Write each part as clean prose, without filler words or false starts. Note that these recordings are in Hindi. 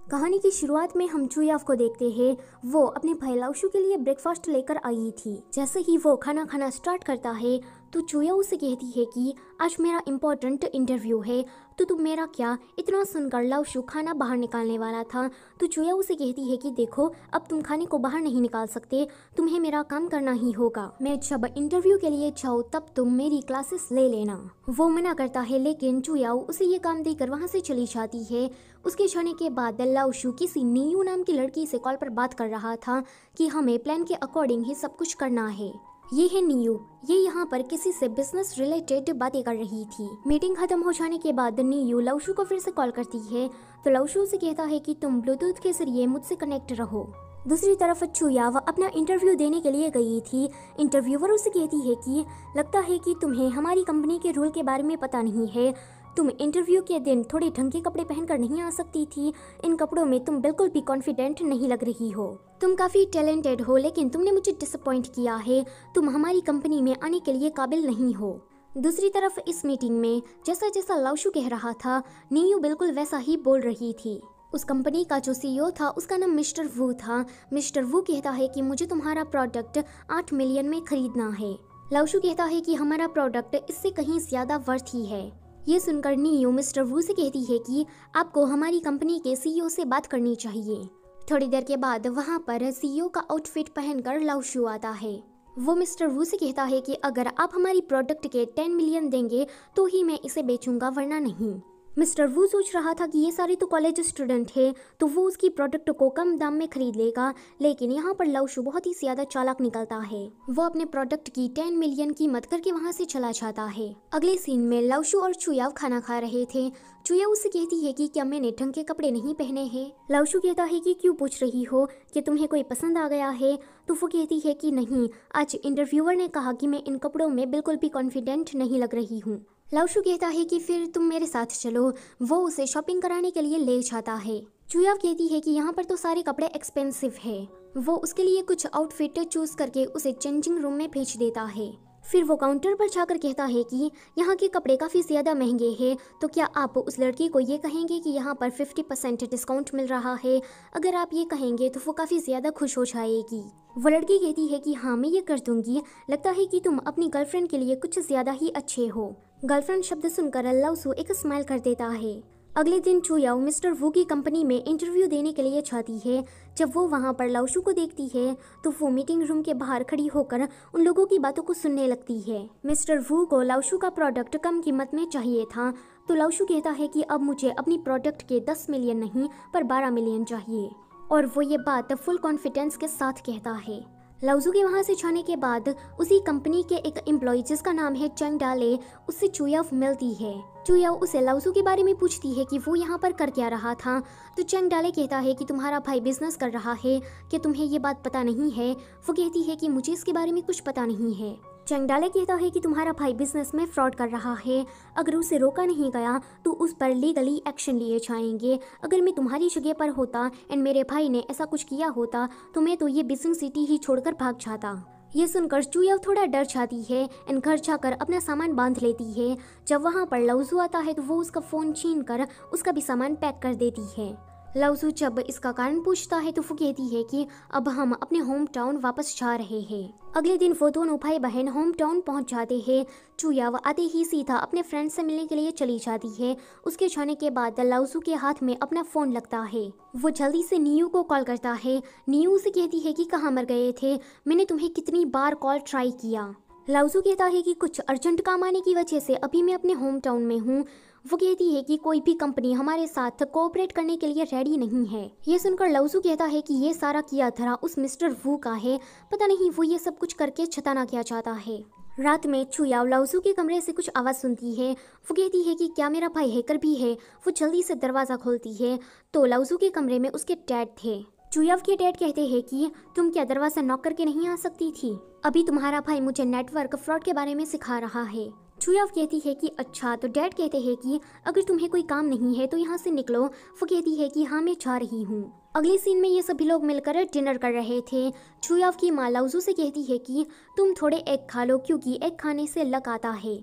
कहानी की शुरुआत में हम चुयाव को देखते हैं। वो अपने भाई लाउशु के लिए ब्रेकफास्ट लेकर आई थी। जैसे ही वो खाना खाना स्टार्ट करता है तो चुयाव उसे कहती है कि आज मेरा इम्पोर्टेंट इंटरव्यू है, तो तुम मेरा क्या। इतना सुनकर लाउशु खाना बाहर निकालने वाला था तो चुयाव उसे कहती है कि देखो, अब तुम खाने को बाहर नहीं निकाल सकते, तुम्हें मेरा काम करना ही होगा। मैं जब इंटरव्यू के लिए जाऊँ तब तुम मेरी क्लासेस ले लेना। वो मना करता है, लेकिन चुयाव उसे ये काम देकर वहाँ से चली जाती है। उसके जाने के बाद लाउशु किसी नीयू नाम की लड़की से कॉल पर बात कर रहा था कि हमें प्लान के अकॉर्डिंग ही सब कुछ करना है। ये है नीयू। ये यहाँ पर किसी से बिजनेस रिलेटेड बातें कर रही थी। मीटिंग खत्म हो जाने के बाद नीयू लाउशु को फिर से कॉल करती है तो लाउशु उसे कहता है कि तुम ब्लूटूथ के जरिए मुझसे कनेक्ट रहो। दूसरी तरफ चुयाव अपना इंटरव्यू देने के लिए गई थी। इंटरव्यूअर उसे कहती है कि लगता है कि तुम्हें हमारी कंपनी के रूल के बारे में पता नहीं है। तुम इंटरव्यू के दिन थोड़े ढंग के कपड़े पहनकर नहीं आ सकती थी। इन कपड़ों में तुम बिल्कुल भी कॉन्फिडेंट नहीं लग रही हो। तुम काफ़ी टैलेंटेड हो, लेकिन तुमने मुझे डिसअपॉइंट किया है। तुम हमारी कंपनी में आने के लिए काबिल नहीं हो। दूसरी तरफ इस मीटिंग में जैसा जैसा लाउशु कह रहा था, नीयू बिल्कुल वैसा ही बोल रही थी। उस कंपनी का जो सीईओ था उसका नाम मिस्टर वू था। मिस्टर वू कहता है कि मुझे तुम्हारा प्रोडक्ट 8 मिलियन में खरीदना है। लाउशु कहता है कि हमारा प्रोडक्ट इससे कहीं ज्यादा वर्थ ही है। ये सुनकर नीयू मिस्टर वू से कहती है कि आपको हमारी कंपनी के सीईओ से बात करनी चाहिए। थोड़ी देर के बाद वहाँ पर सीईओ का आउटफिट पहनकर लाउशु आता है। वो मिस्टर वू से कहता है कि अगर आप हमारी प्रोडक्ट के 10 मिलियन देंगे तो ही मैं इसे बेचूंगा, वरना नहीं। मिस्टर वू सोच रहा था कि ये सारे तो कॉलेज स्टूडेंट है तो वो उसकी प्रोडक्ट को कम दाम में खरीद लेगा, लेकिन यहाँ पर लाउशु बहुत ही ज्यादा चालाक निकलता है। वो अपने प्रोडक्ट की 10 मिलियन कीमत करके वहाँ से चला जाता है। अगले सीन में लाउशु और चुयाव खाना खा रहे थे। चुयाव उससे कहती है कि क्या मैंने ढंग के कपड़े नहीं पहने हैं। लाउशु कहता है कि क्यों पूछ रही हो, कि तुम्हें कोई पसंद आ गया है। तो वो कहती है कि नहीं, आज इंटरव्यूअर ने कहा कि मैं इन कपड़ों में बिल्कुल भी कॉन्फिडेंट नहीं लग रही हूँ। लाउशु कहता है कि फिर तुम मेरे साथ चलो। वो उसे शॉपिंग कराने के लिए ले जाता है। चुयाव कहती है कि यहाँ पर तो सारे कपड़े एक्सपेंसिव है। वो उसके लिए कुछ आउटफिट चूज करके उसे चेंजिंग रूम में भेज देता है। फिर वो काउंटर पर जाकर कहता है कि यहाँ के कपड़े काफ़ी ज़्यादा महंगे हैं, तो क्या आप उस लड़की को ये कहेंगे कि यहाँ पर 50% डिस्काउंट मिल रहा है। अगर आप ये कहेंगे तो वो काफ़ी ज़्यादा खुश हो जाएगी। वो लड़की कहती है कि हाँ, मैं ये कर दूंगी। लगता है कि तुम अपनी गर्लफ्रेंड के लिए कुछ ज़्यादा ही अच्छे हो। गर्लफ्रेंड शब्द सुनकर लाउशु एक स्माइल कर देता है। अगले दिन चुयाव मिस्टर वू की कंपनी में इंटरव्यू देने के लिए जाती है। जब वो वहाँ पर लाउशु को देखती है तो वो मीटिंग रूम के बाहर खड़ी होकर उन लोगों की बातों को सुनने लगती है। मिस्टर वू को लाउशु का प्रोडक्ट कम कीमत में चाहिए था तो लाउशु कहता है कि अब मुझे अपनी प्रोडक्ट के 10 मिलियन नहीं पर 12 मिलियन चाहिए, और वो ये बात फुल कॉन्फिडेंस के साथ कहता है। लाउशु के वहाँ से जाने के बाद उसी कंपनी के एक एम्प्लॉय जिसका नाम है चंग डाले, उससे चुयाव मिलती है। चुयाव उसे लाउशु के बारे में पूछती है कि वो यहाँ पर कर क्या रहा था। तो चंग डाले कहता है कि तुम्हारा भाई बिजनेस कर रहा है, कि तुम्हें ये बात पता नहीं है। वो कहती है कि मुझे इसके बारे में कुछ पता नहीं है। चंग डाले कहता है कि तुम्हारा भाई बिजनेस में फ्रॉड कर रहा है। अगर उसे रोका नहीं गया तो उस पर लीगली एक्शन लिए जाएंगे। अगर मैं तुम्हारी जगह पर होता एंड मेरे भाई ने ऐसा कुछ किया होता तो मैं तो ये बिजिंग सिटी ही छोड़कर भाग जाता। ये सुनकर चुयाव थोड़ा डर जाती है एंड घर जाकर अपना सामान बांध लेती है। जब वहाँ पर लाउशु आता है तो वो उसका फ़ोन छीन कर उसका भी सामान पैक कर देती है। लाउशु जब इसका कारण पूछता है तो वो कहती है कि अब हम अपने होम टाउन वापस जा रहे हैं। अगले दिन वो दोनों भाई बहन होम टाउन पहुंच जाते हैं। चुयाव आते ही सीधा अपने फ्रेंड से मिलने के लिए चली जाती है। उसके जाने के बाद लाउशु के हाथ में अपना फ़ोन लगता है। वो जल्दी से नीयू को कॉल करता है। नीयू उसे कहती है कि कहाँ मर गए थे, मैंने तुम्हें कितनी बार कॉल ट्राई किया। लाउशु कहता है कि कुछ अर्जेंट काम आने की वजह से अभी मैं अपने होम टाउन में हूँ। वो कहती है कि कोई भी कंपनी हमारे साथ कोऑपरेट करने के लिए रेडी नहीं है। ये सुनकर लाउशु कहता है कि ये सारा किया धरा उस मिस्टर वू का है। पता नहीं वो ये सब कुछ करके छताना क्या चाहता है। रात में चुयाव लाउशु के कमरे से कुछ आवाज़ सुनती है। वो कहती है कि क्या मेरा भाई हैकर भी है। वो जल्दी से दरवाज़ा खोलती है तो लाउशु के कमरे में उसके डैड थे। चुयाव के डैड कहते हैं कि तुम क्या दरवाज़ा नॉक करके नहीं आ सकती थी, अभी तुम्हारा भाई मुझे नेटवर्क फ्रॉड के बारे में सिखा रहा है। चुयाव कहती है कि अच्छा। तो डैड कहते हैं कि अगर तुम्हें कोई काम नहीं है तो यहाँ से निकलो। वो कहती है कि हाँ, मैं जा रही हूँ। अगले सीन में ये सभी लोग मिलकर डिनर कर रहे थे। चुयाव की माँ लाउशु से कहती है कि तुम थोड़े एग खा लो क्योंकि एग खाने से लक आता है।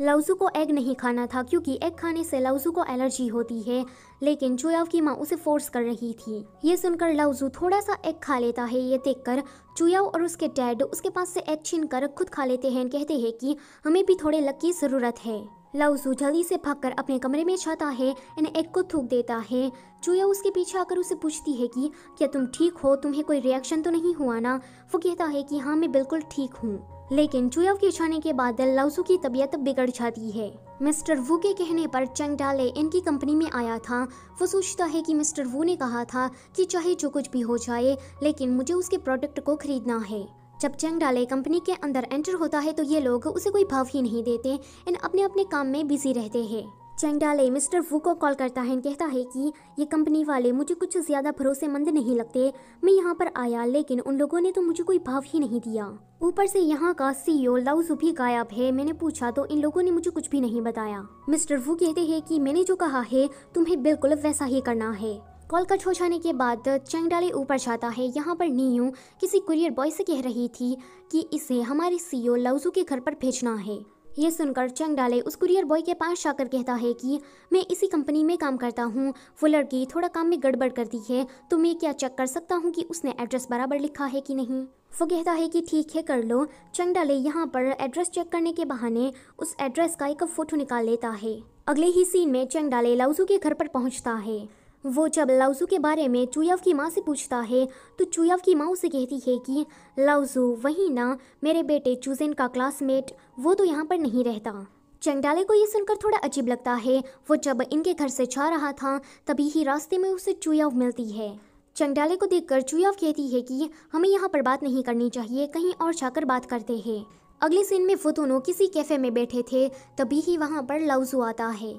लाउजू को एग नहीं खाना था क्योंकि एग खाने से लाउजू को एलर्जी होती है, लेकिन चुयाव की माँ उसे फोर्स कर रही थी। ये सुनकर लाउजू थोड़ा सा एग खा लेता है। ये देखकर चुयाव और उसके डैड उसके पास से एग छीन कर खुद खा लेते हैं। कहते हैं कि हमें भी थोड़े लक की ज़रूरत है। लाउजू जल्दी से भागकर अपने कमरे में जाता है, इन एग को थूक देता है। चुया उसके पीछे आकर उसे पूछती है कि क्या तुम ठीक हो, तुम्हें कोई रिएक्शन तो नहीं हुआ ना। वो कहता है कि हाँ, मैं बिल्कुल ठीक हूँ। लेकिन चुयाव के जाने के बाद लाउजू की तबीयत बिगड़ जाती है। मिस्टर वू के कहने पर चंगडाले इनकी कंपनी में आया था। वो सोचता है कि मिस्टर वू ने कहा था कि चाहे जो कुछ भी हो जाए, लेकिन मुझे उसके प्रोडक्ट को खरीदना है। जब चंगडाले कंपनी के अंदर एंटर होता है तो ये लोग उसे कोई भाव ही नहीं देते, इन अपने अपने काम में बिजी रहते हैं। चंगडाले मिस्टर वू को कॉल करता है, कहता है कि ये कंपनी वाले मुझे कुछ ज़्यादा भरोसेमंद नहीं लगते। मैं यहाँ पर आया, लेकिन उन लोगों ने तो मुझे कोई भाव ही नहीं दिया। ऊपर से यहाँ का सीईओ लाउजू भी गायब है। मैंने पूछा तो इन लोगों ने मुझे कुछ भी नहीं बताया। मिस्टर वू कहते हैं कि मैंने जो कहा है तुम्हें बिल्कुल वैसा ही करना है। कॉल कट हो जाने के बाद चंगडाले ऊपर जाता है। यहाँ पर नीयू किसी कुरियर बॉय से कह रही थी कि इसे हमारे सीईओ लाउजू के घर पर भेजना है। ये सुनकर चंगडाले उस कुरियर बॉय के पास जाकर कहता है कि मैं इसी कंपनी में काम करता हूँ। वो लड़की थोड़ा काम में गड़बड़ करती है, तो मैं क्या चेक कर सकता हूँ कि उसने एड्रेस बराबर लिखा है कि नहीं। वो कहता है कि ठीक है, कर लो। चंगडाले यहाँ पर एड्रेस चेक करने के बहाने उस एड्रेस का एक फोटो निकाल लेता है। अगले ही सीन में चंगडाले लाउजू के घर पर पहुँचता है। वो जब लाउजू के बारे में चुयाव की माँ से पूछता है तो चुयाव की माँ उसे कहती है कि लाउजू वही ना, मेरे बेटे चूजेन का क्लासमेट, वो तो यहाँ पर नहीं रहता। चंगडाले को ये सुनकर थोड़ा अजीब लगता है। वो जब इनके घर से जा रहा था तभी ही रास्ते में उसे चुयाव मिलती है। चंगडाले को देखकर चुयाव कहती है कि हमें यहाँ पर बात नहीं करनी चाहिए, कहीं और जाकर बात करते हैं। अगले सीन में वो दोनों किसी कैफे में बैठे थे, तभी ही वहाँ पर लाउजू आता है।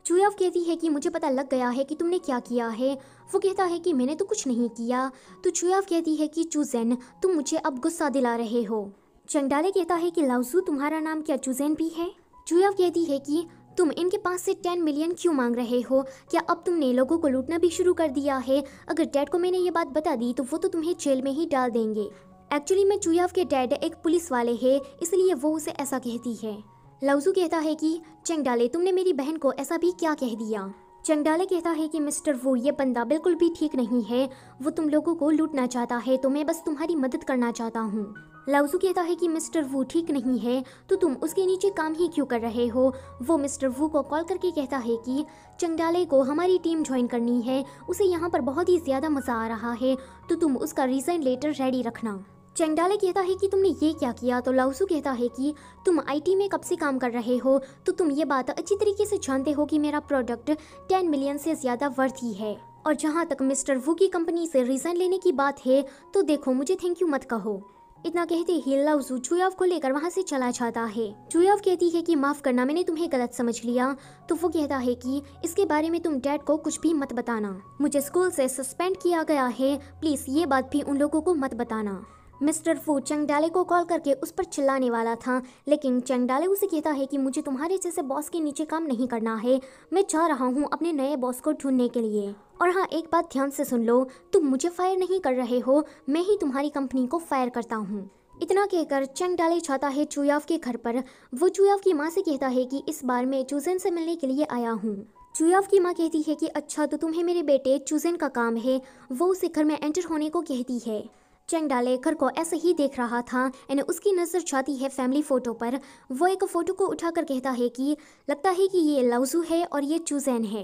चुयाव कहती है कि मुझे पता लग गया है कि तुमने क्या किया है। वो कहता है कि मैंने तो कुछ नहीं किया। तो चुयाव कहती है कि चूजेन, तुम मुझे अब गुस्सा दिला रहे हो। चंगडाले कहता है कि लाउजू तुम्हारा नाम क्या चूजेन भी है। चुयाव कहती है कि तुम इनके पास से 10 मिलियन क्यों मांग रहे हो? क्या अब तुमने लोगों को लूटना भी शुरू कर दिया है? अगर डैड को मैंने ये बात बता दी तो वो तो तुम्हें जेल में ही डाल देंगे। एक्चुअली में चुयाव के डैड एक पुलिस वाले हैं, इसलिए वो उसे ऐसा कहती है। लाउजू कहता है कि चंगडाले, तुमने मेरी बहन को ऐसा भी क्या कह दिया? चंगडाले कहता है कि मिस्टर वो, ये बंदा बिल्कुल भी ठीक नहीं है। वो तुम लोगों को लूटना चाहता है, तो मैं बस तुम्हारी मदद करना चाहता हूँ। लाउजू कहता है कि मिस्टर वो ठीक नहीं है तो तुम उसके नीचे काम ही क्यों कर रहे हो? वो मिस्टर वो को कॉल करके कहता है कि चंगडाले को हमारी टीम ज्वाइन करनी है, उसे यहाँ पर बहुत ही ज़्यादा मज़ा आ रहा है, तो तुम उसका रिजाइन लेटर रेडी रखना। चंगडाले कहता है कि तुमने ये क्या किया? तो लाउजू कहता है कि तुम आईटी में कब से काम कर रहे हो, तो तुम ये बात अच्छी तरीके से जानते हो कि मेरा प्रोडक्ट 10 मिलियन से ज़्यादा वर्थ ही है। और जहाँ तक मिस्टर वू की कंपनी से रिजाइन लेने की बात है तो देखो, मुझे थैंक यू मत कहो। इतना कहते ही लाउजू चुयाव को लेकर वहाँ से चला जाता है। चुयाव कहती है कि माफ़ करना, मैंने तुम्हें गलत समझ लिया। तो वो कहता है कि इसके बारे में तुम डैड को कुछ भी मत बताना, मुझे स्कूल से सस्पेंड किया गया है, प्लीज़ ये बात भी उन लोगों को मत बताना। मिस्टर वू चंगडाले को कॉल करके उस पर चिल्लाने वाला था, लेकिन चंगडाले उसे कहता है कि मुझे तुम्हारे जैसे बॉस के नीचे काम नहीं करना है, मैं जा रहा हूँ अपने नए बॉस को ढूंढने के लिए। और हाँ, एक बात ध्यान से सुन लो, तुम मुझे फायर नहीं कर रहे हो, मैं ही तुम्हारी कंपनी को फायर करता हूँ। इतना कहकर चंगडाले जाता है चुयाव के घर पर। वो चुयाव की माँ से कहता है कि इस बार मैं चूजेन से मिलने के लिए आया हूँ। चुयाव की माँ कहती है कि अच्छा, तो तुम्हें मेरे बेटे चूजेन का काम है। वो उसे घर में एंटर होने को कहती है। चंगडाले घर को ऐसे ही देख रहा था एंड उसकी नज़र जाती है फैमिली फ़ोटो पर। वो एक फ़ोटो को उठाकर कहता है कि लगता है कि ये लाउजू है और ये चूजेन है।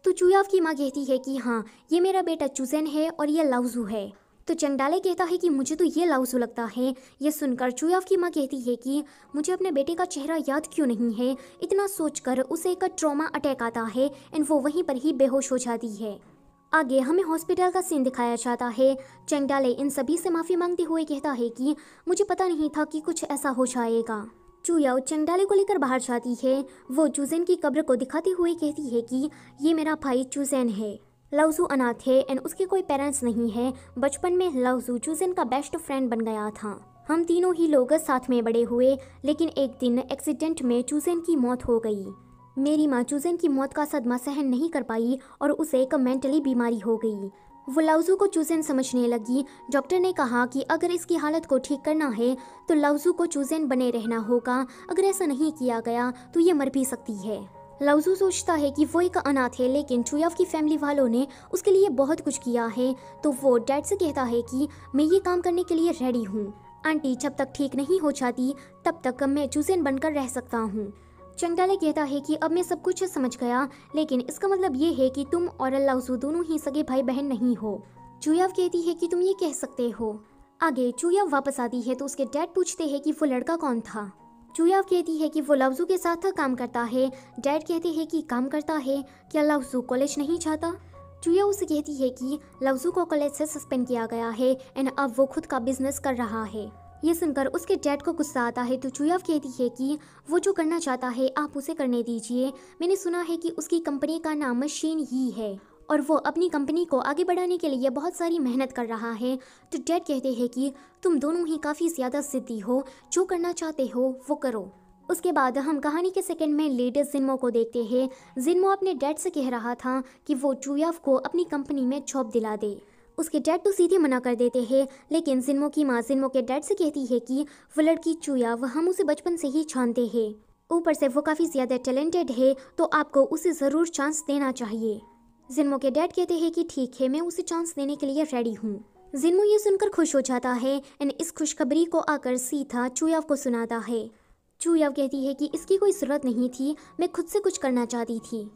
तो चुयाव की माँ कहती है कि हाँ, ये मेरा बेटा चूजेन है और ये लाउजू है। तो चंगडाले कहता है कि मुझे तो ये लाउजू लगता है। ये सुनकर चुयाव की माँ कहती है कि मुझे अपने बेटे का चेहरा याद क्यों नहीं है। इतना सोचकर उसे एक ट्रॉमा अटैक आता है एंड वो वहीं पर ही बेहोश हो जाती है। आगे हमें हॉस्पिटल का सीन दिखाया जाता है। चंगडाले इन सभी से माफ़ी मांगते हुए कहता है कि मुझे पता नहीं था कि कुछ ऐसा हो जाएगा। चुयाव चंगडाले को लेकर बाहर जाती है। वो चूजेन की कब्र को दिखाते हुए कहती है कि ये मेरा भाई चूजेन है। लाउजू अनाथ है एंड उसके कोई पेरेंट्स नहीं है। बचपन में लाउजू चूजेन का बेस्ट फ्रेंड बन गया था। हम तीनों ही लोग साथ में बड़े हुए, लेकिन एक दिन एक्सीडेंट में चूजेन की मौत हो गई। मेरी माँ चूजेन की मौत का सदमा सहन नहीं कर पाई और उसे एक मेंटली बीमारी हो गई। वो लाउजू को चूजेन समझने लगी। डॉक्टर ने कहा कि अगर इसकी हालत को ठीक करना है तो लाउजू को चूजेन बने रहना होगा। अगर ऐसा नहीं किया गया तो ये मर भी सकती है। लाउजू सोचता है कि वो एक अनाथ है, लेकिन चुयाव की फैमिली वालों ने उसके लिए बहुत कुछ किया है। तो वो डैड से कहता है कि मैं ये काम करने के लिए रेडी हूँ। आंटी जब तक ठीक नहीं हो जाती तब तक मैं चूजेन बनकर रह सकता हूँ। चंगडाले कहता है कि अब मैं सब कुछ समझ गया, लेकिन इसका मतलब ये है कि तुम और लाउजू दोनों ही सगे भाई बहन नहीं हो। चुयाव कहती है कि तुम ये कह सकते हो। आगे चुयाव वापस आती है तो उसके डैड पूछते हैं कि वो लड़का कौन था। चुयाव कहती है कि वो लाउजू के साथ काम करता है। डैड कहते हैं कि काम करता है, क्या लाउजू कॉलेज नहीं जाता। चुयाव उसे कहती है कि लाउजू को कॉलेज से सस्पेंड किया गया है एंड अब वो खुद का बिजनेस कर रहा है। ये सुनकर उसके डैड को गुस्सा आता है तो चुयाव कहती है कि वो जो करना चाहता है आप उसे करने दीजिए। मैंने सुना है कि उसकी कंपनी का नाम शीन ही है और वो अपनी कंपनी को आगे बढ़ाने के लिए बहुत सारी मेहनत कर रहा है। तो डैड कहते हैं कि तुम दोनों ही काफ़ी ज़्यादा जिद्दी हो, जो करना चाहते हो वो करो। उसके बाद हम कहानी के सेकंड में लीड जिन्मो को देखते हैं। जिन्मो अपने डैड से कह रहा था कि वो चुयाव को अपनी कंपनी में जॉब दिला दे। उसके डैड तो सीधे मना कर देते हैं, लेकिन जिन्मो की माँ जिन्मो के डैड से कहती है कि वो लड़की चुयाव हम उसे बचपन से ही जानते हैं, ऊपर से वो काफ़ी ज़्यादा टैलेंटेड है, तो आपको उसे ज़रूर चांस देना चाहिए। जिन्मो के डैड कहते हैं कि ठीक है, मैं उसे चांस देने के लिए रेडी हूँ। जिन्मो ये सुनकर खुश हो जाता है एंड इस खुशखबरी को आकर सीधा चुयाव को सुनाता है। चुयाव कहती है कि इसकी कोई ज़रूरत नहीं थी, मैं खुद से कुछ करना चाहती थी।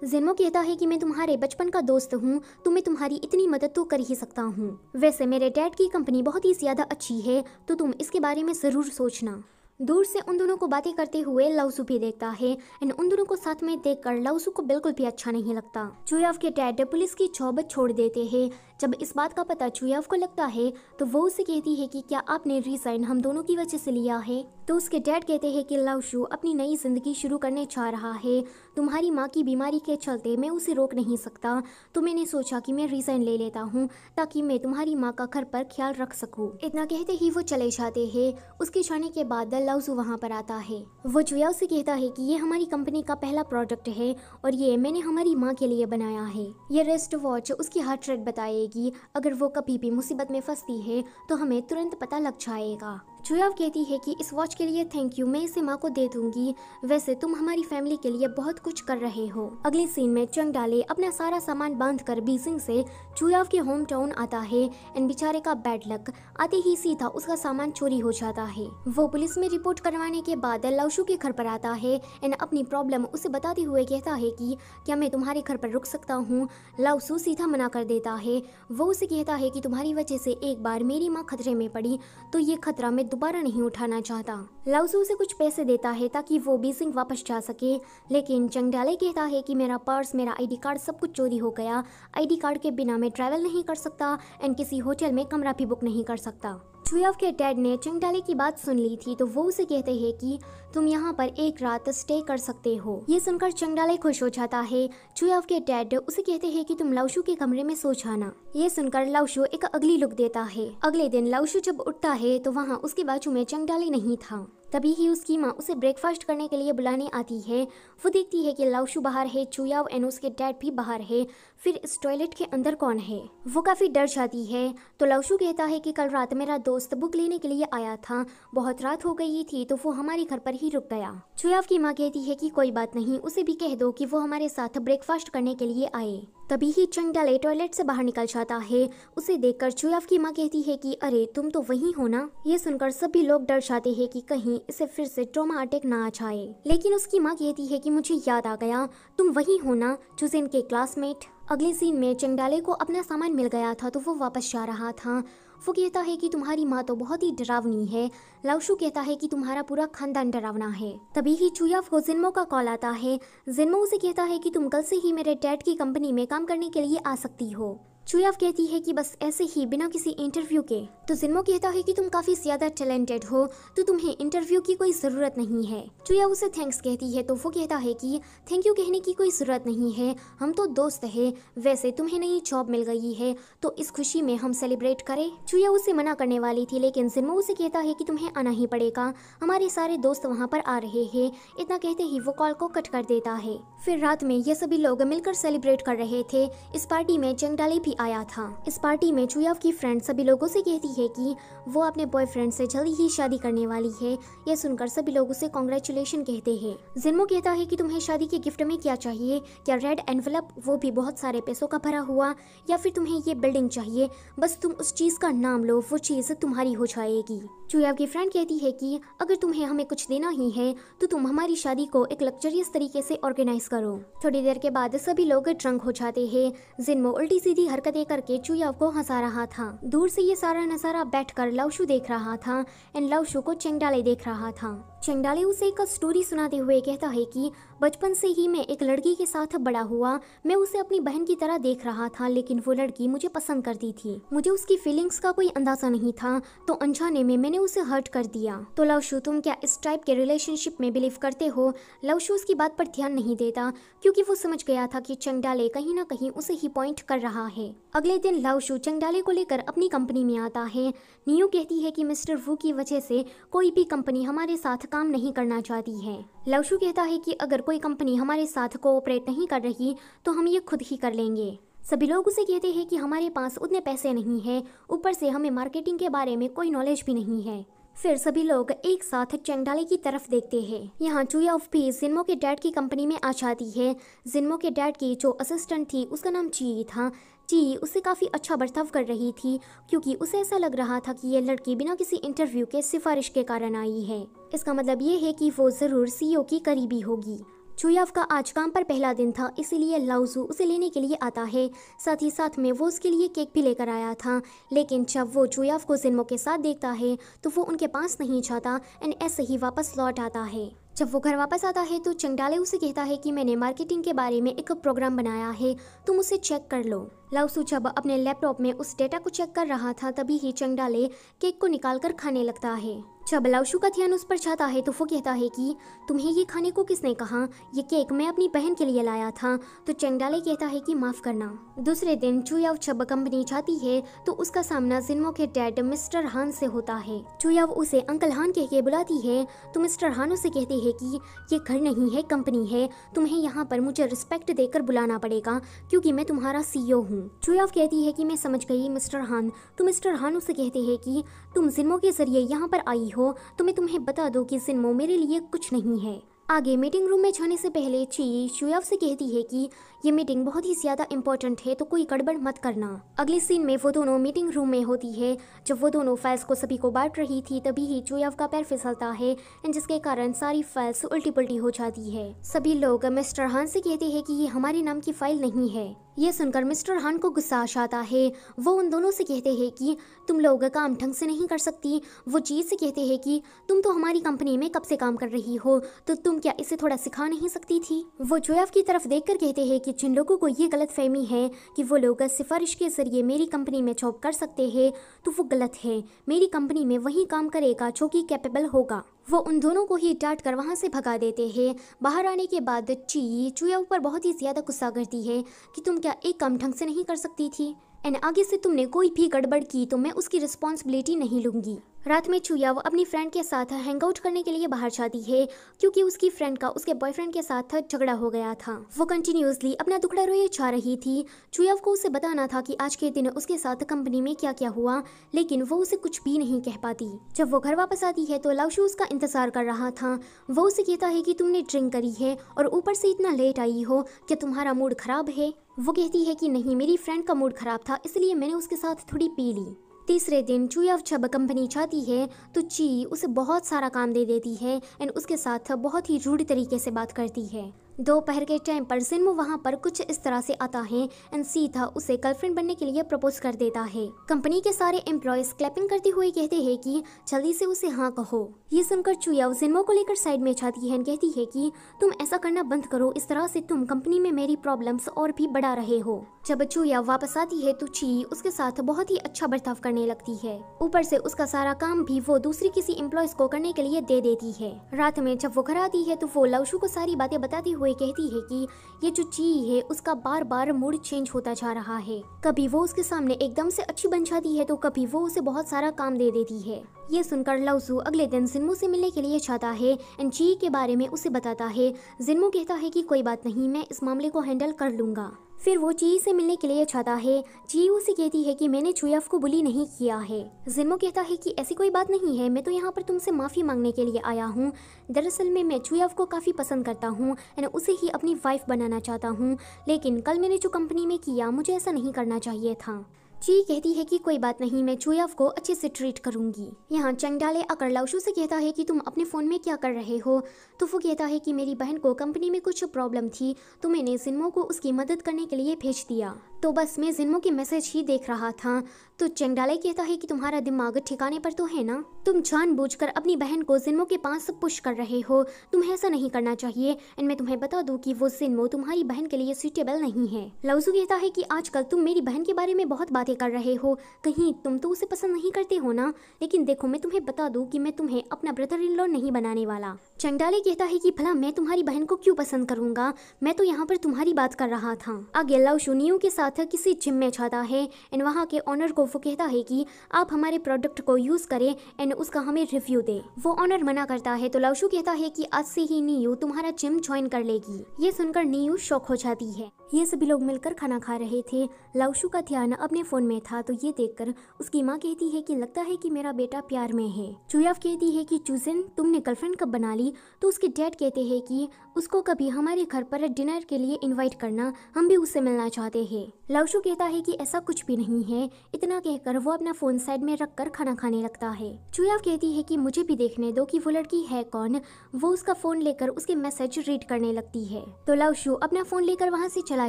जिन्मो कहता है कि मैं तुम्हारे बचपन का दोस्त हूँ तो मैं तुम्हारी इतनी मदद तो कर ही सकता हूँ। वैसे मेरे डैड की कंपनी बहुत ही ज़्यादा अच्छी है, तो तुम इसके बारे में ज़रूर सोचना। दूर से उन दोनों को बातें करते हुए लाउजू भी देखता है एंड उन दोनों को साथ में देखकर लाउजू को बिल्कुल भी अच्छा नहीं लगता। चुयाव के डैड पुलिस की जॉब छोड़ देते हैं। जब इस बात का पता चुयाव को लगता है तो वो उसे कहती है कि क्या आपने रिजाइन हम दोनों की वजह से लिया है। तो उसके डैड कहते हैं कि लाउजू अपनी नई जिंदगी शुरू करने जा रहा है, तुम्हारी माँ की बीमारी के चलते मैं उसे रोक नहीं सकता, तो मैंने सोचा कि मैं रिजाइन ले लेता हूँ ताकि मैं तुम्हारी माँ का घर पर ख्याल रख सकूँ। इतना कहते ही वो चले जाते हैं। उसके जाने के बाद लाउजू वहाँ पर आता है। वो चुयाव से कहता है कि ये हमारी कंपनी का पहला प्रोडक्ट है और ये मैंने हमारी माँ के लिए बनाया है। ये रेस्ट वॉच उसकी हार्ट रेट बताएगी, अगर वो कभी भी मुसीबत में फंसती है तो हमें तुरंत पता लग जाएगा। चुयाव कहती है कि इस वॉच के लिए थैंक यू, मैं इसे माँ को दे दूंगी। वैसे तुम हमारी फैमिली के लिए बहुत कुछ कर रहे हो। अगले सीन में चंगडाले अपना सारा सामान बांधकर बीजिंग से चुयाव के होम टाउन आता है एंड बेचारे का बैड लक, आते ही सीधा उसका सामान चोरी हो जाता है। वो पुलिस में रिपोर्ट करवाने के बाद लाउशू के घर पर आता है एंड अपनी प्रॉब्लम उसे बताते हुए कहता है कि क्या मैं तुम्हारे घर पर रुक सकता हूँ। लाउशू सीधा मना कर देता है। वो उसे कहता है कि तुम्हारी वजह से एक बार मेरी माँ खतरे में पड़ी तो ये खतरा मैं दोबारा नहीं उठाना चाहता। लाउजू उसे कुछ पैसे देता है ताकि वो बीजिंग वापस जा सके, लेकिन चंगडाले कहता है कि मेरा पर्स, मेरा आईडी कार्ड सब कुछ चोरी हो गया। आईडी कार्ड के बिना मैं ट्रैवल नहीं कर सकता एंड किसी होटल में कमरा भी बुक नहीं कर सकता। चुयाव के डैड ने चंगडाले की बात सुन ली थी तो वो उसे कहते हैं कि तुम यहाँ पर एक रात स्टे कर सकते हो। ये सुनकर चंगडाले खुश हो जाता है। चुयाव के डैड उसे कहते हैं कि तुम लाउशू के कमरे में सो जाना। ये सुनकर लाउशू एक अगली लुक देता है। अगले दिन लाउशू जब उठता है तो वहाँ उसके बाजू में चंगडाले नहीं था। तभी ही उसकी माँ उसे ब्रेकफास्ट करने के लिए बुलाने आती है। वो देखती है कि लाउशू बाहर है, चुयाव एंड उसके डैड भी बाहर है। फिर इस टॉयलेट के अंदर कौन है? वो काफ़ी डर जाती है। तो लाउशू कहता है कि कल रात मेरा दोस्त बुक लेने के लिए आया था, बहुत रात हो गई थी तो वो हमारे घर पर ही रुक गया। चुयाव की माँ कहती है कि कोई बात नहीं, उसे भी कह दो कि वो हमारे साथ ब्रेकफास्ट करने के लिए आए। तभी ही चंगडाले टॉयलेट से बाहर निकल जाता है। उसे देखकर चुयाव की माँ कहती है कि अरे तुम तो वही हो ना। ये सुनकर सभी लोग डर जाते हैं कि कहीं इसे फिर से ट्रॉमा अटैक ना आ जाए, लेकिन उसकी माँ कहती है कि मुझे याद आ गया, तुम वही हो ना चुजेन के क्लासमेट। अगले सीन में चंगडाले को अपना सामान मिल गया था तो वो वापस जा रहा था। वो कहता है कि तुम्हारी माँ तो बहुत ही डरावनी है। लाउशू कहता है कि तुम्हारा पूरा खानदान डरावना है। तभी ही चुयाव को जिन्मो का कॉल आता है। जिन्मो उसे कहता है कि तुम कल से ही मेरे डैड की कंपनी में काम करने के लिए आ सकती हो। चुयाव कहती है कि बस ऐसे ही बिना किसी इंटरव्यू के। तो जिन्मो कहता है कि तुम काफी ज्यादा टैलेंटेड हो तो तुम्हें इंटरव्यू की कोई जरूरत नहीं है। चुयाव उसे थैंक्स कहती है तो वो कहता है कि थैंक यू कहने की कोई जरूरत नहीं है, हम तो दोस्त हैं। वैसे तुम्हें नई जॉब मिल गई है तो इस खुशी में हम सेलिब्रेट करें। चुयाव उसे मना करने वाली थी, लेकिन जिन्मो उसे कहता है कि तुम्हें आना ही पड़ेगा, हमारे सारे दोस्त वहाँ पर आ रहे हैं। इतना कहते ही वो कॉल को कट कर देता है। फिर रात में ये सभी लोग मिलकर सेलिब्रेट कर रहे थे। इस पार्टी में चंगडाले भी भी आया था। इस पार्टी में चुयाव की फ्रेंड सभी लोगों से कहती है कि वो अपने बॉयफ्रेंड से जल्दी ही शादी करने वाली है। यह सुनकर सभी लोग उसे कॉन्ग्रेचुलेशन कहते हैं। जिन्मो कहता है कि तुम्हें शादी के गिफ्ट में क्या चाहिए, क्या रेड एनवेलप, वो भी बहुत सारे पैसों का भरा हुआ, या फिर तुम्हें ये बिल्डिंग चाहिए, बस तुम उस चीज का नाम लो, वो चीज तुम्हारी हो जाएगी। चुयाव की फ्रेंड कहती है कि अगर तुम्हें हमें कुछ देना ही है तो तुम हमारी शादी को एक लग्जरियस तरीके से ऑर्गेनाइज करो। थोड़ी देर के बाद सभी लोग ड्रंक हो जाते हैं। जिन्मो उल्टी सीधी हरकतें करके चुयाव को हंसा रहा था। दूर से ये सारा नजारा बैठकर लाओशु देख रहा था एंड लाओशु को चेंगडाले देख रहा था। चेंगडाले उसे एक स्टोरी सुनाते हुए कहता है कि बचपन से ही मैं एक लड़की के साथ बड़ा हुआ। मैं उसे अपनी बहन की तरह देख रहा था, लेकिन वो लड़की मुझे पसंद करती थी। मुझे उसकी फीलिंग्स का कोई अंदाजा नहीं था, तो अनजाने में मैंने उसे हर्ट कर दिया। तो लाओशु, तुम क्या इस टाइप के रिलेशनशिप में बिलीव करते हो? लाओशु उसकी बात पर ध्यान नहीं देता, क्योंकि वो समझ गया था कि चेंगडाले कहीं ना कहीं उसे ही पॉइंट कर रहा है। अगले दिन लाओशु चेंगडाले को लेकर अपनी कंपनी में आता है। नियो कहती है कि मिस्टर वू की वजह से कोई भी कंपनी हमारे साथ काम नहीं करना चाहती है। लाओशु कहता है कि अगर कोई कंपनी हमारे साथ कोऑपरेट नहीं कर रही तो हम ये खुद ही कर लेंगे। सभी लोग उसे कहते हैं कि हमारे पास उतने पैसे नहीं है, ऊपर से हमें मार्केटिंग के बारे में कोई नॉलेज भी नहीं है। फिर सभी लोग एक साथ चेंगडाले की तरफ देखते हैं। यहाँ चुयाव भी जिन्मो के डैड की कंपनी में आ जाती है। जिन्मो के डैड की जो असिस्टेंट थी उसका नाम ची था। ची उससे काफ़ी अच्छा बर्ताव कर रही थी, क्योंकि उसे ऐसा लग रहा था कि ये लड़की बिना किसी इंटरव्यू के सिफारिश के कारण आई है। इसका मतलब ये है कि वो ज़रूर सीईओ की करीबी होगी। चुयाव का आज काम पर पहला दिन था, इसीलिए लाओशु उसे लेने के लिए आता है। साथ ही साथ में वो उसके लिए केक भी लेकर आया था, लेकिन जब वो चुयाव को जिन्मो के साथ देखता है तो वो उनके पास नहीं जाता एंड ऐसे ही वापस लौट आता है। जब वो घर वापस आता है तो चेंगडाले उसे कहता है कि मैंने मार्केटिंग के बारे में एक प्रोग्राम बनाया है, तुम उसे चेक कर लो। लाओशु जब अपने लैपटॉप में उस डेटा को चेक कर रहा था तभी ही चेंगडाले केक को निकालकर खाने लगता है। जब लाओशु का ध्यान उस पर जाता है तो वो कहता है कि तुम्हें ये खाने को किसने कहा? ये केक मैं अपनी बहन के लिए लाया था। तो चेंगडाले कहता है कि माफ करना। दूसरे दिन चुयाव जब कंपनी जाती है तो उसका सामना जिन्मो के डैड मिस्टर हान से होता है। चुयाव उसे अंकल हान कह के बुलाती है तो मिस्टर हान उसे कहते हैं कि ये घर नहीं है, कंपनी है, तुम्हें यहाँ पर मुझे रिस्पेक्ट देकर बुलाना पड़ेगा क्योंकि मैं तुम्हारा सीईओ हूँ। चुयाव कहती है कि मैं समझ गई मिस्टर हान। तो मिस्टर हान उसे कहते हैं कि तुम जिन्मो के जरिए यहाँ पर आई हो तो मैं तुम्हें बता दूं कि जिन्मो मेरे लिए कुछ नहीं है। आगे मीटिंग रूम में जाने से पहले ची चुयाव से कहती है कि ये मीटिंग बहुत ही ज्यादा इम्पोर्टेंट है, तो कोई गड़बड़ मत करना। अगले सीन में वो दोनों मीटिंग रूम में होती है। जब वो दोनों फाइल्स को सभी को बांट रही थी तभी ही चुयाव का पैर फिसलता है एंड जिसके कारण सारी फाइल्स उल्टी पुल्टी हो जाती है। सभी लोग मिस्टर हान से कहते हैं कि ये हमारे नाम की फाइल नहीं है। ये सुनकर मिस्टर हान को गुस्सा आ जाता है। वो उन दोनों से कहते हैं कि तुम लोग काम ढंग से नहीं कर सकती। वो चीज से कहते हैं कि तुम तो हमारी कंपनी में कब से काम कर रही हो, तो तुम क्या इसे थोड़ा सिखा नहीं सकती थी? वो चुयाव की तरफ देखकर कहते हैं कि जिन लोगों को ये गलतफहमी है कि वो लोग सिफारिश के जरिए मेरी कंपनी में जॉब कर सकते हैं तो वो गलत है। मेरी कंपनी में वही काम करेगा जो कि कैपेबल होगा। वो उन दोनों को ही डांट कर वहाँ से भगा देते हैं। बाहर आने के बाद ची चुयाव पर बहुत ही ज्यादा गुस्सा करती है कि तुम क्या एक काम ढंग से नहीं कर सकती थी, एंड आगे से तुमने कोई भी गड़बड़ की तो मैं उसकी रिस्पॉन्सिबिलिटी नहीं लूंगी। रात में चुयाव अपनी फ्रेंड के साथ हैंग आउट करने के लिए बाहर जाती है क्योंकि उसकी फ्रेंड का उसके बॉयफ्रेंड के साथ झगड़ा हो गया था। वो कंटिन्यूसली अपना दुखड़ा रोए जा रही थी। चुयाव को उसे बताना था कि आज के दिन उसके साथ कंपनी में क्या क्या हुआ, लेकिन वो उसे कुछ भी नहीं कह पाती। जब वो घर वापस आती है तो लाओशु उसका इंतजार कर रहा था। वो उसे कहता है कि तुमने ड्रिंक करी है और ऊपर से इतना लेट आई हो, क्या तुम्हारा मूड खराब है? वो कहती है कि नहीं, मेरी फ्रेंड का मूड खराब था इसलिए मैंने उसके साथ थोड़ी पी ली। तीसरे दिन चुयाव जब कंपनी जाती है तो ची उसे बहुत सारा काम दे देती है एंड उसके साथ बहुत ही रूड तरीके से बात करती है। दोपहर के टाइम पर जिन्मो वहाँ पर कुछ इस तरह से आता है एंड सीधा उसे गर्लफ्रेंड बनने के लिए प्रपोज कर देता है। कंपनी के सारे एम्प्लॉयज क्लैपिंग करते हुए कहते हैं कि जल्दी से उसे हाँ कहो। ये सुनकर चुयाव जिन्मो को लेकर साइड में जाती है एंड कहती है कि तुम ऐसा करना बंद करो, इस तरह से तुम कंपनी में मेरी प्रॉब्लम्स और भी बढ़ा रहे हो। जब चुयाव वापस आती है तो ची उसके साथ बहुत ही अच्छा बर्ताव करने लगती है। ऊपर से उसका सारा काम भी वो दूसरी किसी एम्प्लॉयज को करने के लिए दे देती है। रात में जब वो घर आती है तो वो लाओशु को सारी बातें बताते हुए कहती है कि ये जो ची है उसका बार बार मूड चेंज होता जा रहा है। कभी वो उसके सामने एकदम से अच्छी बन जाती है तो कभी वो उसे बहुत सारा काम दे देती है। ये सुनकर लाउसू अगले दिन जिन्मो से मिलने के लिए चाहता है एंड जी के बारे में उसे बताता है। जिन्मो कहता है कि कोई बात नहीं, मैं इस मामले को हैंडल कर लूँगा। फिर वो ची से मिलने के लिए चाहता है। ची उसे कहती है कि मैंने चुयाफ को बुली नहीं किया है। जिन्मो कहता है कि ऐसी कोई बात नहीं है, मैं तो यहाँ पर तुमसे माफ़ी मांगने के लिए आया हूँ। दरअसल में मैं चुयाफ को काफ़ी पसंद करता हूँ एंड उसे ही अपनी वाइफ बनाना चाहता हूँ, लेकिन कल मैंने जो कंपनी में किया मुझे ऐसा नहीं करना चाहिए था। ची कहती है कि कोई बात नहीं, मैं चुयाफ को अच्छे से ट्रीट करूंगी। यहाँ चंगडाले आकर लाउशू से कहता है कि तुम अपने फ़ोन में क्या कर रहे हो। तो वो कहता है कि मेरी बहन को कंपनी में कुछ प्रॉब्लम थी तो मैंने जिन्मो को उसकी मदद करने के लिए भेज दिया, तो बस मैं जिन्मो के मैसेज ही देख रहा था। तो चंगडाले कहता है कि तुम्हारा दिमाग ठिकाने पर तो है ना, तुम जानबूझकर अपनी बहन को जिन्मो के पास पुश कर रहे हो, तुम्हें ऐसा नहीं करना चाहिए एंड मैं तुम्हें बता दूं कि वो जिन्मो तुम्हारी बहन के लिए सूटेबल नहीं है। लाउसू कहता है कि आजकल तुम मेरी बहन के बारे में बहुत बातें कर रहे हो, कहीं तुम तो उसे पसंद नहीं करते हो ना। लेकिन देखो मैं तुम्हें बता दूं कि मैं तुम्हें अपना ब्रदर इन लॉ नहीं बनाने वाला। चंगडाले कहता है कि भला मैं तुम्हारी बहन को क्यों पसंद करूंगा, मैं तो यहाँ पर तुम्हारी बात कर रहा था। आगे लाउशू नियू के साथ किसी जिम में जाता है एंड वहाँ के ऑनर को वो कहता है कि आप हमारे प्रोडक्ट को यूज करें एंड उसका हमें रिव्यू दे। वो ऑनर मना करता है तो लाउशू कहता है कि आज से ही नियू तुम्हारा जिम ज्वाइन कर लेगी। ये सुनकर नियू शॉक हो जाती है। ये सभी लोग मिलकर खाना खा रहे थे। लाउशू का ध्यान अपने फोन में था तो ये देखकर उसकी माँ कहती है कि लगता है कि मेरा बेटा प्यार में है। चुयाफ कहती है कि चूजन तुमने गर्लफ्रेंड कब बना ली। तो उसके डैड कहते हैं कि उसको कभी हमारे घर पर डिनर के लिए इनवाइट करना, हम भी उससे मिलना चाहते हैं। लाउशू कहता है कि ऐसा कुछ भी नहीं है। इतना कहकर वो अपना फोन साइड में रखकर खाना खाने लगता है। चुयाफ कहती है कि मुझे भी देखने दो कि वो लड़की है कौन। वो उसका फोन लेकर उसके मैसेज रीड करने लगती है। तो लाउशू अपना फोन लेकर वहाँ से चला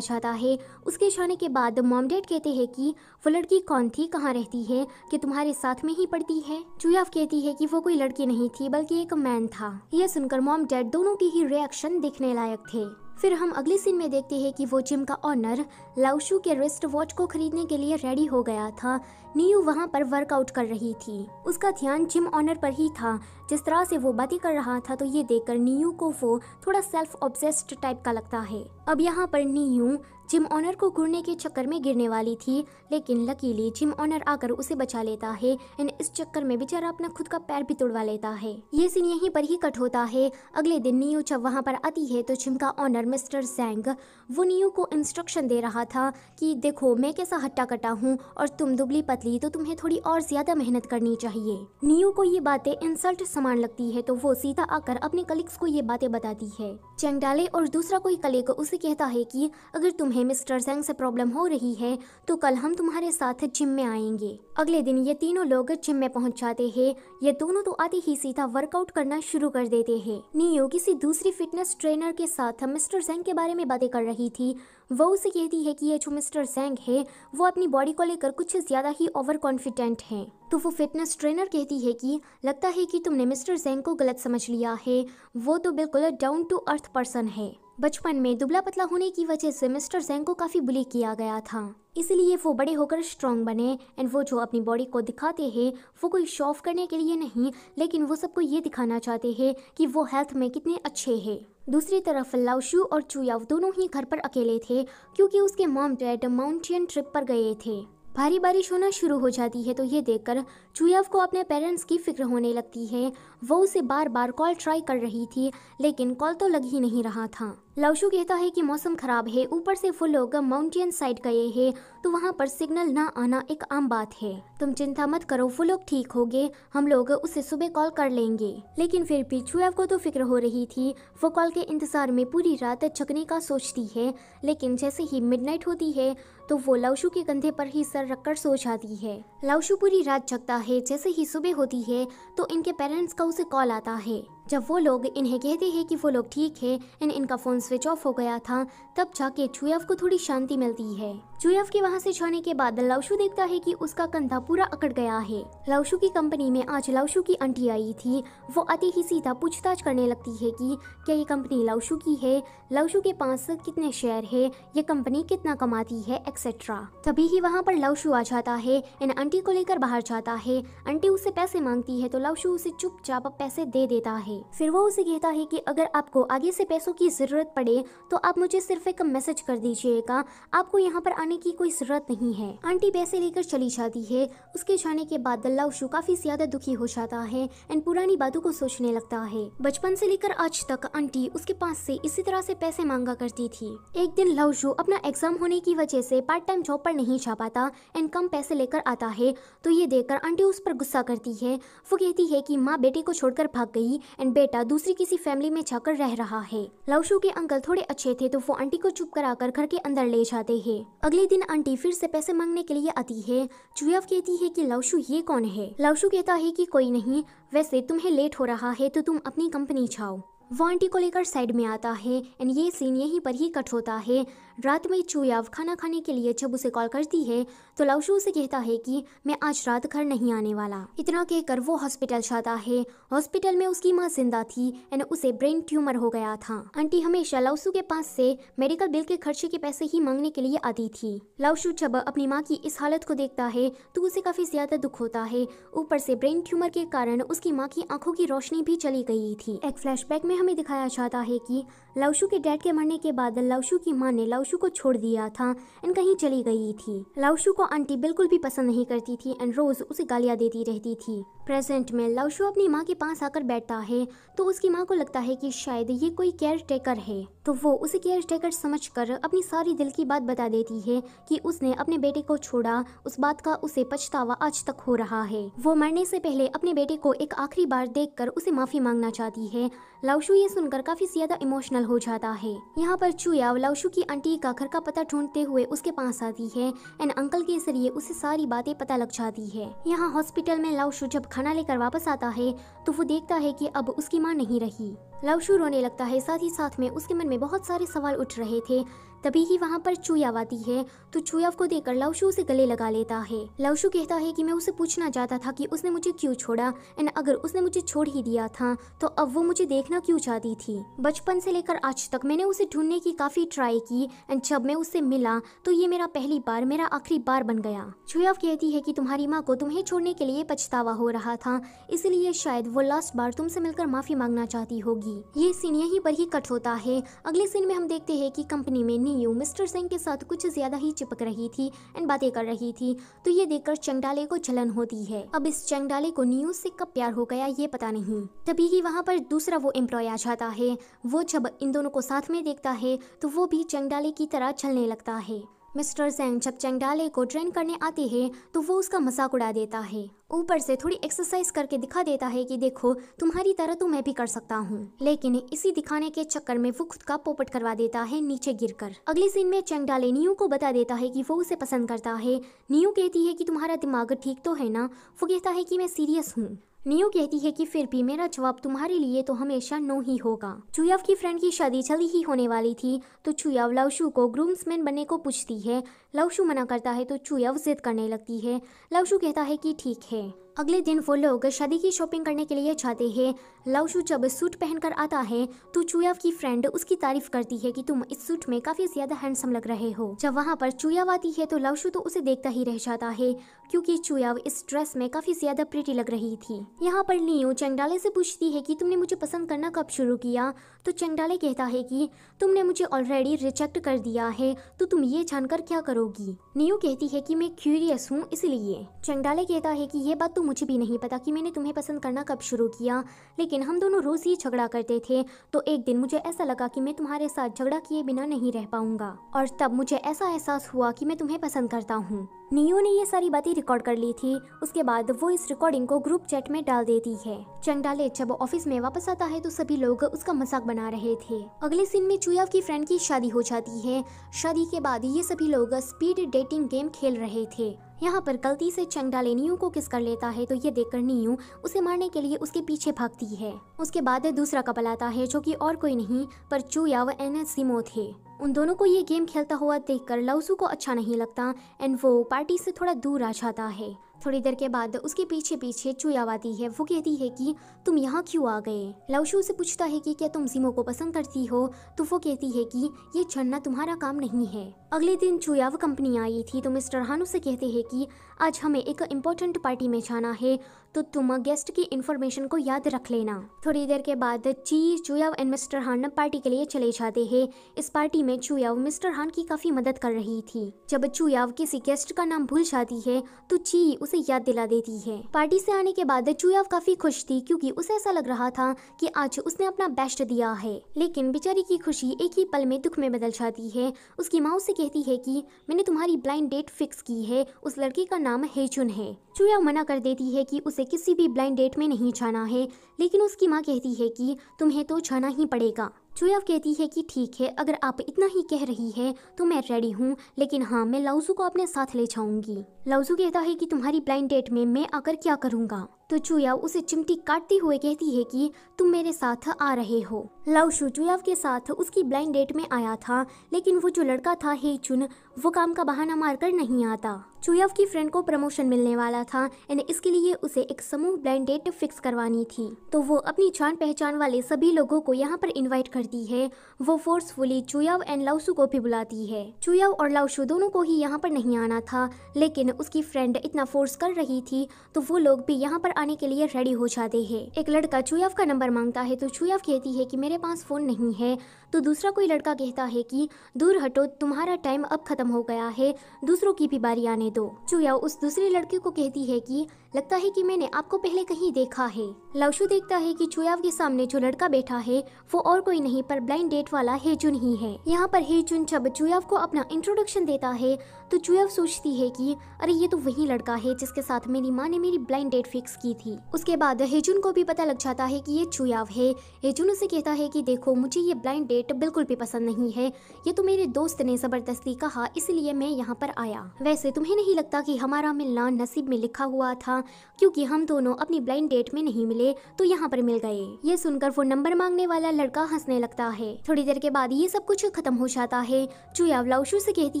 जाता है। उसके जाने के बाद मॉम डैड कहते हैं कि वो लड़की कौन थी, कहाँ रहती है, कि तुम्हारे साथ में ही पढ़ती है। चुयाफ कहती है कि वो कोई लड़की नहीं थी बल्कि एक मैन था। यह सुनकर मॉम डैड दोनों के ही रिएक्शन देखने लायक थे। फिर हम अगले सीन में देखते हैं कि वो जिम का ऑनर लाउशू के रिस्ट वॉच को खरीदने के लिए रेडी हो गया था। नियू वहाँ पर वर्कआउट कर रही थी। उसका ध्यान जिम ऑनर पर ही था। जिस तरह से वो बातें कर रहा था तो ये देखकर नियू को वो थोड़ा सेल्फ ऑब्सेस्ड टाइप का लगता है। अब यहाँ पर नियू जिम ऑनर को घूरने के चक्कर में गिरने वाली थी, लेकिन लकीली जिम ऑनर आकर उसे बचा लेता है एंड इस चक्कर में बेचारा अपना खुद का पैर भी तोड़वा लेता है। ये सीन यहीं पर ही कट होता है। अगले दिन नियू जब वहाँ पर आती है तो जिम का ऑनर मिस्टर जैंग वो नियू को इंस्ट्रक्शन दे रहा था कि देखो मैं कैसा हट्टा कट्टा हूँ और तुम दुबली पतली, तो तुम्हें थोड़ी और ज्यादा मेहनत करनी चाहिए। नियू को ये बातें इंसल्ट समान लगती है तो वो सीधा आकर अपने कलीग्स को ये बातें बताती है। चंगडाले और दूसरा कोई कलीग उसे कहता है कि अगर तुम्हें मिस्टर जैंग से प्रॉब्लम हो रही है तो कल हम तुम्हारे साथ जिम में आएंगे। अगले दिन ये तीनों लोग जिम में पहुंच जाते हैं। ये दोनों तो आते ही सीधा वर्कआउट करना शुरू कर देते हैं। नियो किसी दूसरी फिटनेस ट्रेनर के साथ मिस्टर जैंग के बारे में बातें कर रही थी। वो उसे कहती है कि ये जो मिस्टर जैंग है वो अपनी बॉडी को लेकर कुछ ज्यादा ही ओवर कॉन्फिडेंट है। तो वो फिटनेस ट्रेनर कहती है कि लगता है कि तुमने मिस्टर जैंग को गलत समझ लिया है, वो तो बिल्कुल डाउन टू अर्थ पर्सन है। बचपन में दुबला पतला होने की वजह से मिस्टर जैंग को काफी बुली किया गया था, इसलिए वो बड़े होकर स्ट्रॉन्ग बने एंड वो जो अपनी बॉडी को दिखाते हैं वो कोई शो ऑफ करने के लिए नहीं, लेकिन वो सबको ये दिखाना चाहते हैं कि वो हेल्थ में कितने अच्छे हैं। दूसरी तरफ लाउशू और चुयाव दोनों ही घर पर अकेले थे क्योंकि उसके मॉम डैड माउंटेन ट्रिप पर गए थे। भारी बारिश होना शुरू हो जाती है तो ये देखकर चुयाव को अपने पेरेंट्स की फिक्र होने लगती है। वो उसे बार बार कॉल ट्राई कर रही थी लेकिन कॉल तो लग ही नहीं रहा था। लाउशू कहता है कि मौसम खराब है, ऊपर से वो लोग माउंटेन साइड गए हैं तो वहाँ पर सिग्नल ना आना एक आम बात है। तुम चिंता मत करो, वो लोग ठीक हो गए, हम लोग उसे सुबह कॉल कर लेंगे। लेकिन फिर भी चुयाव को तो फिक्र हो रही थी। वो कॉल के इंतजार में पूरी रात जगने का सोचती है, लेकिन जैसे ही मिडनाइट होती है तो वो लाउशू के कंधे पर ही सर रखकर सो जाती है। लाउशू पूरी रात जगता है। जैसे ही सुबह होती है तो इनके पेरेंट्स का उसे कॉल आता है। जब वो लोग इन्हें कहते हैं कि वो लोग ठीक है एंड इनका फोन स्विच ऑफ हो गया था, तब जाके चुयाव को थोड़ी शांति मिलती है। चुयाव के वहाँ से जाने के बाद लाउशू देखता है कि उसका कंधा पूरा अकड़ गया है। लाउशू की कंपनी में आज लाउशू की आंटी आई थी। वो आते ही सीधा पूछताछ करने लगती है कि क्या ये कंपनी लाउशू की है, लाउशू के पास कितने शेयर है, ये कंपनी कितना कमाती है, एक्सेट्रा। तभी ही वहाँ पर लाउशू आ जाता है एंड आंटी को लेकर बाहर जाता है। आंटी उससे पैसे मांगती है तो लाउशू उसे चुपचाप पैसे दे देता है। है। फिर वो उसे कहता है कि अगर आपको आगे से पैसों की जरूरत पड़े तो आप मुझे सिर्फ एक मैसेज कर दीजिएगा, आपको यहाँ पर आने की कोई जरूरत नहीं है। आंटी पैसे लेकर चली जाती है। उसके जाने के बाद लाउशु काफी ज्यादा दुखी हो जाता है एंड पुरानी बातों को सोचने लगता है। बचपन से लेकर आज तक आंटी उसके पास से इसी तरह से पैसे मांगा करती थी। एक दिन लाउशु अपना एग्जाम होने की वजह से पार्ट टाइम जॉब पर नहीं जा पाता एंड कम पैसे लेकर आता है, तो ये देखकर आंटी उस पर गुस्सा करती है। वो कहती है कि माँ बेटे को छोड़कर भाग गई एंड बेटा दूसरी किसी फैमिली में जाकर रह रहा है। लाउशु के अंकल थोड़े अच्छे थे तो वो आंटी को चुप कराकर घर के अंदर ले जाते हैं। अगले दिन आंटी फिर से पैसे मांगने के लिए आती है। चुयाव कहती है कि लाउशु ये कौन है। लाउशु कहता है कि कोई नहीं, वैसे तुम्हें लेट हो रहा है तो तुम अपनी कंपनी जाओ। वो आंटी को लेकर साइड में आता है एंड ये सीन यहीं पर ही कट होता है। रात में चुयाव खाना खाने के लिए जब उसे कॉल करती है तो लाउशु उसे कहता है कि मैं आज रात घर नहीं आने वाला। इतना कहकर वो हॉस्पिटल जाता है। हॉस्पिटल में उसकी माँ जिंदा थी एंड उसे ब्रेन ट्यूमर हो गया था। आंटी हमेशा लाउशु के पास से मेडिकल बिल के खर्चे के पैसे ही मांगने के लिए आती थी। लाउशु जब अपनी माँ की इस हालत को देखता है तो उसे काफी ज्यादा दुख होता है। ऊपर से ब्रेन ट्यूमर के कारण उसकी माँ की आंखों की रोशनी भी चली गई थी। एक फ्लैशबैक में हमें दिखाया जाता है कि लाउशु के डैड के मरने के बाद लाउशु की माँ ने लाउशु को छोड़ दिया था एंड कहीं चली गई थी। लाउशु को आंटी बिल्कुल भी पसंद नहीं करती थी एंड रोज उसे गालियां देती रहती थी। प्रेजेंट में लाउशु अपनी माँ के पास आकर बैठता है तो उसकी माँ को लगता है कि शायद ये कोई केयर टेकर है, तो वो उसे केयर टेकर समझकर अपनी सारी दिल की बात बता देती है कि उसने अपने बेटे को छोड़ा। उस बात का उसे पछतावा आज तक हो रहा है। वो मरने से पहले अपने बेटे को एक आखिरी बार देखकर उसे माफी मांगना चाहती है। लाउशु ये सुनकर काफी ज्यादा इमोशनल हो जाता है। यहाँ पर चुयाव लाउशु की आंटी का घर का पता ढूंढते हुए उसके पास आती है एंड अंकल के जरिए उसे सारी बातें पता लग जाती है। यहाँ हॉस्पिटल में लाउशु जब खाना लेकर वापस आता है तो वो देखता है कि अब उसकी माँ नहीं रही। लाउशु रोने लगता है, साथ ही साथ में उसके मन में बहुत सारे सवाल उठ रहे थे। तभी ही वहाँ पर चुयाव आती है तो चुयाव को देखकर लाउशु उसे गले लगा लेता है। लाउशु कहता है कि मैं उसे पूछना चाहता था कि उसने मुझे क्यों छोड़ा एंड अगर उसने मुझे छोड़ ही दिया था तो अब वो मुझे देखना क्यों चाहती थी। बचपन से लेकर आज तक मैंने उसे ढूंढने की काफी ट्राई की एंड जब मैं उससे मिला तो ये मेरा पहली बार, मेरा आखिरी बार बन गया। चुयाव कहती है कि तुम्हारी माँ को तुम्हें छोड़ने के लिए पछतावा हो रहा था, इसलिए शायद वो लास्ट बार तुमसे मिलकर माफी मांगना चाहती होगी। ये सीन यहीं पर ही कट होता है। अगले सीन में हम देखते हैं कि कंपनी में नीयू मिस्टर सेंग के साथ कुछ ज्यादा ही चिपक रही थी एंड बातें कर रही थी, तो ये देखकर चंगडाले को जलन होती है। अब इस चंगडाले को नीयू से कब प्यार हो गया ये पता नहीं। तभी ही वहाँ पर दूसरा वो एम्प्लॉय आ जाता है। वो जब इन दोनों को साथ में देखता है तो वो भी चंगडाले की तरह चलने लगता है। मिस्टर सेंग जब चंगडाले को ट्रेन करने आते हैं तो वो उसका मजाक उड़ा देता है। ऊपर से थोड़ी एक्सरसाइज करके दिखा देता है कि देखो तुम्हारी तरह तो मैं भी कर सकता हूँ, लेकिन इसी दिखाने के चक्कर में वो खुद का पोपट करवा देता है नीचे गिरकर। अगले सीन में चंगडाले नीयू को बता देता है कि वो उसे पसंद करता है। नीयू कहती है कि तुम्हारा दिमाग ठीक तो है ना। वो कहता है कि मैं सीरियस हूँ। नीयू कहती है कि फिर भी मेरा जवाब तुम्हारे लिए तो हमेशा नो ही होगा। चुयाव की फ्रेंड की शादी जल्दी ही होने वाली थी तो चुयाव लाउशु को ग्रूम्समैन बनने को पूछती है। लाउशु मना करता है तो चुयाव जिद करने लगती है। लाउशु कहता है कि ठीक है। अगले दिन वो लोग शादी की शॉपिंग करने के लिए जाते हैं। लाउशु जब सूट पहनकर आता है तो चुयाव की फ्रेंड उसकी तारीफ करती है कि तुम इस सूट में काफी ज्यादा हैंडसम लग रहे हो। जब वहाँ पर चुयाव आती है तो लाउशु तो उसे देखता ही रह जाता है क्योंकि चुयाव इस ड्रेस में काफी ज्यादा प्रिटी लग रही थी। यहाँ पर नीयू चंगडाले से पूछती है कि तुमने मुझे पसंद करना कब शुरू किया, तो चंगडाले कहता है कि तुमने मुझे ऑलरेडी रिजेक्ट कर दिया है तो तुम ये जानकर क्या करोगी। नीयू कहती है कि मैं क्यूरियस हूँ इसलिए। चंगडाले कहता है कि ये बात तो मुझे भी नहीं पता कि मैंने तुम्हें पसंद करना कब शुरू किया, लेकिन हम दोनों रोज ही झगड़ा करते थे तो एक दिन मुझे ऐसा लगा कि मैं तुम्हारे साथ झगड़ा किए बिना नहीं रह पाऊंगा और तब मुझे ऐसा एहसास हुआ कि मैं तुम्हें पसंद करता हूँ। नीयू ने ये सारी बातें रिकॉर्ड कर ली थी। उसके बाद वो इस रिकॉर्डिंग को ग्रुप चैट में डाल देती है। चंगडाले जब ऑफिस में वापस आता है तो सभी लोग उसका मजाक बना रहे थे। अगले सीन में चुयाव की फ्रेंड की शादी हो जाती है। शादी के बाद ये सभी लोग स्पीड डेटिंग गेम खेल रहे थे। यहाँ पर गलती से चंगडाले नीयू को किस कर लेता है तो ये देखकर नीयू उसे मारने के लिए उसके पीछे भागती है। उसके बाद दूसरा कपल आता है जो कि और कोई नहीं पर चुयाव एंड सिमो थे। उन दोनों को ये गेम खेलता हुआ देखकर लाउशु को अच्छा नहीं लगता एंड वो पार्टी से थोड़ा दूर आ जाता है। थोड़ी देर के बाद उसके पीछे पीछे चुयाव आती है। वो कहती है कि तुम यहाँ क्यों आ गए। लाउशु से पूछता है कि क्या तुम सिमो को पसंद करती हो, तो वो कहती है कि ये जानना तुम्हारा काम नहीं है। अगले दिन चुयाव कंपनी आई थी तो मिस्टर हानु से कहते हैं कि आज हमें एक इम्पोर्टेंट पार्टी में जाना है तो तुम गेस्ट की इन्फॉर्मेशन को याद रख लेना। थोड़ी देर के बाद ची, चुयाव एंड मिस्टर हान पार्टी के लिए चले जाते हैं। इस पार्टी में चुयाव मिस्टर हान की काफी मदद कर रही थी। जब चुयाव किसी गेस्ट का नाम भूल जाती है तो ची उसे याद दिला देती है। पार्टी से आने के बाद चुयाव काफी खुश थी क्योंकि उसे ऐसा लग रहा था कि आज उसने अपना बेस्ट दिया है। लेकिन बेचारी की खुशी एक ही पल में दुख में बदल जाती है। उसकी माँ उसे कहती है कि मैंने तुम्हारी ब्लाइंड डेट फिक्स की है, उस लड़की का नाम हेजुन है। चुयाव मना कर देती है कि उसे किसी भी ब्लाइंड डेट में नहीं जाना है, लेकिन उसकी माँ कहती है कि तुम्हें तो जाना ही पड़ेगा। चुयाव कहती है कि ठीक है, अगर आप इतना ही कह रही है तो मैं रेडी हूँ, लेकिन हाँ, मैं लाउजू को अपने साथ ले जाऊंगी। लाउजू कहता है कि तुम्हारी ब्लाइंड डेट में मैं आकर क्या करूँगा। तो चुयाव उसे चिमटी काटते हुए कहती है कि तुम मेरे साथ आ रहे हो। लाउशु चुयाव के साथ उसकी ब्लाइंड डेट में आया था, लेकिन वो जो लड़का था हेजुन, वो काम का बहाना मारकर नहीं आता। चुयाव की फ्रेंड को प्रमोशन मिलने वाला था एंड इसके लिए उसे एक समूह ब्लाइंड डेट फिक्स करवानी थी। तो वो अपनी जान पहचान वाले सभी लोगों को यहाँ पर इनवाइट करती है। वो फोर्सफुली चुयाव एंड लाउशु को भी बुलाती है। चुयाव और लाउशु दोनों को ही यहाँ पर नहीं आना था, लेकिन उसकी फ्रेंड इतना फोर्स कर रही थी तो वो लोग भी यहाँ पर आने के लिए रेडी हो जाते हैं। एक लड़का चुयाव का नंबर मांगता है तो चुयाव कहती है कि मेरे पास फोन नहीं है। तो दूसरा कोई लड़का कहता है कि दूर हटो, तुम्हारा टाइम अब खत्म हो गया है, दूसरों की भी बारी आने दो। चुयाव उस दूसरे लड़के को कहती है कि लगता है कि मैंने आपको पहले कहीं देखा है। लाउशु देखता है कि चुयाव के सामने जो लड़का बैठा है वो और कोई नहीं पर ब्लाइंड डेट वाला हेजुन ही है। यहाँ पर हेजुन जब चुयाव को अपना इंट्रोडक्शन देता है तो चुयाव सोचती है कि अरे ये तो वही लड़का है जिसके साथ मेरी माँ ने मेरी ब्लाइंड डेट फिक्स की थी। उसके बाद हेजुन को भी पता लग जाता है कि ये चुयाव है। हेजुन उसे कहता है कि देखो, मुझे ये ब्लाइंड डेट बिल्कुल भी पसंद नहीं है, ये तो मेरे दोस्त ने जबरदस्ती कहा इसलिए मैं यहाँ पर आया। वैसे तुम्हें नहीं लगता कि हमारा मिलना नसीब में लिखा हुआ था, क्योंकि हम दोनों अपनी ब्लाइंड डेट में नहीं मिले तो यहाँ पर मिल गए। ये सुनकर वो नंबर मांगने वाला लड़का हंसने लगता है। थोड़ी देर के बाद ये सब कुछ खत्म हो जाता है। चुयाव लाउशु से कहती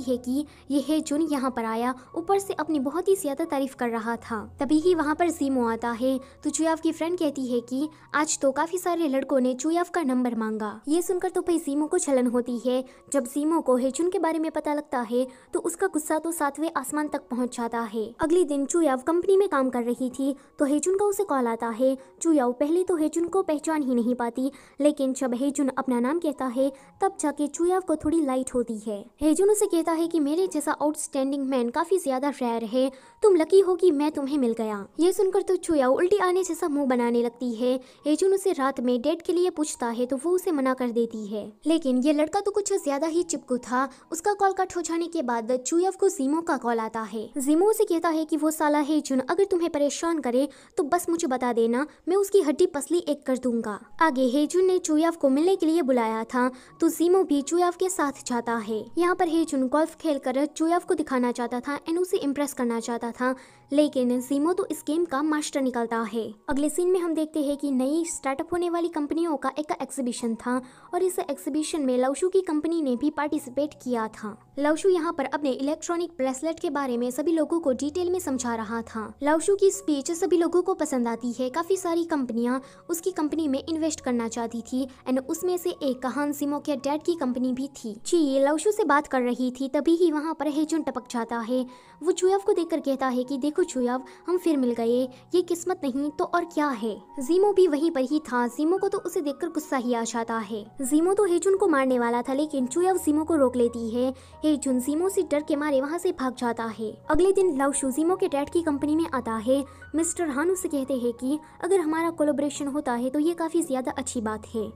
है कि ये हेजुन यहाँ पर आया, ऊपर से अपनी बहुत ही ज्यादा तारीफ कर रहा था। तभी ही वहाँ पर जीमो आता है तो चुयाव की फ्रेंड कहती है कि आज तो काफी सारे लड़कों ने चुयाव का नंबर मांगा। ये सुनकर तो भाई जीमो को छलन होती है। जब जीमो को हेजुन के बारे में पता लगता है तो उसका गुस्सा तो 7वें आसमान तक पहुँच जाता है। अगले दिन चुयाव कंपनी में काम कर रही थी तो हेजुन का उसे कॉल आता है। चुयाव पहले तो हेजुन को पहचान ही नहीं पाती, लेकिन जब हेजुन अपना नाम कहता है तब जाके चुयाव को थोड़ी लाइट होती है। हेजुन उसे कहता है कि मेरे जैसा आउटस्टैंडिंग मैन काफी ज्यादा रेयर है, तुम लकी हो कि मैं तुम्हें मिल गया। ये सुनकर तो चुयाव उल्टी आने जैसा मुंह बनाने लगती है। हेजुन उसे रात में डेट के लिए पूछता है तो वो उसे मना कर देती है, लेकिन ये लड़का तो कुछ ज्यादा ही चिपकू था। उसका कॉल कट हो जाने के बाद चुयाव को जीमो का कॉल आता है। जीमो उसे कहता है कि वो साला हेजुन अगर तुम्हें परेशान करे तो बस मुझे बता देना, मैं उसकी हड्डी पसली एक कर दूंगा। आगे हेजुन ने चुयाव को मिलने के लिए बुलाया था तो जीमो भी चुयाव के साथ जाता है। यहाँ पर हेजुन गोल्फ खेलकर चुयाव को दिखाना चाहता था एंड उसे इम्प्रेस करना चाहता था, लेकिन जीमो तो इस गेम का मास्टर निकलता है। अगले सीन में हम देखते हैं कि नई स्टार्टअप होने वाली कंपनियों का एक एग्जीबिशन था और इस एग्जीबिशन में लाउशु की कंपनी ने भी पार्टिसिपेट किया था। लाउशु यहाँ पर अपने इलेक्ट्रॉनिक ब्रेसलेट के बारे में सभी लोगों को डिटेल में समझा रहा था। लाउशु की स्पीच सभी लोगों को पसंद आती है। काफी सारी कंपनियां उसकी कंपनी में इन्वेस्ट करना चाहती थी एंड उसमें से एक हान जीमो के डैड की कंपनी भी थी। ची लाउशु से बात कर रही थी तभी ही वहाँ पर हेजुन टपक जाता है। वो चुयाव को देखकर कहता है कि देखो चुयाव, हम फिर मिल गए, ये किस्मत नहीं तो और क्या है। जीमो भी वहीं पर ही था। जीमो को तो उसे देखकर गुस्सा ही आ जाता है। जीमो तो हेजुन को मारने वाला था, लेकिन चुयाव जीमो को रोक लेती है। हेजुन जीमो से डर के मारे वहाँ से भाग जाता है। अगले दिन लाउशु जीमो के डैड की कंपनी में आता है। मिस्टर हान उसे कहते हैं कि अगर हमारा कोलैबोरेशन होता है तो ये काफी ज्यादा अच्छी बात है।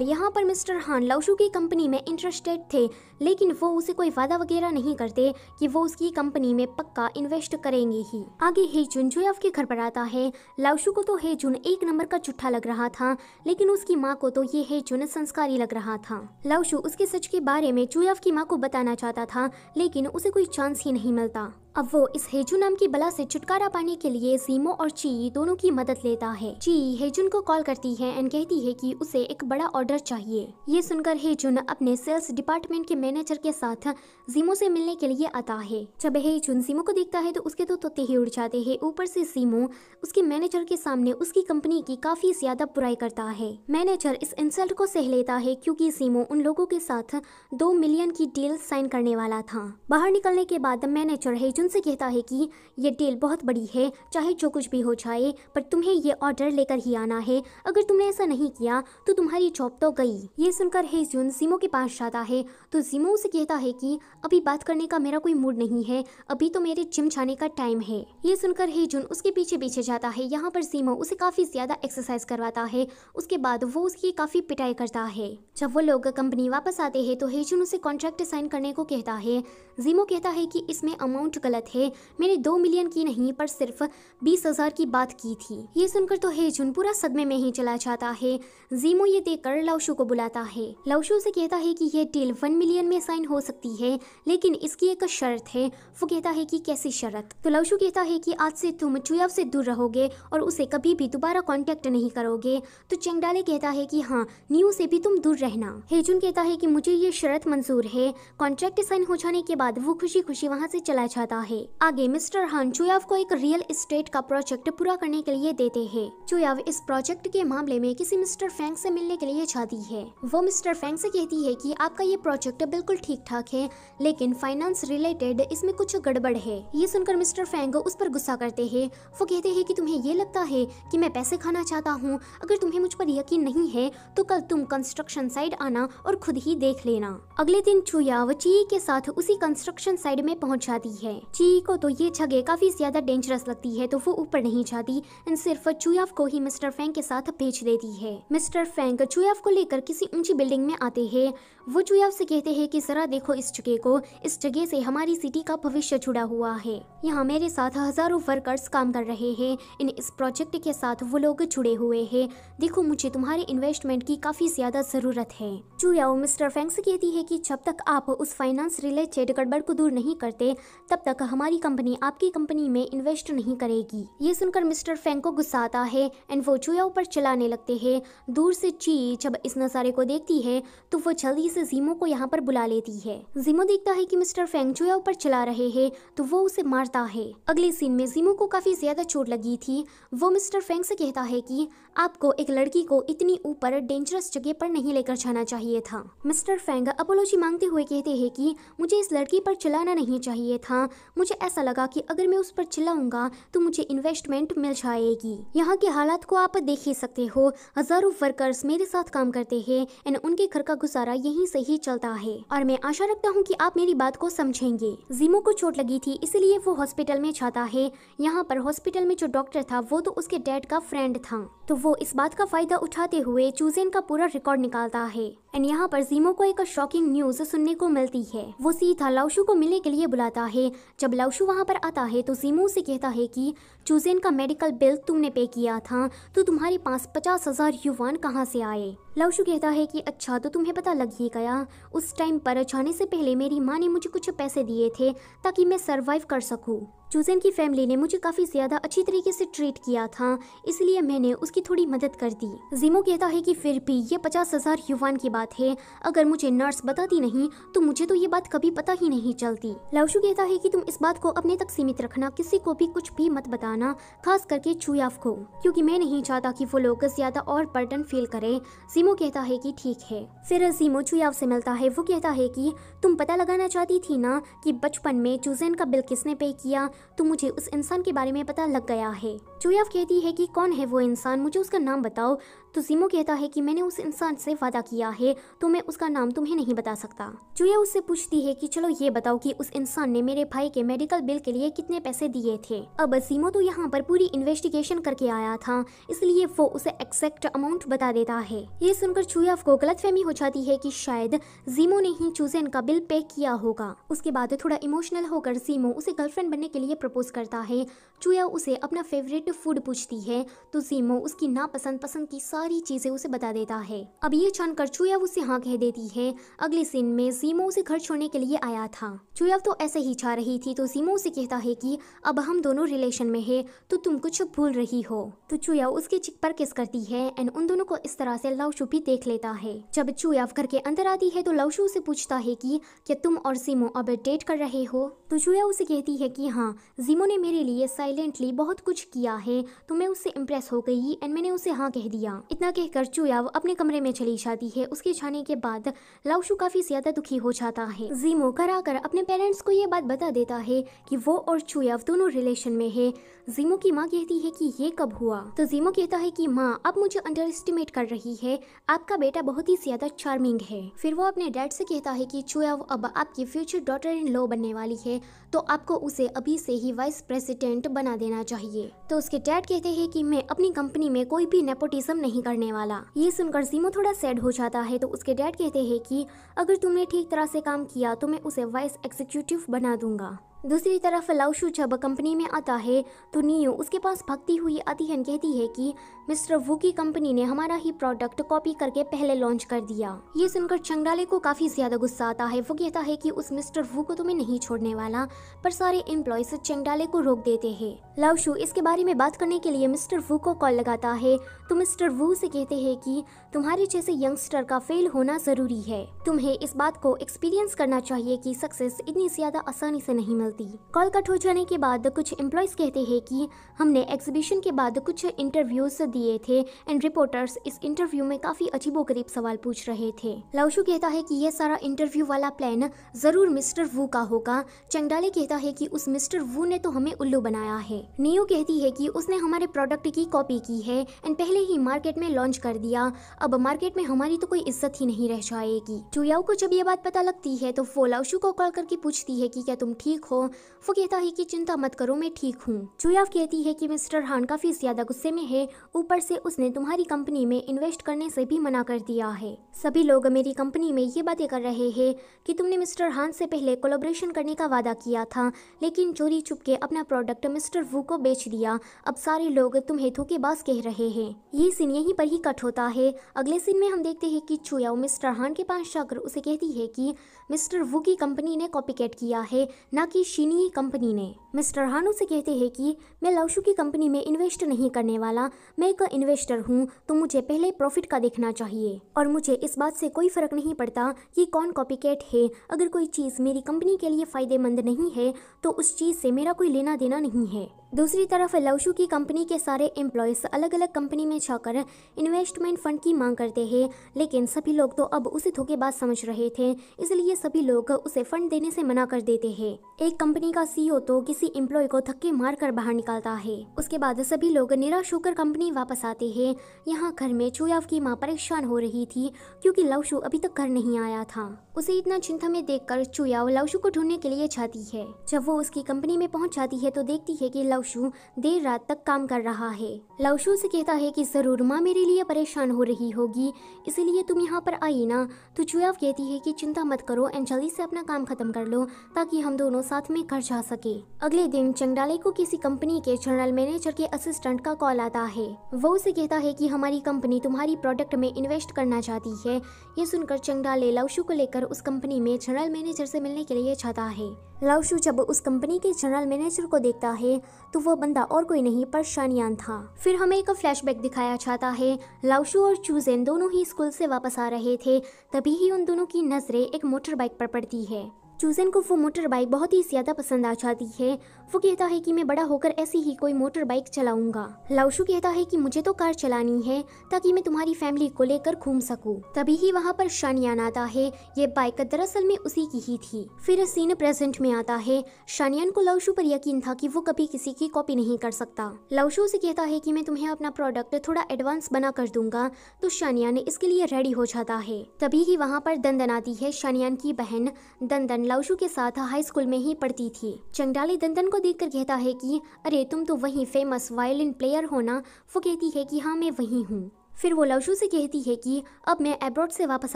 यहाँ पर मिस्टर हान लाउशु की कंपनी में इंटरेस्टेड थे, लेकिन वो उसे कोई वादा वगैरह नहीं करते कि वो उसकी कंपनी में पक्का इन्वेस्ट करेंगे ही। आगे हेजुन चुयाव के घर पर आता है। लाउशु को तो हेजुन एक नंबर का चुट्ठा लग रहा था, लेकिन उसकी माँ को तो ये हेजुन संस्कारी लग रहा था। लाउशु उसके सच के बारे में चुयाव की माँ को बताना चाहता था, लेकिन उसे कोई चांस ही नहीं मिलता। अब वो इस हेजुन नाम की बला से छुटकारा पाने के लिए जीमो और ची दोनों की मदद लेता है। ची हेजुन को कॉल करती है एंड कहती है कि उसे एक बड़ा ऑर्डर चाहिए। ये सुनकर हेजुन अपने सेल्स डिपार्टमेंट के मैनेजर के साथ जीमो से मिलने के लिए आता है। जब हेजुन जीमो को देखता है तो उसके तो तोते ही उड़ जाते हैं। ऊपर से जीमो उसके मैनेजर के सामने उसकी कंपनी की काफी ज्यादा बुराई करता है। मैनेजर इस इंसल्ट को सह लेता है क्योंकि जीमो उन लोगों के साथ 2 मिलियन की डील साइन करने वाला था। बाहर निकलने के बाद मैनेजर हेजुन हेजुन से कहता है कि ये डील बहुत बड़ी है, चाहे जो कुछ भी हो जाए, पर तुम्हें ये ऑर्डर लेकर ही आना है। अगर तुमने ऐसा नहीं किया तो तुम्हारी जॉब तो गई। ये सुनकर हेजुन जीमो के पास जाता है तो जीमो उसे कहता है कि अभी बात करने का मेरा कोई मूड नहीं है, अभी तो मेरे जिम जाने का टाइम है। ये सुनकर हेजुन उसके पीछे पीछे जाता है। यहाँ पर जीमो उसे काफी ज्यादा एक्सरसाइज करवाता है। उसके बाद वो उसकी काफी पिटाई करता है। जब वो लोग कंपनी वापस आते हैं तो हेजुन उसे कॉन्ट्रैक्ट साइन करने को कहता है। जीमो कहता है कि इसमें अमाउंट गलत है, मैंने 2 मिलियन की नहीं पर सिर्फ 20,000 की बात की थी। ये सुनकर तो हेजुन पूरा सदमे में ही चला जाता है। जीमो ये देखकर लाओशु को बुलाता है। लाओशु से कहता है कि ये डील 1 मिलियन में साइन हो सकती है, लेकिन इसकी एक शर्त है। वो कहता है कि कैसी शर्त? तो लाओशु कहता है कि आज से तुम चुयाव से दूर रहोगे और उसे कभी भी दोबारा कांटेक्ट नहीं करोगे। तो चेंगडाले कहता है कि हाँ, नियो से भी तुम दूर रहना। हेजुन कहता है कि मुझे ये शर्त मंजूर है। कॉन्ट्रैक्ट साइन हो जाने के बाद वो खुशी खुशी वहाँ से चला जाता है। आगे मिस्टर हान चुयाव को एक रियल एस्टेट का प्रोजेक्ट पूरा करने के लिए देते हैं। चुयाव इस प्रोजेक्ट के मामले में किसी मिस्टर फैंग से मिलने के लिए जाती है। वो मिस्टर फैंग से कहती है कि आपका ये प्रोजेक्ट बिल्कुल ठीक ठाक है, लेकिन फाइनेंस रिलेटेड इसमें कुछ गड़बड़ है। ये सुनकर मिस्टर फैंग उस पर गुस्सा करते हैं। वो कहते हैं कि तुम्हें ये लगता है कि मैं पैसे खाना चाहता हूँ? अगर तुम्हें मुझ पर यकीन नहीं है तो कल तुम कंस्ट्रक्शन साइट आना और खुद ही देख लेना। अगले दिन चुयाव ची के साथ उसी कंस्ट्रक्शन साइट में पहुंच जाती है। ची को तो ये जगह काफी ज्यादा डेंजरस लगती है तो वो ऊपर नहीं जाती एंड सिर्फ चुयाव को ही मिस्टर फैंग के साथ भेज देती है। मिस्टर फैंग चुयाव को लेकर किसी ऊंची बिल्डिंग में आते हैं। वो चुयाव से कहते हैं कि जरा देखो इस जगह को, इस जगह से हमारी सिटी का भविष्य जुड़ा हुआ है। यहाँ मेरे साथ हजारों वर्कर्स काम कर रहे हैं। इस प्रोजेक्ट के साथ वो लोग जुड़े हुए हैं। देखो, मुझे तुम्हारे इन्वेस्टमेंट की काफी ज्यादा जरूरत है। चुयाव मिस्टर फैंग से कहती है कि जब तक आप उस फाइनेंस रिलेटेड गड़बड़ को दूर नहीं करते तब तक हमारी कंपनी आपकी कंपनी में इन्वेस्ट नहीं करेगी। ये सुनकर मिस्टर फैंग को गुस्सा आता है एंड वो चुयाव पर चिल्लाने लगते हैं। दूर से ची जब इस नजारे को देखती है तो वो जल्दी से जीमो को यहाँ पर बुला लेती है। जीमो देखता है कि मिस्टर फैंग चुयाव पर चिल्ला रहे हैं तो वो उसे मारता है। अगले सीन में जीमो को काफी ज्यादा चोट लगी थी। वो मिस्टर फैंग से कहता है कि आपको एक लड़की को इतनी ऊपर डेंजरस जगह पर नहीं लेकर जाना चाहिए था। मिस्टर फैंग अपोलॉजी मांगते हुए कहते हैं कि मुझे इस लड़की पर चिल्लाना नहीं चाहिए था। मुझे ऐसा लगा कि अगर मैं उस पर चिल्लाऊंगा तो मुझे इन्वेस्टमेंट मिल जाएगी। यहाँ के हालात को आप देख ही सकते हो। हजारों वर्कर्स मेरे साथ काम करते हैं एंड उनके घर का गुजारा यहीं से ही चलता है और मैं आशा रखता हूँ कि आप मेरी बात को समझेंगे। जीमो को चोट लगी थी इसलिए वो हॉस्पिटल में जाता है। यहाँ पर हॉस्पिटल में जो डॉक्टर था वो तो उसके डैड का फ्रेंड था, तो वो इस बात का फायदा उठाते हुए चूजेन का पूरा रिकॉर्ड निकालता है एंड यहाँ पर जीमो को एक शॉकिंग न्यूज सुनने को मिलती है। वो सीधा लाओशु को मिलने के लिए बुलाता है। जब लाओशु वहाँ पर आता है तो जीमो से कहता है कि चूजेन का मेडिकल बिल तुमने पे किया था तो तुम्हारे पास 50,000 युवान कहाँ से आए? लाओशु कहता है कि अच्छा, तो तुम्हें पता लग ही गया। उस टाइम पर जाने से पहले मेरी माँ ने मुझे कुछ पैसे दिए थे ताकि मैं सरवाइव कर सकूं। चूजेन की फैमिली ने मुझे काफी ज्यादा अच्छी तरीके से ट्रीट किया था, इसलिए मैंने उसकी थोड़ी मदद कर दी। जीमो कहता है कि फिर भी ये 50,000 युवान की बात है, अगर मुझे नर्स बताती नहीं तो मुझे तो ये बात कभी पता ही नहीं चलती। लाओशु कहता है कि तुम इस बात को अपने तक सीमित रखना, किसी को भी कुछ भी मत बताना, खास करके चुयाव को, क्योंकि मैं नहीं चाहता कि वो लोग ज्यादा और बर्डन फील करे। जीमो कहता है कि ठीक है। फिर जीमो चुयाव से मिलता है। वो कहता है कि तुम पता लगाना चाहती थी ना कि बचपन में चूजेन का बिल किसने पे किया, तो मुझे उस इंसान के बारे में पता लग गया है। चुयाव कहती है कि कौन है वो इंसान, मुझे उसका नाम बताओ। तो जीमो कहता है कि मैंने उस इंसान से वादा किया है तो मैं उसका नाम तुम्हें नहीं बता सकता। चुयाव उससे पूछती है कि चलो ये बताओ कि उस इंसान ने मेरे भाई के मेडिकल बिल के लिए कितने पैसे दिए थे। अब जीमो तो यहाँ पर पूरी इन्वेस्टिगेशन करके आया था, इसलिए वो उसे एक्जैक्ट अमाउंट बता देता है। ये सुनकर चुयाव को गलतफहमी हो जाती है कि शायद जीमो ने ही चूजेन का बिल पे किया होगा। उसके बाद थोड़ा इमोशनल होकर जीमो उसे गर्लफ्रेंड बनने के लिए प्रपोज करता है। चुयाव उसे अपना फेवरेट फूड पूछती है तो जीमो उसकी नापसंद पसंद की सारी चीजें उसे बता देता है। अब ये जानकर चुयाव उसे हाँ कह देती है। अगले सीन में जीमो उसे घर छोड़ने के लिए आया था। चुयाव तो ऐसे ही जा रही थी तो जीमो उसे कहता है कि अब हम दोनों रिलेशन में है तो तुम कुछ भूल रही हो। तो चुयाव उसके चिक पर किस करती है एंड उन दोनों को इस तरह से लाओशु भी देख लेता है। जब चुयाव घर के अंदर आती है तो लाओशु उसे पूछता है कि क्या तुम और जीमो अब डेट कर रहे हो? तो चुयाव उसे कहती है कि हाँ, जीमो ने मेरे लिए साइलेंटली बहुत कुछ किया है तो मैं उससे इम्प्रेस हो गई एंड मैंने उसे हाँ कह दिया। इतना कहकर चुयाव अपने कमरे में चली जाती है। उसके जाने के बाद लाओशु काफी ज्यादा दुखी हो जाता है। जीमो घर आकर अपने पेरेंट्स को ये बात बता देता है कि वो और चुयाव दोनों रिलेशन में है। जीमो की माँ कहती है कि ये कब हुआ, तो जीमो कहता है कि माँ आप मुझे अंडर एस्टिमेट कर रही है, आपका बेटा बहुत ही ज्यादा चार्मिंग है। फिर वो अपने डैड से कहता है कि चुयाव अब आपकी फ्यूचर डॉटर इन लॉ बनने वाली है, तो आपको उसे अभी से ही वाइस प्रेसिडेंट बना देना चाहिए। तो उसके डैड कहते हैं कि मैं अपनी कंपनी में कोई भी नेपोटिज्म नहीं करने वाला। ये सुनकर जीमो थोड़ा सैड हो जाता है। तो उसके डैड कहते हैं कि अगर तुमने ठीक तरह से काम किया तो मैं उसे वाइस एग्जीक्यूटिव बना दूंगा। दूसरी तरफ लाओशु जब कंपनी में आता है तो नियो उसके पास भागती हुई आती है, कहती है कि मिस्टर वू की कंपनी ने हमारा ही प्रोडक्ट कॉपी करके पहले लॉन्च कर दिया। ये सुनकर चंगडाले को काफी ज्यादा गुस्सा आता है। वो कहता है कि उस मिस्टर वू को तो मैं नहीं छोड़ने वाला, पर सारे एम्प्लॉयज चंगडाले को रोक देते हैं। लाओशु इसके बारे में बात करने के लिए मिस्टर वू को कॉल लगाता है, तो मिस्टर वू से कहते हैं कि तुम्हारे जैसे यंगस्टर का फेल होना जरूरी है, तुम्हें इस बात को एक्सपीरियंस करना चाहिए कि सक्सेस इतनी ज्यादा आसानी से नहीं मिलती। कॉल कट हो जाने के बाद कुछ एम्प्लॉयज कहते हैं कि हमने एग्जीबिशन के बाद कुछ इंटरव्यूज दिए थे एंड रिपोर्टर्स इस इंटरव्यू में काफी अजीबोगरीब सवाल पूछ रहे थे। लाओशु कहता है कि यह सारा इंटरव्यू वाला प्लान जरूर मिस्टर वू का होगा। चंगडाले कहता है कि उस मिस्टर वू ने तो हमें उल्लू बनाया है। नियो कहती है कि उसने हमारे प्रोडक्ट की कॉपी की है एंड पहले ही मार्केट में लॉन्च कर दिया, अब मार्केट में हमारी तो कोई इज्जत ही नहीं रह जाएगी। चुयाओ को जब ये बात पता लगती है तो वो लाओशु को कॉल करके पूछती है कि क्या तुम ठीक हो। वो कहता है कि चिंता मत करो मैं ठीक हूँ। चुयाव कहती है कि मिस्टर हान काफी ज्यादा गुस्से में है, ऊपर से उसने तुम्हारी कंपनी में इन्वेस्ट करने से भी मना कर दिया है। सभी लोग मेरी कंपनी में ये बातें कर रहे हैं कि तुमने मिस्टर हान से पहले कोलैबोरेशन करने का वादा किया था, लेकिन चोरी छुपके अपना प्रोडक्ट मिस्टर वू को बेच दिया। अब सारे लोग तुम्हें धोखेबाज कह रहे हैं। ये सीन यहीं पर ही कट होता है। अगले सीन में हम देखते हैं कि चुयाओ मिस्टर हान के पास जाकर उसे कहती है कि मिस्टर वू की कंपनी ने कॉपीकैट किया है, ना कि शिनी कंपनी ने। मिस्टर हान उसे कहते हैं कि मैं लाओशु की कंपनी में इन्वेस्ट नहीं करने वाला, मैं एक इन्वेस्टर हूँ, तो मुझे पहले प्रॉफिट का देखना चाहिए और मुझे इस बात से कोई फर्क नहीं पड़ता कि कौन कॉपीकैट है। अगर कोई चीज़ मेरी कंपनी के लिए फायदेमंद नहीं है तो उस चीज़ से मेरा कोई लेना देना नहीं है। दूसरी तरफ लाओशु की कंपनी के सारे एम्प्लॉयज अलग अलग कंपनी में जाकर इन्वेस्टमेंट फंड की मांग करते हैं, लेकिन सभी लोग तो अब उसे धोखेबाज समझ रहे थे, इसलिए सभी लोग उसे फंड देने से मना कर देते हैं। एक कंपनी का सीईओ तो किसी एम्प्लॉय को धक्के मार कर बाहर निकालता है। उसके बाद सभी लोग निराश होकर कंपनी वापस आते हैं। यहाँ घर में चुयाव की माँ परेशान हो रही थी क्योंकि लाओशु अभी तक घर नहीं आया था। उसे इतना चिंता में देखकर चुयाव लाओशु को ढूंढने के लिए जाती है। जब वो उसकी कंपनी में पहुंच जाती है तो देखती है कि लाओशु देर रात तक काम कर रहा है। लाओशु से कहता है कि जरूर माँ मेरे लिए परेशान हो रही होगी, इसीलिए तुम यहाँ पर आई ना। तो चुयाव कहती है कि चिंता मत करो एंड जल्दी से अपना काम खत्म कर लो ताकि हम दोनों साथ में घर जा सके। अगले दिन चंगडाले को किसी कंपनी के जनरल मैनेजर के असिस्टेंट का कॉल आता है। वो उसे कहता है कि हमारी कंपनी तुम्हारी प्रोडक्ट में इन्वेस्ट करना चाहती है। ये सुनकर चंगडाले लाओशु को लेकर उस कंपनी में जनरल मैनेजर से मिलने के लिए जाता है। लाओशु जब उस कंपनी के जनरल मैनेजर को देखता है तो वो बंदा और कोई नहीं पर शानियान था। फिर हमें एक फ्लैशबैक दिखाया जाता है। लाओशु और चूजेन दोनों ही स्कूल से वापस आ रहे थे, तभी ही उन दोनों की नजरें एक मोटर बाइक पर पड़ती है। चूजेन को वो मोटर बाइक बहुत ही ज्यादा पसंद आ जाती है। वो कहता है कि मैं बड़ा होकर ऐसी ही कोई मोटर बाइक चलाऊंगा। लाओशु कहता है कि मुझे तो कार चलानी है ताकि मैं तुम्हारी फैमिली को लेकर घूम सकूं। तभी ही वहाँ पर शानियान आता है। ये बाइक दरअसल में उसी की ही थी। फिर सीन प्रेजेंट में आता है। शानियान को लाओशु पर यकीन था कि वो कभी किसी की कॉपी नहीं कर सकता। लाओशु से कहता है कि मैं तुम्हें अपना प्रोडक्ट थोड़ा एडवांस बना कर दूंगा, तो शानियान इसके लिए रेडी हो जाता है। तभी ही वहाँ पर दंदन आती है। शानियान की बहन दंदन लाओशु के साथ हाई स्कूल में ही पढ़ती थी। चंगडाले दंदन को देखकर कहता है कि अरे तुम तो वही फेमस वायलिन प्लेयर हो ना। वो कहती है कि हाँ मैं वही हूँ। फिर वो लाओशु से कहती है कि अब मैं अब्रॉड से वापस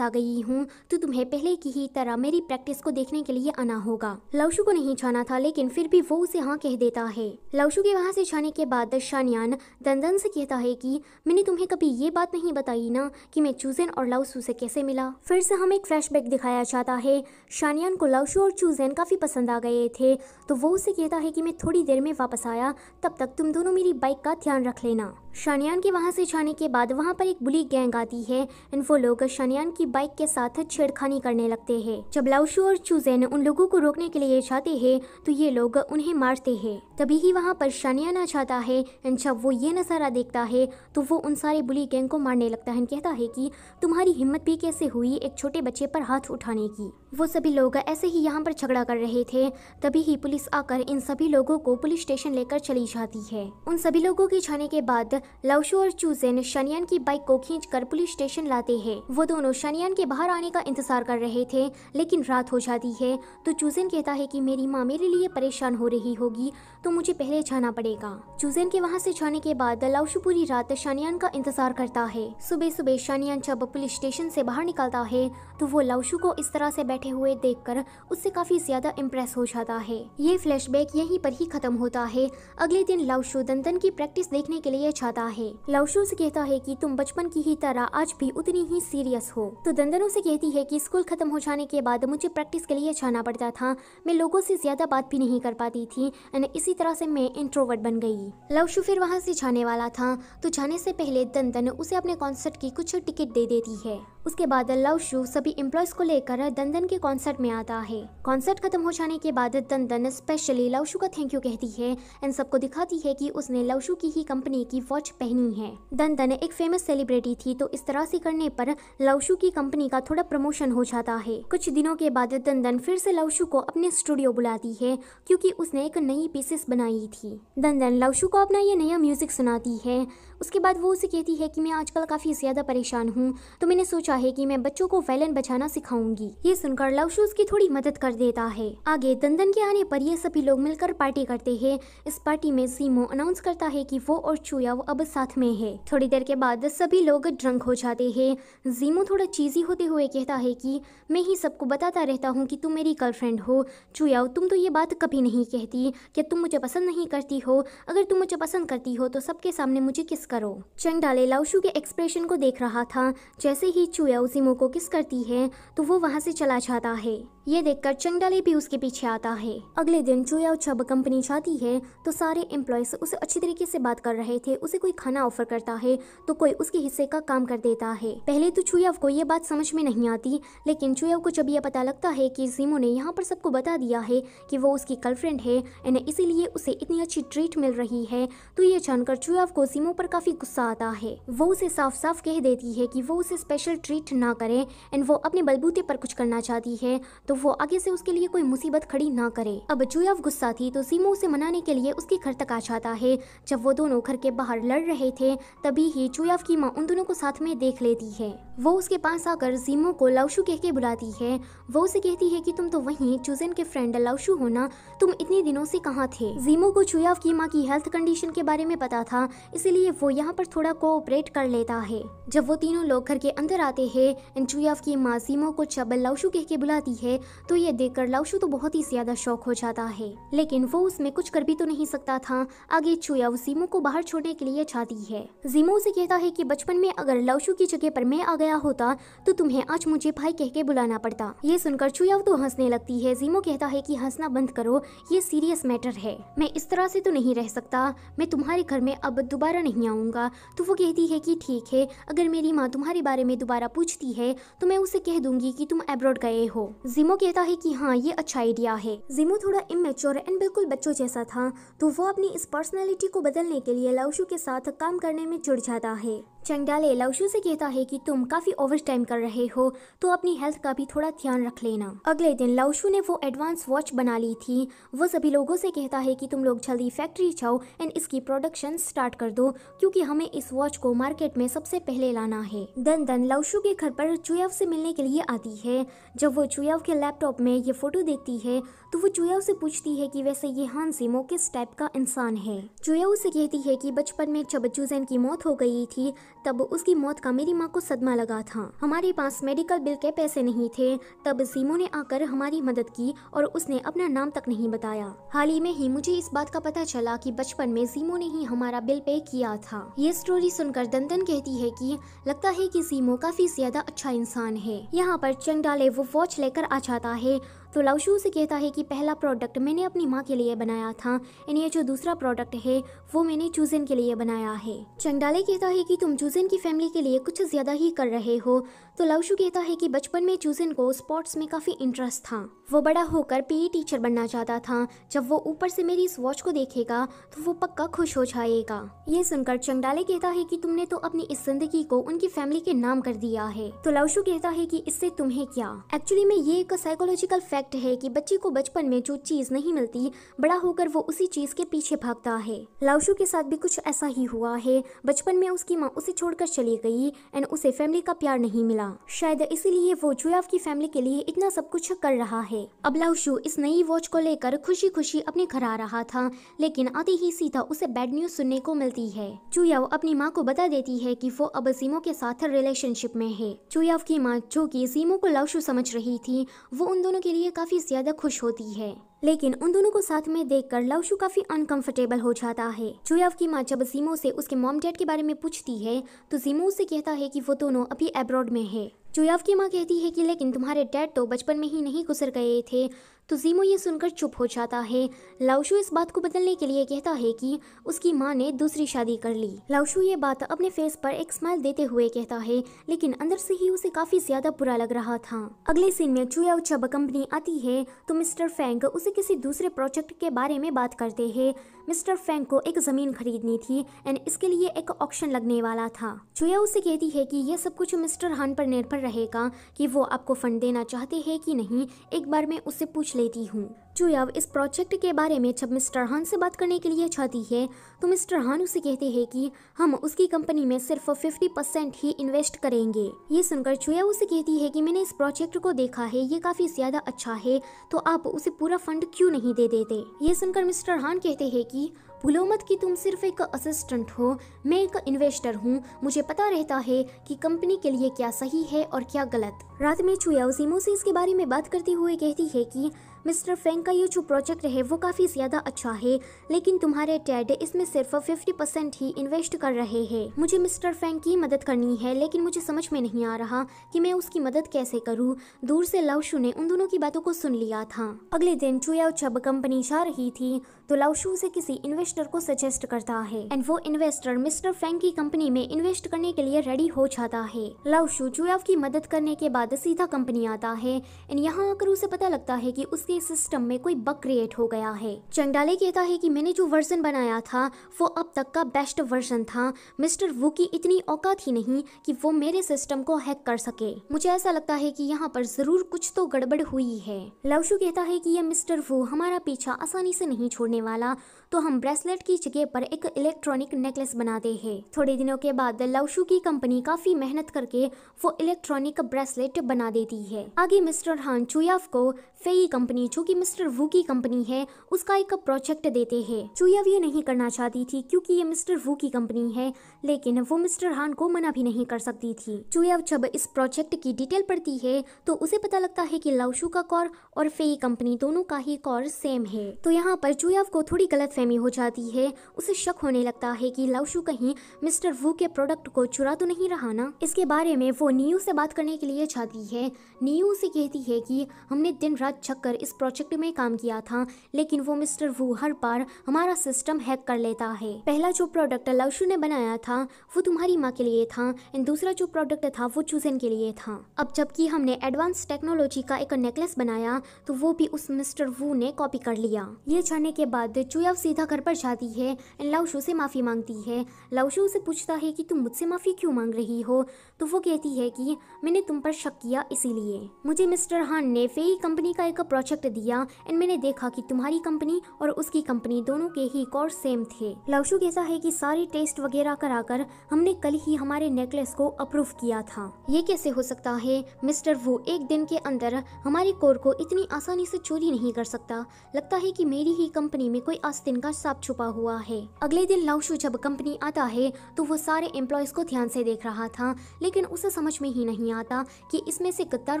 आ गई हूँ, तो तुम्हें पहले की ही तरह मेरी प्रैक्टिस को देखने के लिए आना होगा। लाओशु को नहीं जाना था, लेकिन फिर भी वो उसे हाँ कह देता है। लाओशु के वहाँ से जाने के बाद शानियान दंदन से कहता है कि मैंने तुम्हें कभी ये बात नहीं बताई ना कि मैं चूजेन और लाओशु से कैसे मिला। फिर से हमें एक फ्लैशबैक दिखाया जाता है। शानियान को लाओशु और चूजेन काफी पसंद आ गए थे, तो वो उसे कहता है कि मैं थोड़ी देर में वापस आया, तब तक तुम दोनों मेरी बाइक का ध्यान रख लेना। शानियान के वहाँ से जाने के बाद वहाँ पर एक बुली गैंग आती है एंड वो लोग शानियान की बाइक के साथ छेड़खानी करने लगते हैं। जब लाओशू और चूजेन उन लोगों को रोकने के लिए जाते हैं तो ये लोग उन्हें मारते हैं। तभी ही वहाँ पर शानियान आ जाता है एंड जब वो ये नज़ारा देखता है तो वो उन सारे बुली गैंग को मारने लगता है। कहता है कि तुम्हारी हिम्मत भी कैसे हुई एक छोटे बच्चे पर हाथ उठाने की। वो सभी लोग ऐसे ही यहाँ पर झगड़ा कर रहे थे। तभी ही पुलिस आकर इन सभी लोगों को पुलिस स्टेशन लेकर चली जाती है। उन सभी लोगों के जाने के बाद लाओशू और चूजेन शानियान की बाइक को खींचकर पुलिस स्टेशन लाते हैं। वो दोनों शानियान के बाहर आने का इंतजार कर रहे थे लेकिन रात हो जाती है। तो चूजेन कहता है कि मेरी माँ मेरे लिए परेशान हो रही होगी तो मुझे पहले जाना पड़ेगा। चूजेन के वहाँ से जाने के बाद लाओशू पूरी रात शानियान का इंतजार करता है। सुबह सुबह शानियान जब पुलिस स्टेशन से बाहर निकलता है तो वो लाओशू को इस तरह से बैठे हुए देखकर उससे काफी ज्यादा इम्प्रेस हो जाता है। ये फ्लैशबैक यहीं पर ही खत्म होता है। अगले दिन लाओशू दंदन की प्रैक्टिस देखने के लिए जाता है। लाओशू से कहता है कि तुम बचपन की ही तरह आज भी उतनी ही सीरियस हो। तो दंदन उसे कहती है कि स्कूल खत्म हो जाने के बाद मुझे प्रैक्टिस के लिए जाना पड़ता था। मैं लोगों से ज्यादा बात भी नहीं कर पाती थी एंड इसी तरह से मैं इंट्रोवर्ट बन गई। लाओशू फिर वहाँ से जाने वाला था तो जाने से पहले दंदन उसे अपने कॉन्सर्ट की कुछ टिकट दे देती है। उसके बाद लाओशू सभी एम्प्लॉयज को लेकर दंदन के कॉन्सर्ट में आता है। कॉन्सर्ट खत्म हो जाने के बाद दंदन स्पेशली लाओशू का थैंक यू कहती है एंड सबको दिखाती है कि उसने लाओशू की ही कंपनी की वॉच पहनी है। दंदन एक फेमस सेलिब्रिटी थी तो इस तरह से करने पर लाओशू की कंपनी का थोड़ा प्रमोशन हो जाता है। कुछ दिनों के बाद दंदन फिर से लाओशू को अपने स्टूडियो बुलाती है क्योंकि उसने एक नई पीसेस बनाई थी। दंदन लाओशू को अपना ये नया म्यूजिक सुनाती है। उसके बाद वो उसे कहती है कि मैं आजकल काफी ज्यादा परेशान हूँ तो मैंने सोचा है कि मैं बच्चों को वायलिन बजाना सिखाऊंगी। ये सुनकर लाओशू उसकी थोड़ी मदद कर देता है। आगे दंदन के आने पर ये सभी लोग मिलकर पार्टी करते हैं। इस पार्टी में जीमो अनाउंस करता है कि वो और चुयाओ अब साथ में है। थोड़ी देर के बाद सभी लोग ड्रंक हो जाते हैं। जीमो थोड़ा चीजी होते हुए कहता है कि मैं ही सबको बताता रहता हूँ कि तुम मेरी गर्लफ्रेंड हो। चुयाओ तुम तो ये बात कभी नहीं कहती कि तुम मुझे पसंद नहीं करती हो। अगर तुम मुझे पसंद करती हो तो सबके सामने मुझे किस करो। चंगडाले लाओशू के एक्सप्रेशन को देख रहा था। जैसे ही चुयाओ जीमो को किस करती है तो वो वहाँ से चला जाता है। ये देखकर चंगडाले भी उसके पीछे आता है। अगले दिन चुयाओ जब कंपनी जाती है तो सारे एम्प्लॉयज उसे अच्छी तरीके से बात कर रहे थे। उसे कोई खाना ऑफर करता है तो कोई उसके हिस्से का काम कर देता है। पहले तो चुयाओ को ये बात समझ में नहीं आती लेकिन चुयाओ को जब ये पता लगता है कि जीमो ने यहाँ पर सबको बता दिया है कि वो उसकी गर्लफ्रेंड है एंड इसीलिए उसे इतनी अच्छी ट्रीट मिल रही है तो ये जानकर चुयाओ को जीमो पर काफी गुस्सा आता है। वो उसे साफ साफ कह देती है कि वो उसे स्पेशल ट्रीट ना करे एंड वो अपने बलबूते पर कुछ करना चाहती है तो वो आगे से उसके लिए कोई मुसीबत खड़ी ना करे। अब चुयाओ गुस्सा थी तो जीमो उसे मनाने के लिए उसके घर तक आ जाता है। जब वो दोनों घर के बाहर लड़ रहे थे तभी ही चुयाओ की माँ उन दोनों को साथ में देख लेती है। वो उसके पास आकर जीमो को लाओशू कह के बुलाती है। वो उसे कहती है कि तुम तो वहीं चूजेन के फ्रेंड लाओशू हो ना, तुम इतने दिनों से कहाँ थे। जीमो को चुयाओ की माँ की हेल्थ कंडीशन के बारे में पता था इसीलिए वो यहाँ पर थोड़ा कोऑपरेट कर लेता है। जब वो तीनों लोग घर के अंदर आते हैं एंड चुयाओ की माँ जीमो को जब लाओशू कह के बुलाती है तो ये देखकर लाओशू तो बहुत ही ज्यादा शॉक हो जाता है लेकिन वो उसमें कुछ कर भी तो नहीं सकता था। आगे चुयाओ जीमो को बाहर छोड़ने के लिए जाती है। जीमो उसे कहता है कि बचपन में अगर लाओशू की जगह पर मैं आ गया होता तो तुम्हें आज मुझे भाई कह के बुलाना पड़ता। ये सुनकर चुयाओ तो हंसने लगती है। जीमो कहता है कि हंसना बंद करो, ये सीरियस मैटर है, मैं इस तरह से तो नहीं रह सकता, मैं तुम्हारे घर में अब दोबारा नहीं आऊंगा। तो वो कहती है कि ठीक है, अगर मेरी माँ तुम्हारे बारे में दोबारा पूछती है तो मैं उसे कह दूंगी कि तुम अब्रॉड गए हो। जीमो कहता है कि हाँ ये अच्छा आइडिया है। जीमो थोड़ा इमेच्योर एंड बिल्कुल बच्चों जैसा था तो वो अपनी इस पर्सनैलिटी को बदलने के लिए लाओशू के साथ काम करने में जुड़ जाता है। चंगडाले लाओशू से कहता है कि तुम काफी ओवर टाइम कर रहे हो तो अपनी हेल्थ का भी थोड़ा ध्यान रख लेना। अगले दिन लाओशू ने वो एडवांस वॉच बना ली थी। वो सभी लोगों से कहता है कि तुम लोग जल्दी फैक्ट्री जाओ एंड इसकी प्रोडक्शन स्टार्ट कर दो क्योंकि हमें इस वॉच को मार्केट में सबसे पहले लाना है। दन लाओशू के घर पर चुयाओ से मिलने के लिए आती है। जब वो चुयाओ के लैपटॉप में ये फोटो देखती है तो वो चुयाओ से पूछती है कि वैसे ये हान जीमो किस टाइप का इंसान है। चुयाओ से कहती है कि बचपन में जब चूजेन की मौत हो गई थी तब उसकी मौत का मेरी माँ को सदमा लगा था। हमारे पास मेडिकल बिल के पैसे नहीं थे, तब जीमो ने आकर हमारी मदद की और उसने अपना नाम तक नहीं बताया। हाल ही में ही मुझे इस बात का पता चला कि बचपन में जीमो ने ही हमारा बिल पे किया था। ये स्टोरी सुनकर दंदन कहती है कि लगता है कि जीमो काफी ज्यादा अच्छा इंसान है। यहाँ पर चंगडाले वो वॉच लेकर आ जाता है तो लाओशू उसे कहता है कि पहला प्रोडक्ट मैंने अपनी माँ के लिए बनाया था एंड ये जो दूसरा प्रोडक्ट है वो मैंने चूजन के लिए बनाया है। चंगडाले कहता है कि तुम चूजन की फैमिली के लिए कुछ ज्यादा ही कर रहे हो। तो लाओशू कहता है कि बचपन में चूजन को स्पोर्ट्स में काफी इंटरेस्ट था, वो बड़ा होकर पीई टीचर बनना चाहता था। जब वो ऊपर से मेरी इस वॉच को देखेगा तो वो पक्का खुश हो जाएगा। ये सुनकर चंगडाले कहता है कि तुमने तो अपनी इस जिंदगी को उनकी फैमिली के नाम कर दिया है। तो लाओशू कहता है कि इससे तुम्हें क्या। एक्चुअली में ये एक साइकोलॉजिकल फैक्ट है कि बच्चे को बचपन में जो चीज नहीं मिलती बड़ा होकर वो उसी चीज के पीछे भागता है। लाओशू के साथ भी कुछ ऐसा ही हुआ है। बचपन में उसकी माँ उसे छोड़कर चली गई एंड उसे फैमिली का प्यार नहीं मिला, शायद इसीलिए वो जुयाव की फैमिली के लिए इतना सब कुछ कर रहा है। अब लाओशू इस नई वॉच को लेकर खुशी खुशी अपने घर आ रहा था, लेकिन आते ही सीधा उसे बैड न्यूज सुनने को मिलती है। जुयाव अपनी माँ को बता देती है कि वो अब जीमो के साथ रिलेशनशिप में है। जुयाव की माँ जो कि जीमो को लाओशू समझ रही थी वो उन दोनों के लिए काफी ज्यादा खुश होती है, लेकिन उन दोनों को साथ में देखकर लाओशू काफी अनकंफर्टेबल हो जाता है। जुयाव की माँ जब जीमो से उसके मॉम डैड के बारे में पूछती है तो जीमो उसे कहता है कि वो दोनों अभी अब्रॉड में है। जुयाव की माँ कहती है कि लेकिन तुम्हारे डैड तो बचपन में ही नहीं गुजर गए थे। तो जीमो ये सुनकर चुप हो जाता है। लाओशू इस बात को बदलने के लिए कहता है कि उसकी माँ ने दूसरी शादी कर ली। लाओशू ये बात अपने फेस पर एक स्माइल देते हुए कहता है, लेकिन अंदर से ही उसे काफी ज्यादा बुरा लग रहा था। अगले सीन में जुयाव जब कंपनी आती है तो मिस्टर फैंग उसे किसी दूसरे प्रोजेक्ट के बारे में बात करते हैं। मिस्टर फैंग को एक जमीन खरीदनी थी एंड इसके लिए एक ऑक्शन लगने वाला था। जुयाव उसे कहती है कि यह सब कुछ मिस्टर हान पर निर्भर रहेगा कि वो आपको फंड देना चाहते हैं कि नहीं, एक बार मैं उससे पूछ लेती हूँ। जुयाव इस प्रोजेक्ट के बारे में जब मिस्टर हान से बात करने के लिए चाहती है तो मिस्टर हान उसे कहते हैं कि हम उसकी कंपनी में सिर्फ 50% ही इन्वेस्ट करेंगे। ये सुनकर जुयाव उसे कहती है कि मैंने इस प्रोजेक्ट को देखा है, ये काफी ज्यादा अच्छा है, तो आप उसे पूरा फंड क्यों नहीं दे देते। ये सुनकर मिस्टर हान कहते हैं कि भूलो मत कि तुम सिर्फ एक असिस्टेंट हो, मैं एक इन्वेस्टर हूँ, मुझे पता रहता है कि कंपनी के लिए क्या सही है और क्या गलत। रात में जुयाव जीमो से इसके बारे में बात करते हुए कहती है कि मिस्टर फैंग का ये जो प्रोजेक्ट है वो काफ़ी ज़्यादा अच्छा है, लेकिन तुम्हारे डैड इसमें सिर्फ 50% ही इन्वेस्ट कर रहे हैं। मुझे मिस्टर फैंग की मदद करनी है, लेकिन मुझे समझ में नहीं आ रहा कि मैं उसकी मदद कैसे करूँ। दूर से लाओशू ने उन दोनों की बातों को सुन लिया था। अगले दिन जुयाव जब कंपनी जा रही थी तो लाओशू से किसी इन्वेस्टर को सजेस्ट करता है एंड वो इन्वेस्टर मिस्टर फैंग की कंपनी में इन्वेस्ट करने के लिए रेडी हो जाता है। लाओशू जुयाव की मदद करने के बाद सीधा कंपनी आता है एंड यहाँ आकर उसे पता लगता है कि उसके सिस्टम में कोई बग क्रिएट हो गया है। चंगडाले कहता है कि मैंने जो वर्जन बनाया था वो अब तक का बेस्ट वर्जन था। मिस्टर वू की इतनी औकात ही नहीं कि वो मेरे सिस्टम को हैक कर सके। मुझे ऐसा लगता है कि यहाँ पर जरूर कुछ तो गड़बड़ हुई है। लाओशू कहता है कि यह मिस्टर वू हमारा पीछा आसानी से नहीं छोड़ने वाला, तो हम ब्रेसलेट की जगह पर एक इलेक्ट्रॉनिक नेकलेस बनाते हैं। थोड़े दिनों के बाद लाओशू की कंपनी काफी मेहनत करके वो इलेक्ट्रॉनिक ब्रेसलेट बना देती है। आगे मिस्टर हान जुयाव को फेई कंपनी जो कि मिस्टर वू की कंपनी है उसका एक प्रोजेक्ट देते हैं। जुयाव ये नहीं करना चाहती थी क्योंकि ये मिस्टर वू की कंपनी है, लेकिन वो मिस्टर हान को मना भी नहीं कर सकती थी। जुयाव जब इस प्रोजेक्ट की डिटेल पढ़ती है तो उसे पता लगता है कि लाओशू का कॉर और फेई कंपनी दोनों का ही कॉर सेम है। तो यहाँ पर जुयाव को थोड़ी गलतफहमी हो जाती है। उसे शक होने लगता है कि लाओशू कहीं मिस्टर वू के प्रोडक्ट को चुरा तो नहीं रहा ना। इसके बारे में वो नियू से बात करने के लिए चाहती है। नियू से कहती है कि हमने दिन रात जगकर इस प्रोजेक्ट में काम किया था, लेकिन वो मिस्टर वू हर बार हमारा सिस्टम हैक कर लेता है। पहला जो प्रोडक्ट लाओशू ने बनाया था वो तुम्हारी माँ के लिए था एंड दूसरा जो प्रोडक्ट था वो चूजन के लिए था। अब जबकि हमने एडवांस टेक्नोलॉजी का एक नेकलेस बनाया तो वो भी उस मिस्टर वू ने कॉपी कर लिया। ये जानने के बाद जुयाव सीधा घर पर जाती है एंड लाओशू से माफी मांगती है। लाओशू से पूछता है कि तुम मुझसे माफी क्यों मांग रही हो, तो वो कहती है कि मैंने तुम पर शक किया इसीलिए। मुझे मिस्टर हान ने फेई कंपनी का एक प्रोजेक्ट दिया एंड मैंने देखा कि तुम्हारी कंपनी और उसकी कंपनी दोनों के ही कोर सेम थे। लाओशू कहता है कि सारे टेस्ट वगैरह कराकर हमने कल ही हमारे नेकलेस को अप्रूव किया था। ये कैसे हो सकता है? मिस्टर वू एक दिन के अंदर हमारे कोर को इतनी आसानी से चोरी नहीं कर सकता। लगता है कि मेरी ही कंपनी में कोई आस्तीन का सांप छुपा हुआ है। अगले दिन लाओशू जब कंपनी आता है तो वो सारे एम्प्लॉयज को ध्यान से देख रहा था, लेकिन उसे समझ में ही नहीं आता कि इसमें से गद्दार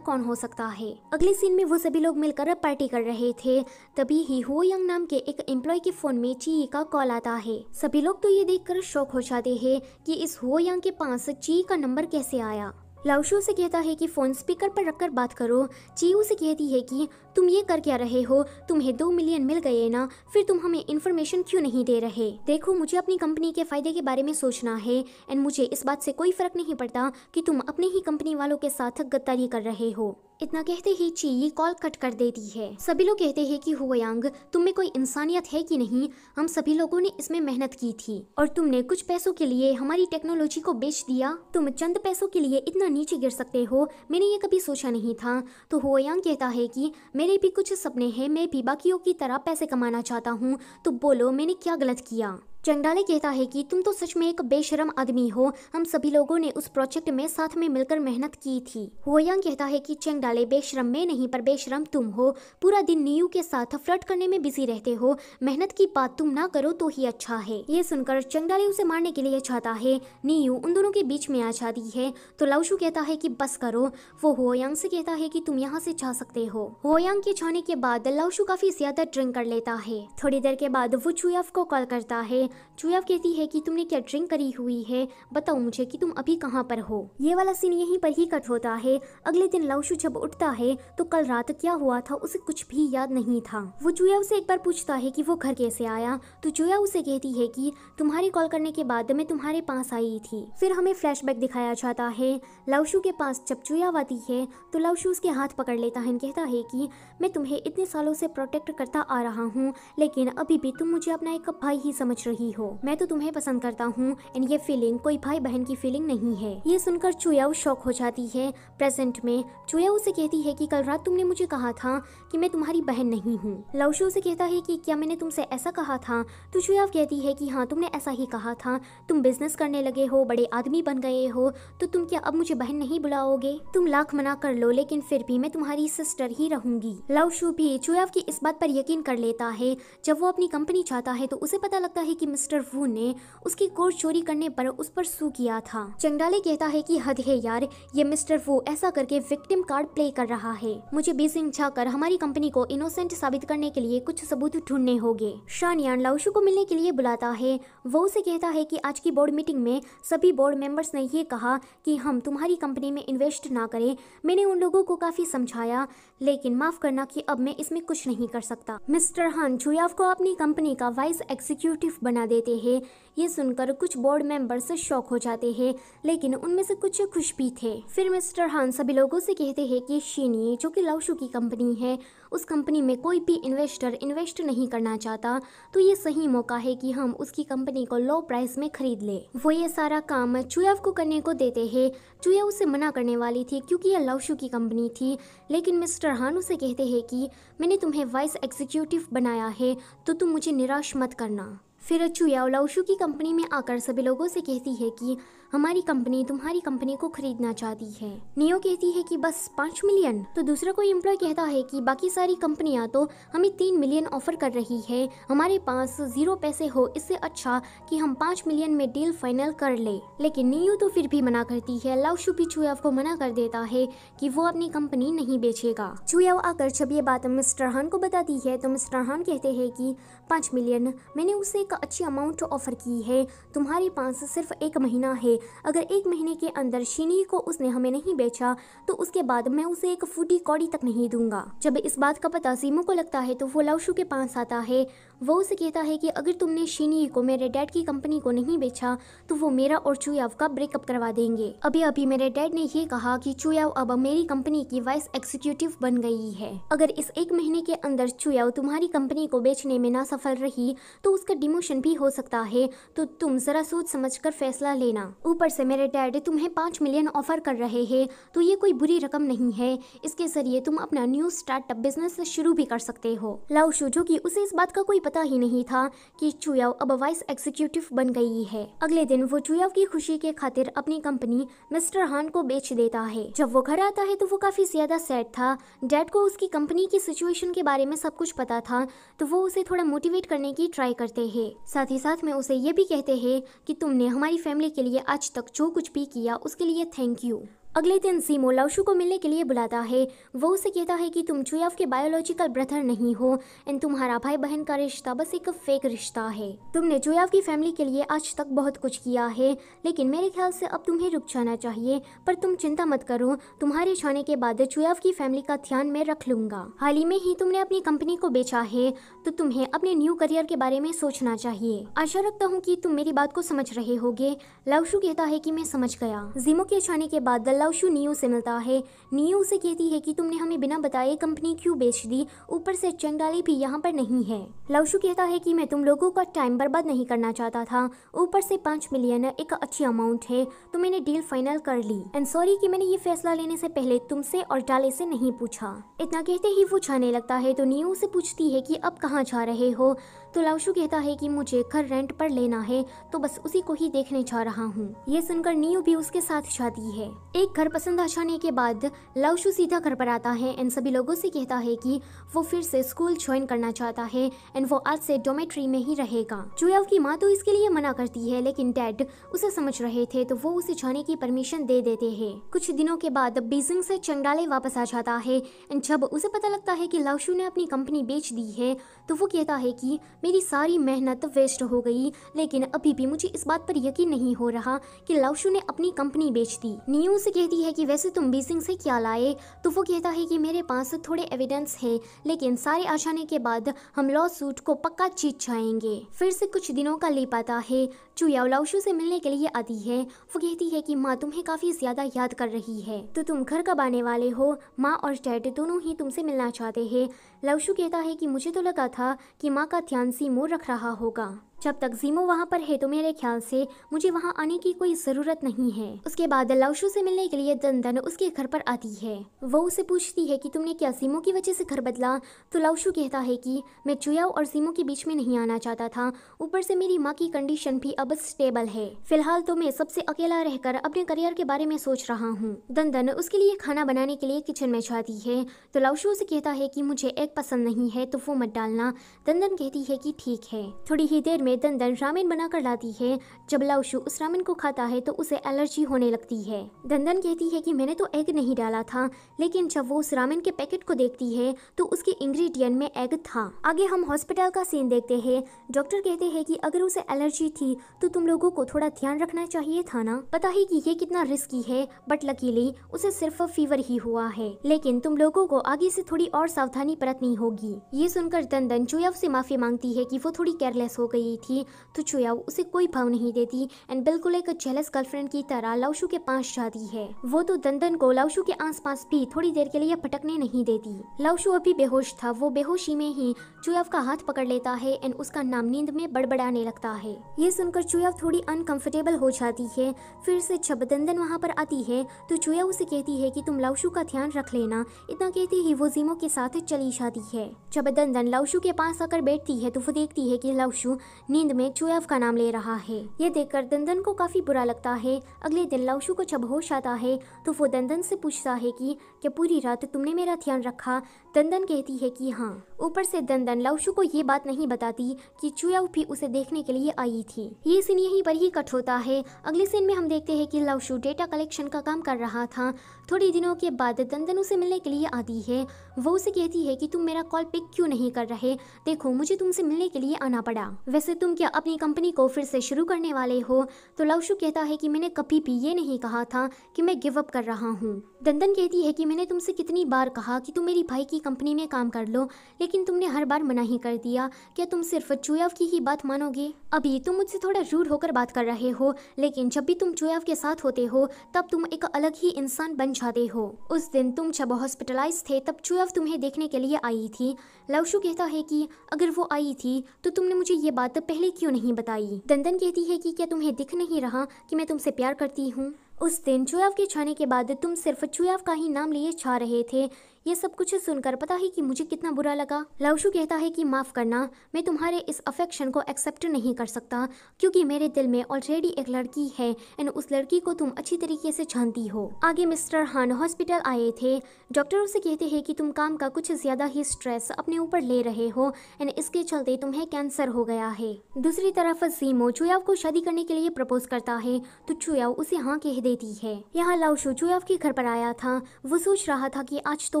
कौन हो सकता है। अगले सीन में वो सभी लोग मिलकर पार्टी कर रहे थे। तभी ही हो यंग नाम के एक एम्प्लॉय के फोन में ची का कॉल आता है। सभी लोग तो ये देखकर शॉक हो जाते हैं कि इस हो यंग के पास ची का नंबर कैसे आया। लाओशू से कहता है कि फ़ोन स्पीकर पर रखकर बात करो। चीयू से कहती है कि तुम ये कर क्या रहे हो, तुम्हें 2 मिलियन मिल गए ना, फिर तुम हमें इन्फॉर्मेशन क्यों नहीं दे रहे। देखो, मुझे अपनी कंपनी के फायदे के बारे में सोचना है एंड मुझे इस बात से कोई फर्क नहीं पड़ता कि तुम अपने ही कंपनी वालों के साथ गद्दारी कर रहे हो। इतना कहते ही ची कॉल कट कर देती है। सभी लोग कहते हैं कि हुआयांग, तुम में कोई इंसानियत है कि नहीं, हम सभी लोगों ने इसमें मेहनत की थी और तुमने कुछ पैसों के लिए हमारी टेक्नोलॉजी को बेच दिया। तुम चंद पैसों के लिए इतना नीचे गिर सकते हो, मैंने ये कभी सोचा नहीं था। तो हुआयांग कहता है कि मेरे भी कुछ सपने हैं, मैं भी बाकियों की तरह पैसे कमाना चाहता हूँ, तो बोलो मैंने क्या गलत किया। चंगडाले कहता है कि तुम तो सच में एक बेशरम आदमी हो, हम सभी लोगों ने उस प्रोजेक्ट में साथ में मिलकर मेहनत की थी। हुआयांग कहता है कि चंगडाले, बेशरम मैं नहीं पर बेशरम तुम हो, पूरा दिन नीयू के साथ फ्लर्ट करने में बिजी रहते हो, मेहनत की बात तुम ना करो तो ही अच्छा है। ये सुनकर चंगडाले उसे मारने के लिए चाहता है। नीयू उन दोनों के बीच में आ जाती है तो लाओशू कहता है कि बस करो। वो हुआयांग से कहता है कि तुम यहाँ से जा सकते हो। हुआयांग के जाने के बाद लाओशू काफी ज्यादा ड्रिंक कर लेता है। थोड़ी देर के बाद वो चुयाफ को कॉल करता है। चुयाफ कहती है कि तुमने क्या ड्रिंक करी हुई है, बताओ मुझे कि तुम अभी कहाँ पर हो। ये वाला सीन यहीं पर ही कट होता है। अगले दिन लाओशू जब उठता है तो कल रात क्या हुआ था उसे कुछ भी याद नहीं था। वो चुयाफ से एक बार पूछता है कि वो घर कैसे आया, तो चुयाफ उसे कहती है कि तुम्हारी कॉल करने के बाद मैं तुम्हारे पास आई थी। फिर हमें फ्लैशबैक दिखाया जाता है। लाओशू के पास जब चुयाफ आती है तो लाओशू उसके हाथ पकड़ लेता है, कहता है कि मैं तुम्हें इतने सालों से प्रोटेक्ट करता आ रहा हूँ, लेकिन अभी भी तुम मुझे अपना एक भाई ही समझ रही हो। मैं तो तुम्हें पसंद करता हूँ एंड ये फीलिंग कोई भाई बहन की फीलिंग नहीं है। ये सुनकर चुयाओ शॉक हो जाती है। प्रेजेंट में चुयाओ से कहती है कि कल रात तुमने मुझे कहा था कि मैं तुम्हारी बहन नहीं हूँ। लाओशू से कहता है कि क्या मैंने तुमसे ऐसा कहा था, तो चुयाओ कहती है कि हाँ तुमने ऐसा ही कहा था, तुम बिजनेस करने लगे हो, बड़े आदमी बन गए हो, तो तुम क्या अब मुझे बहन नहीं बुलाओगे। तुम लाख मना कर लो लेकिन फिर भी मैं तुम्हारी सिस्टर ही रहूंगी। लाओशू भी चुयाओ की इस बात पर यकीन कर लेता है। जब वो अपनी कंपनी चाहता है तो उसे पता लगता है कि मिस्टर वू ने उसकी कोड चोरी करने पर उस पर सू किया था। चंगडाले कहता है कि हद है यार, ये मिस्टर वू ऐसा करके विक्टिम कार्ड प्ले कर रहा है। मुझे बीजिंग जाकर हमारी कंपनी को इनोसेंट साबित करने के लिए कुछ सबूत ढूंढने होंगे। शानयान लाओशू को मिलने के लिए बुलाता है। वो उसे कहता है कि आज की बोर्ड मीटिंग में सभी बोर्ड मेंबर्स ने ये कहा कि हम तुम्हारी कंपनी में इन्वेस्ट ना करें। मैंने उन लोगों को काफी समझाया, लेकिन माफ करना कि अब मैं इसमें कुछ नहीं कर सकता। मिस्टर हान चुयाफ को अपनी कंपनी का वाइस एग्जीक्यूटिव बना देते हैं। ये सुनकर कुछ बोर्ड मेंबर्स शॉक हो जाते हैं, लेकिन उनमें से कुछ खुश भी थे। फिर मिस्टर हान सभी लोगों से कहते हैं कि शीनी, जो कि लाओशू की कंपनी है, उस कंपनी में कोई भी इन्वेस्टर इन्वेस्ट नहीं करना चाहता, तो ये सही मौका है कि हम उसकी कंपनी को लो प्राइस में खरीद ले। वो ये सारा काम चुयाफ को करने को देते हैं। चुया उसे मना करने वाली थी क्योंकि यह लाओशू की कंपनी थी, लेकिन मिस्टर हान उसे कहते हैं कि मैंने तुम्हें वाइस एग्जीक्यूटिव बनाया है तो तुम मुझे निराश मत करना। फिर चुयाओ लाओशू की कंपनी में आकर सभी लोगों से कहती है कि हमारी कंपनी तुम्हारी कंपनी को खरीदना चाहती है। नियो कहती है कि बस 5 मिलियन। तो दूसरा कोई एम्प्लॉय कहता है कि बाकी सारी कंपनियां तो हमें 3 मिलियन ऑफर कर रही है, हमारे पास 0 पैसे हो, इससे अच्छा कि हम 5 मिलियन में डील फाइनल कर ले। लेकिन नियो तो फिर भी मना करती है। लाओशू भी चुयाओ को मना कर देता है कि वो अपनी कंपनी नहीं बेचेगा। चुयाओ आकर जब ये बात मिस्टर हान को बताती है तो मिस्टर हान कहते हैं कि 5 मिलियन मैंने उसे एक अच्छी अमाउंट ऑफर की है, तुम्हारे पास सिर्फ 1 महीना है, अगर 1 महीने के अंदर शीनी को उसने हमें नहीं बेचा तो उसके बाद मैं उसे एक फूटी कौड़ी तक नहीं दूंगा। जब इस बात का पता सीमो को लगता है तो वो लाओशू के पास आता है। वो उसे कहता है कि अगर तुमने शीनी को मेरे डैड की कंपनी को नहीं बेचा तो वो मेरा और चुयाव का ब्रेकअप करवा देंगे। अभी अभी मेरे डैड ने ये कहा कि चुयाव अब मेरी कंपनी की वाइस एग्जीक्यूटिव बन गई है। अगर इस 1 महीने के अंदर चुयाव तुम्हारी कंपनी को बेचने में ना सफल रही तो उसका डिमोशन भी हो सकता है, तो तुम जरा सोच समझ कर फैसला लेना। ऊपर से मेरे डैड तुम्हें 5 मिलियन ऑफर कर रहे हैं, तो ये कोई बुरी रकम नहीं है, इसके जरिए तुम अपना न्यू स्टार्टअप बिजनेस शुरू भी कर सकते हो। लाओशू, जो कि उसे इस बात का कोई पता ही नहीं था कि चुयाव अब वाइस एग्जीक्यूटिव बन गई है। अगले दिन वो चुयाव की खुशी के खातिर अपनी कंपनी मिस्टर हान को बेच देता है। जब वो घर आता है तो वो काफी ज्यादा सैड था। डैड को उसकी कंपनी की सिचुएशन के बारे में सब कुछ पता था, तो वो उसे थोड़ा मोटिवेट करने की ट्राई करते हैं। साथ ही साथ में उसे ये भी कहते हैं कि तुमने हमारी फैमिली के लिए आज तक जो कुछ भी किया उसके लिए थैंक यू। अगले दिन जीमो लाउशु को मिलने के लिए बुलाता है। वो उसे कहता है कि तुम चुयाव के बायोलॉजिकल ब्रदर नहीं हो एंड तुम्हारा भाई बहन का रिश्ता बस एक फेक रिश्ता है। तुमने चुयाव की फैमिली के लिए आज तक बहुत कुछ किया है, लेकिन मेरे ख्याल से अब तुम्हें रुक जाना चाहिए। पर तुम चिंता मत करो, तुम्हारे जाने के बाद चुयाव की फैमिली का ध्यान मैं रख लूंगा। हाल ही में ही तुमने अपनी कंपनी को बेचा है, तो तुम्हें अपने न्यू करियर के बारे में सोचना चाहिए। आशा रखता हूँ कि तुम मेरी बात को समझ रहे होगे। लाउशु कहता है कि मैं समझ गया। जीमो के जाने के बाद लाउशु नियो से मिलता है। नियो उसे कहती है कि तुमने हमें बिना बताए कंपनी क्यों बेच दी, ऊपर से चंगडाली भी यहाँ पर नहीं है। लाउशु कहता है कि मैं तुम लोगों का टाइम बर्बाद नहीं करना चाहता था, ऊपर से 5 मिलियन एक अच्छी अमाउंट है, तो मैंने डील फाइनल कर ली एंड सॉरी कि मैंने ये फैसला लेने से पहले तुमसे और डाले से नहीं पूछा। इतना कहते ही वो जाने लगता है तो नियो से पूछती है कि अब कहाँ जा रहे हो। तो लाउशु कहता है कि मुझे घर रेंट पर लेना है, तो बस उसी को ही देखने जा रहा हूँ। ये सुनकर नियो भी उसके साथ जाती है। एक घर पसंद आ जाने के बाद लाउशु सीधा घर पर आता है एंड सभी लोगों से कहता है कि वो फिर से स्कूल ज्वाइन करना चाहता है एंड वो आज से डोमेट्री में ही रहेगा। चुयाव की माँ तो इसके लिए मना करती है, लेकिन डैड उसे समझ रहे थे तो वो उसे जाने की परमिशन दे देते हैं। कुछ दिनों के बाद बीजिंग से चंगडाले वापस आ जाता है एंड जब उसे पता लगता है कि लाउशु ने अपनी कंपनी बेच दी है, तो वो कहता है कि मेरी सारी मेहनत वेस्ट हो गई, लेकिन अभी भी मुझे इस बात पर यकीन नहीं हो रहा कि लाउशु ने अपनी कंपनी बेच दी। नियो से कहती है कि वैसे तुम बीजिंग से क्या लाए, तो वो कहता है कि मेरे पास थोड़े एविडेंस है, लेकिन सारे आ जाने के बाद हम लॉ सूट को पक्का जीत जाएंगे। फिर से कुछ दिनों का लीप आता है। चुयाव लाउशु से मिलने के लिए आती है। वो कहती है कि माँ तुम्हें काफी ज्यादा याद कर रही है, तो तुम घर कब आने वाले हो? माँ और डैड दोनों ही तुमसे मिलना चाहते हैं। लाउशु कहता है कि मुझे तो लगा था कि माँ का ध्यान जीमो रख रहा होगा। जब तक जीमो वहाँ पर है तो मेरे ख्याल से मुझे वहाँ आने की कोई जरूरत नहीं है। उसके बाद लाउशु से मिलने के लिए दंदन उसके घर पर आती है। वो उसे पूछती है कि तुमने क्या जीमो की वजह से घर बदला? तो लाउशु कहता है कि मैं चुयाव और जीमो के बीच में नहीं आना चाहता था, ऊपर से मेरी माँ की कंडीशन भी अब स्टेबल है। फिलहाल तो मैं सबसे अकेला रहकर अपने करियर के बारे में सोच रहा हूँ। दंदन उसके लिए खाना बनाने के लिए किचन में जाती है। तो लाउशु उसे कहता है कि मुझे एग पसंद नहीं है, तो वो मत डालना। दंदन कहती है कि ठीक है। थोड़ी ही देर में दंदन रामेन बनाकर लाती है। जब लाउशु उस रामेन को खाता है तो उसे एलर्जी होने लगती है। दंदन कहती है कि मैंने तो एग नहीं डाला था, लेकिन जब वो उस रामेन के पैकेट को देखती है तो उसके इंग्रेडिएंट में एग था। आगे हम हॉस्पिटल का सीन देखते हैं। डॉक्टर कहते हैं कि अगर उसे एलर्जी थी तो तुम लोगों को थोड़ा ध्यान रखना चाहिए था ना। पता ही कि ये कितना रिस्की है, बट लकीली उसे सिर्फ फीवर ही हुआ है, लेकिन तुम लोगों को आगे से थोड़ी और सावधानी बरतनी होगी। ये सुनकर दंदन चुयाव से माफी मांगती है कि वो थोड़ी केयरलेस हो गई थी, तो चुयाव उसे कोई भाव नहीं देती एंड बिल्कुल एक जेलस गर्लफ्रेंड की तरह लाउशु के पास जाती है। वो तो दंदन को लाउशु के आसपास भी थोड़ी देर के लिए भटकने नहीं देती। लाउशु अभी बेहोश था। वो बेहोशी में ही चुयाव का हाथ पकड़ लेता है एंड उसका नाम नींद में बड़बड़ाने लगता है। ये सुनकर चुयाव थोड़ी अनकंफर्टेबल हो जाती है। फिर से जब दंदन वहाँ पर आती है तो चुयाव उसे कहती है कि तुम लाउशु का ध्यान रख लेना। इतना कहती ही वो जीमो के साथ चली जाती है। जब दंदन लाउशु के पास आकर बैठती है तो वो देखती है कि लाउशु नींद में चुयाव का नाम ले रहा है। ये देखकर दंदन को काफी बुरा लगता है। अगले दिन लाउशु को जब होश आता है तो वो दंदन से पूछता है कि क्या पूरी रात तुमने मेरा ध्यान रखा? दंदन कहती है कि हाँ। ऊपर से दंदन लाउशु को ये बात नहीं बताती कि चुयाव भी उसे देखने के लिए आई थी। ये सीन यहीं पर ही कट होता है। अगले सीन में हम देखते हैं कि लाउशु डेटा कलेक्शन का काम कर रहा था। थोड़ी दिनों के बाद दंदन उसे मिलने के लिए आती है। वो उसे कहती है कि तुम मेरा कॉल पिक क्यों नहीं कर रहे? देखो, मुझे तुमसे मिलने के लिए आना पड़ा। वैसे तुम क्या अपनी कंपनी को फिर से शुरू करने वाले हो? तो लाउशु कहता है कि मैंने कभी भी ये नहीं कहा था कि मैं गिव अप कर रहा हूँ। दंदन कहती है कि मैंने तुमसे कितनी बार कहा कि तुम मेरी भाई की कंपनी में काम कर लो, लेकिन तुमने हर बार मना ही कर दिया। क्या तुम सिर्फ चुयाव की ही बात मानोगे? अभी तुम मुझसे थोड़ा रूड होकर बात कर रहे हो, लेकिन जब भी तुम चुयाव के साथ होते हो तब तुम एक अलग ही इंसान बन जाते हो। उस दिन तुम जब हॉस्पिटलाइज थे तब चुयाव तुम्हें देखने के लिए आई थी। लाउशु कहता है कि अगर वो आई थी तो तुमने मुझे ये बात पहले क्यों नहीं बताई? दंदन कहती है कि क्या तुम्हें दिख नहीं रहा कि मैं तुमसे प्यार करती हूँ? उस दिन चुयाव के जाने के बाद तुम सिर्फ चुयाव का ही नाम लिए जा रहे थे। ये सब कुछ सुनकर पता है कि मुझे कितना बुरा लगा। लाओशू कहता है कि माफ करना, मैं तुम्हारे इस अफेक्शन को एक्सेप्ट नहीं कर सकता क्योंकि मेरे दिल में ऑलरेडी एक लड़की है एंड उस लड़की को तुम अच्छी तरीके से जानती हो। आगे मिस्टर हान हॉस्पिटल आए थे। डॉक्टर उसे कहते हैं कि तुम काम का कुछ ज्यादा ही स्ट्रेस अपने ऊपर ले रहे हो एंड इसके चलते तुम्हें कैंसर हो गया है। दूसरी तरफ सीमो चुयाव को शादी करने के लिए प्रपोज करता है तो चुयाव उसे हाँ कह देती है। यहाँ लाओशू चुयाव के घर पर आया था। वो सोच रहा था कि आज तो